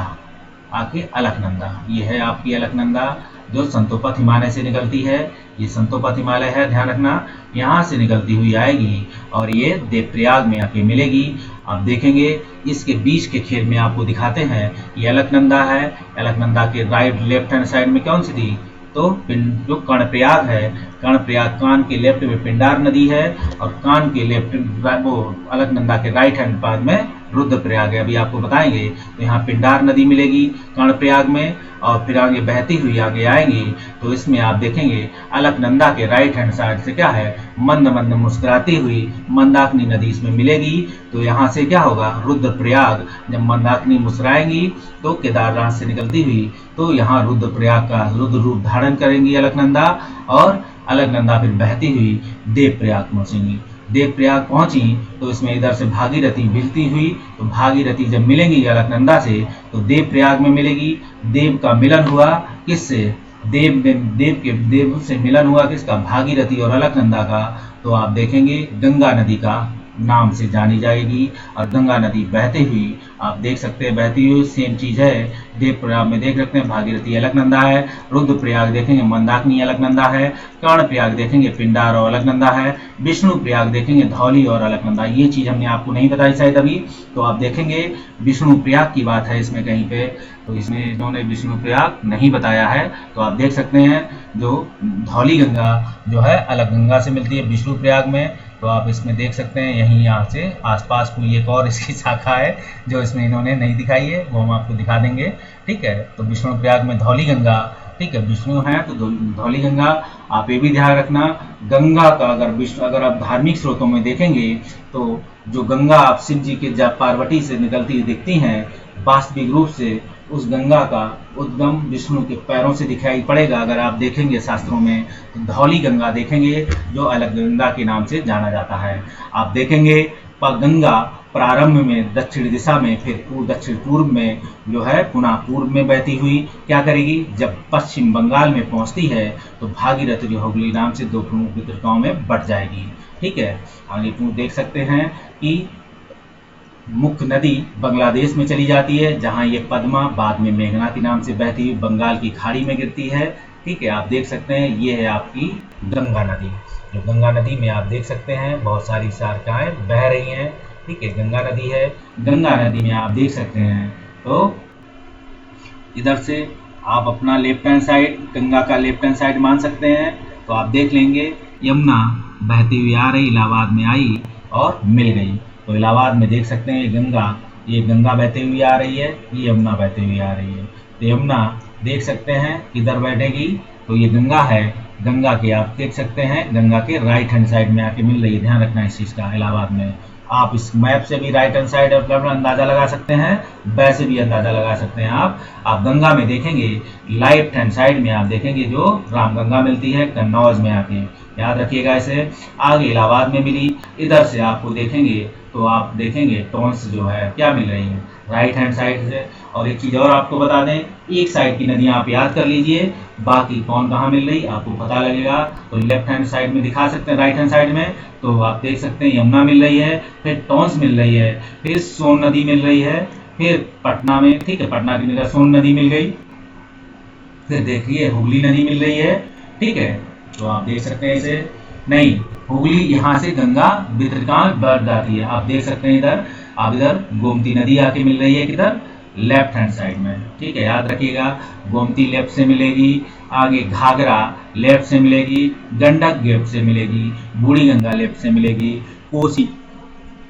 आके अलकनंदा। ये है आपकी अलकनंदा जो संतोपथ हिमालय से निकलती है। ये संतोपथ हिमालय है, ध्यान रखना, यहाँ से निकलती हुई आएगी और ये देवप्रयाग में आके मिलेगी। आप देखेंगे इसके बीच के खेल में आपको दिखाते हैं, ये अलकनंदा है। अलकनंदा के राइट लेफ्ट हैंड साइड में कौन सी थी, तो जो कर्णप्रयाग है, कर्णप्रयाग कान के लेफ्ट में पिंडार नदी है, और कान के लेफ्ट वो अलकनंदा के राइट हैंड पास में रुद्रप्रयाग है, अभी आपको बताएंगे। तो यहाँ पिंडार नदी मिलेगी कर्णप्रयाग में, और फिर आगे बहती हुई आगे आएंगी तो इसमें आप देखेंगे अलकनंदा के राइट हैंड साइड से क्या है, मंद मंद मुस्कुराती हुई मंदाकिनी नदी इसमें मिलेगी। तो यहाँ से क्या होगा, रुद्रप्रयाग, जब मंदाकिनी मुस्कुराएंगी तो केदारनाथ से निकलती हुई तो यहाँ रुद्रप्रयाग का रुद्र रूप धारण करेंगी अलकनंदा, और अलकनंदा फिर बहती हुई देवप्रयाग पहुंचेंगी। देवप्रयाग पहुंची तो इसमें इधर से भागीरथी मिलती हुई, तो भागीरथी जब मिलेंगी अलकनंदा से तो देवप्रयाग में मिलेगी। देव का मिलन हुआ किससे, देव से मिलन हुआ किसका, भागीरथी और अलकनंदा का। तो आप देखेंगे गंगा नदी का नाम से जानी जाएगी, और गंगा नदी बहते हुई आप देख सकते हैं बहती हुई सेम चीज है। देवप्रयाग में देख सकते हैं भागीरथी अलकनंदा है, रुद्रप्रयाग देखेंगे मंदाकिनी अलकनंदा है, कर्णप्रयाग देखेंगे पिंडार और अलकनंदा है, विष्णु प्रयाग देखेंगे धौली और अलकनंदा। ये चीज हमने आपको नहीं बताई शायद अभी, तो आप देखेंगे विष्णु प्रयाग की बात है इसमें कहीं पे, तो इसमें इन्होंने विष्णु प्रयाग नहीं बताया है। तो आप देख सकते हैं जो धौली गंगा जो है अलकगंगा से मिलती है विष्णु प्रयाग में, तो आप इसमें देख सकते हैं यहीं यहाँ से आसपास कोई एक और इसकी शाखा है जो इसमें इन्होंने नहीं दिखाई है, वो हम आपको दिखा देंगे। ठीक है, तो विष्णु प्रयाग में धौली गंगा, ठीक है, विष्णु है तो धौली गंगा। आप ये भी ध्यान रखना, गंगा का अगर आप धार्मिक स्रोतों में देखेंगे तो जो गंगा आप शिव जी के जब पार्वती से निकलती हुई दिखती हैं, वास्तविक रूप से उस गंगा का उद्गम विष्णु के पैरों से दिखाई पड़ेगा। अगर आप देखेंगे शास्त्रों में तो धौली गंगा देखेंगे जो अलकनंदा के नाम से जाना जाता है। आप देखेंगे गंगा प्रारंभ में दक्षिण दिशा में, फिर दक्षिण पूर्व में जो है पुनः पूर्व में बहती हुई क्या करेगी, जब पश्चिम बंगाल में पहुंचती है तो भागीरथी जो हुगली नाम से दो प्रमुख वितरकाओं में बट जाएगी। ठीक है, आगे देख सकते हैं कि मुख्य नदी बांग्लादेश में चली जाती है, जहां ये पद्मा बाद में मेघना के नाम से बहती हुई बंगाल की खाड़ी में गिरती है। ठीक है, आप देख सकते हैं ये है आपकी गंगा नदी, जो गंगा नदी में आप देख सकते हैं बहुत सारी शाखाएं बह रही हैं। ठीक है, गंगा नदी है, गंगा नदी में आप देख सकते हैं तो इधर से आप अपना लेफ्ट हैंड साइड, गंगा का लेफ्ट हैंड साइड मान सकते हैं। तो आप देख लेंगे यमुना बहती हुई आ रही, इलाहाबाद में आई और मिल गई। तो इलाहाबाद में देख सकते हैं ये गंगा बहती हुई आ रही है, ये यमुना बहती हुई आ रही है। तो यमुना देख सकते हैं किधर बैठेगी, तो ये गंगा है, गंगा के आप देख सकते हैं गंगा के राइट हैंड साइड में आके मिल रही है। ध्यान रखना इस चीज़ का, इलाहाबाद में। आप इस मैप से भी राइट हैंड साइड और अंदाजा लगा सकते हैं, वैसे भी अंदाजा लगा सकते हैं आप गंगा में देखेंगे लेफ्ट हैंड साइड में आप देखेंगे जो रामगंगा मिलती है कन्नौज में आके, याद रखिएगा इसे। आगे इलाहाबाद में मिली, इधर से आपको देखेंगे तो आप देखेंगे टोन्स जो है क्या मिल रही है राइट हैंड साइड से। और एक चीज़ और आपको बता दें, एक साइड की नदियाँ आप याद कर लीजिए, बाकी कौन कहाँ मिल रही आपको पता लगेगा। तो लेफ्ट हैंड साइड में दिखा सकते हैं, राइट हैंड साइड में तो आप देख सकते हैं यमुना मिल रही है, फिर टोन्स मिल रही है, फिर सोन नदी मिल रही है, फिर पटना में, ठीक है, पटना की नदी सोन नदी मिल गई, फिर देखिए हुगली नदी मिल रही है। ठीक है, तो आप देख सकते हैं इसे, नहीं हुगली यहाँ से गंगा वितरकांग बढ़ जाती है, आप देख सकते हैं इधर। आप इधर गोमती नदी आके मिल रही है किधर, लेफ्ट हैंड साइड में। ठीक है, याद रखिएगा गोमती लेफ्ट से मिलेगी, आगे घाघरा लेफ्ट से मिलेगी, गंडक लेफ्ट से मिलेगी, बूढ़ी गंगा लेफ्ट से मिलेगी, कोसी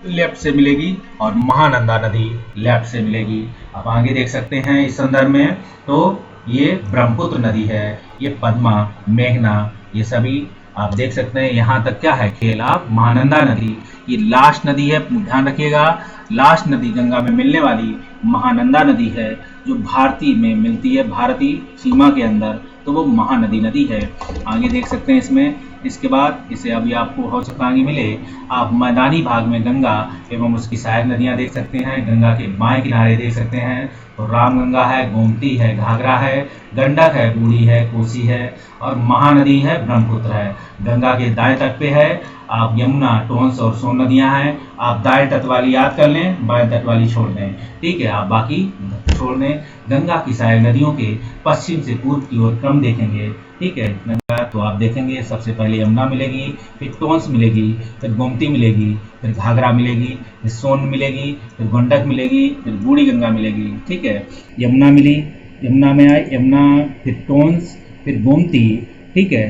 लेफ्ट से मिलेगी और महानंदा नदी लेफ्ट से मिलेगी। आप आगे देख सकते हैं इस संदर्भ में, तो ये ब्रह्मपुत्र नदी है, ये पद्मा, मेघना, ये सभी आप देख सकते हैं। यहाँ तक क्या है खेल, आप महानंदा नदी ये लास्ट नदी है, ध्यान रखिएगा लास्ट नदी गंगा में मिलने वाली महानंदा नदी है, जो भारती में मिलती है, भारतीय सीमा के अंदर, तो वो महानदी नदी है। आगे देख सकते हैं इसमें, इसके बाद इसे अभी आपको हो सकता आगे मिले, आप मैदानी भाग में गंगा एवं उसकी सहायक नदियाँ देख सकते हैं। गंगा के बाएं किनारे देख सकते हैं तो रामगंगा है, गोमती है, घाघरा है, गंडक है, बूढ़ी है, कोसी है और महानदी है, ब्रह्मपुत्र है। गंगा के दाएं तट पे है आप यमुना, टोन्स और सोन नदियाँ हैं। आप दाएं तट वाली याद कर लें, बाएं तट वाली छोड़ दें। ठीक है, आप बाकी छोड़ दें। गंगा की सहायक नदियों के पश्चिम से पूर्व की ओर क्रम देखेंगे। ठीक है, गंगा तो आप देखेंगे सबसे पहले यमुना मिलेगी, फिर टोन्स मिलेगी, फिर गोमती मिलेगी, फिर घाघरा मिलेगी, फिर सोन मिलेगी, फिर गंडक मिलेगी, फिर बूढ़ी गंगा मिलेगी। ठीक है, यमुना मिली, यमुना में आए यमुना, फिर टोन्स, फिर गोमती। ठीक है,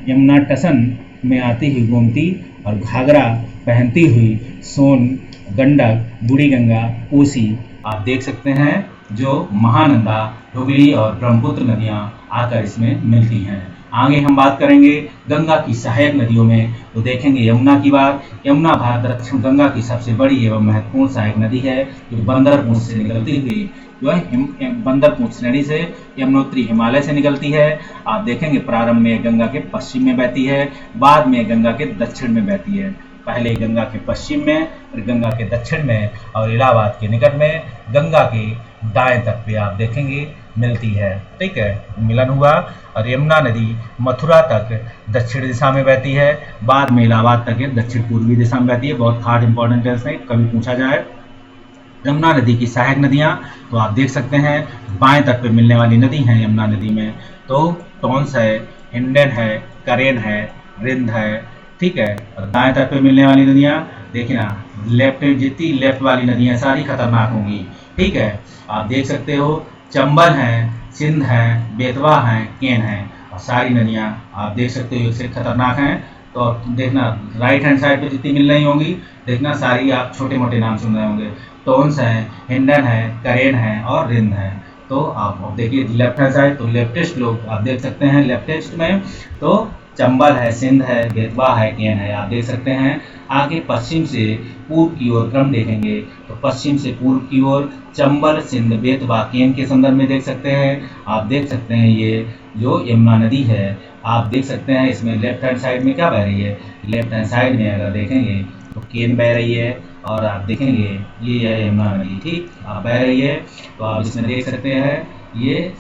यमुना टसन में आती हुई गोमती और घाघरा पहनती हुई सोन गंडक, बूढ़ी गंगा, कोसी आप देख सकते हैं, जो महानंदा, हुगली और ब्रह्मपुत्र नदियां आकर इसमें मिलती हैं। आगे हम बात करेंगे गंगा की सहायक नदियों में, तो देखेंगे यमुना की बात। यमुना भारत दक्षिण गंगा की सबसे बड़ी एवं महत्वपूर्ण सहायक नदी है, जो बंदरपूंछ से निकलती हुई जो है बंदरपूंछ श्रेणी से यमुनोत्री हिमालय से निकलती है। आप देखेंगे प्रारंभ में गंगा के पश्चिम में बहती है, बाद में गंगा के दक्षिण में बहती है। पहले गंगा के पश्चिम में, फिर गंगा के दक्षिण में और इलाहाबाद के निकट में गंगा के दाएं तट पे आप देखेंगे मिलती है। ठीक है, मिलन हुआ। और यमुना नदी मथुरा तक दक्षिण दिशा में बहती है, बाद में इलाहाबाद तक दक्षिण पूर्वी दिशा में बहती है। बहुत खास इंपॉर्टेंट है, कभी पूछा जाए। यमुना नदी की सहायक नदियां तो आप देख सकते हैं, बाएं तट पे मिलने वाली नदी हैं यमुना नदी में, तो टॉन्स है, हिंडन है, करेन है, रिंद है। ठीक है, और दाएं तट पे मिलने वाली नदियां देखिए ना, लेफ्ट जितनी लेफ्ट वाली नदियां सारी खतरनाक होंगी। ठीक है, आप देख सकते हो, चंबल है, सिंध है, बेतवा है, केन है, और सारी नदियां आप देख सकते हो इससे खतरनाक हैं। तो देखना राइट हैंड साइड पे जितनी मिल रही होंगी, देखना सारी आप छोटे मोटे नाम सुन रहे होंगे। टोन्स है, हिंडन है, करेन है और रिंद है। तो आप देखिए लेफ्ट हैंड साइड, तो लेफ्टिस्ट लोग आप देख सकते हैं लेफ्टिस्ट में, तो चंबल है, सिंध है, बेतवा है, केन है, आप देख सकते हैं। आगे पश्चिम से पूर्व की ओर क्रम देखेंगे, तो पश्चिम से पूर्व की ओर चंबल, सिंध, बेतवा, केन के संदर्भ में देख सकते हैं। आप देख सकते हैं ये जो यमुना नदी है, आप देख सकते हैं इसमें लेफ्ट हैंड साइड में क्या बह रही है, लेफ्ट हैंड साइड में अगर देखेंगे तो केन बह रही है, और आप देखेंगे ये है यमुना नदी। ठीक, आप बह रही है, तो आप इसमें देख सकते हैं ये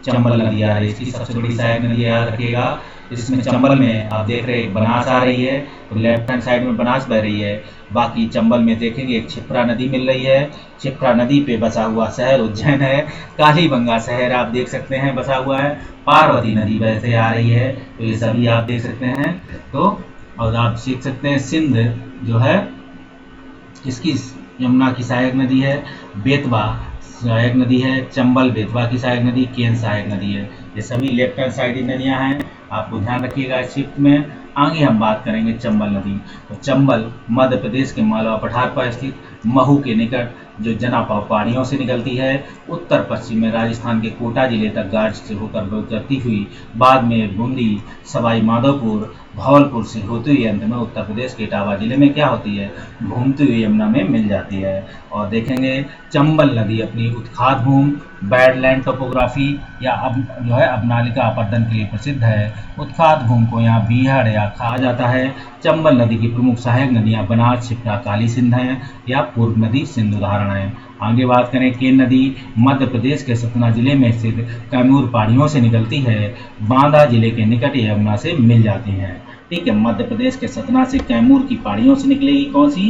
चंबल नदी आ रही है, इसकी सबसे बड़ी सहायक नदी याद रखिएगा। इसमें चंबल में आप देख रहे हैं बनास आ रही है, तो लेफ्ट हैंड साइड में बनास बह रही है। बाकी चंबल में देखेंगे एक क्षिप्रा नदी मिल रही है, क्षिप्रा नदी पे बसा हुआ शहर उज्जैन है। कालीबंगा शहर आप देख सकते हैं बसा हुआ है। पार्वती नदी वैसे आ रही है, तो ये सभी आप देख सकते हैं। तो और आप सीख सकते हैं सिंध जो है इसकी यमुना की सहायक नदी है, बेतवा सहायक नदी है, चंबल बेतवा की सहायक नदी, केन सहायक नदी है। ये सभी लेफ्ट हैंड साइड नदियां हैं, आपको ध्यान रखिएगा इस शिफ्ट में। आगे हम बात करेंगे चंबल नदी। तो चंबल मध्य प्रदेश के मालवा पठार पर स्थित महू के निकट जो जनापाव पहाड़ियों से निकलती है, उत्तर पश्चिम में राजस्थान के कोटा जिले तक गार्ड से होकर गुजरती हुई, बाद में बूंदी, सवाई माधोपुर, धौलपुर से होते हुए अंत में उत्तर प्रदेश के इटावा जिले में क्या होती है, घूमती हुई यमुना में मिल जाती है। और देखेंगे चंबल नदी अपनी उत्खात भूमि, बैडलैंड टोपोग्राफी या अब जो है अबनालिका अपर्दन के लिए प्रसिद्ध है। उत्खात भूमि को यहाँ बीहड़ या कहा जाता है। चंबल नदी की प्रमुख सहायक नदियाँ बनास, क्षिप्रा, काली सिंध हैं या पूर्व नदी सिंध उदाहरण है। आगे बात करें केन नदी, मध्य प्रदेश के सतना जिले में स्थित कैमूर पहाड़ियों से निकलती है, बांदा जिले के निकट यमुना से मिल जाती हैं। ठीक है, मध्य प्रदेश के सतना से कैमूर की पहाड़ियों से निकलेगी कौन सी,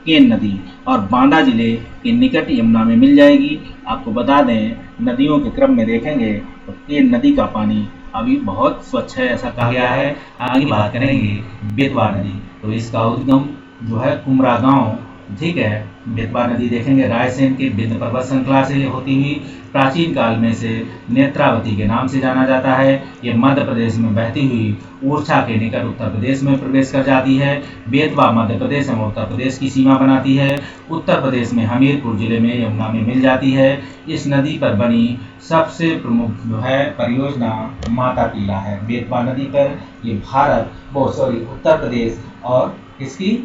केन नदी, और बांदा जिले के निकट यमुना में मिल जाएगी। आपको बता दें नदियों के क्रम में देखेंगे तो केन नदी का पानी अभी बहुत स्वच्छ है ऐसा कहा गया है। आगे बात करेंगे बेतवा नदी, तो इसका उद्गम जो है कुमरा गांव। ठीक है, बेतवा नदी देखेंगे रायसेन के विंध्य पर्वत श्रृंखला से होती हुई प्राचीन काल में से नेत्रावती के नाम से जाना जाता है। ये मध्य प्रदेश में बहती हुई ओरछा के निकट उत्तर प्रदेश में प्रवेश कर जाती है। बेतवा मध्य प्रदेश एवं उत्तर प्रदेश की सीमा बनाती है। उत्तर प्रदेश में हमीरपुर जिले में यमुना में मिल जाती है। इस नदी पर बनी सबसे प्रमुख जो है परियोजना माता टीला है। बेतवा नदी पर ये उत्तर प्रदेश और इसकी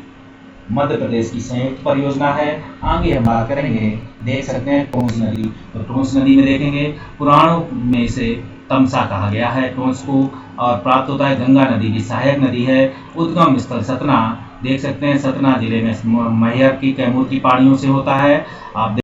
मध्य प्रदेश की संयुक्त परियोजना है। आगे हम बात करेंगे, देख सकते हैं टोंस नदी। तो टोंस नदी में देखेंगे पुराणों में से तमसा कहा गया है टोंस को, और प्राप्त होता है गंगा नदी की सहायक नदी है। उद्गम स्थल सतना, देख सकते हैं सतना जिले में मैहर की कैमूर की पहाड़ियों से होता है। आप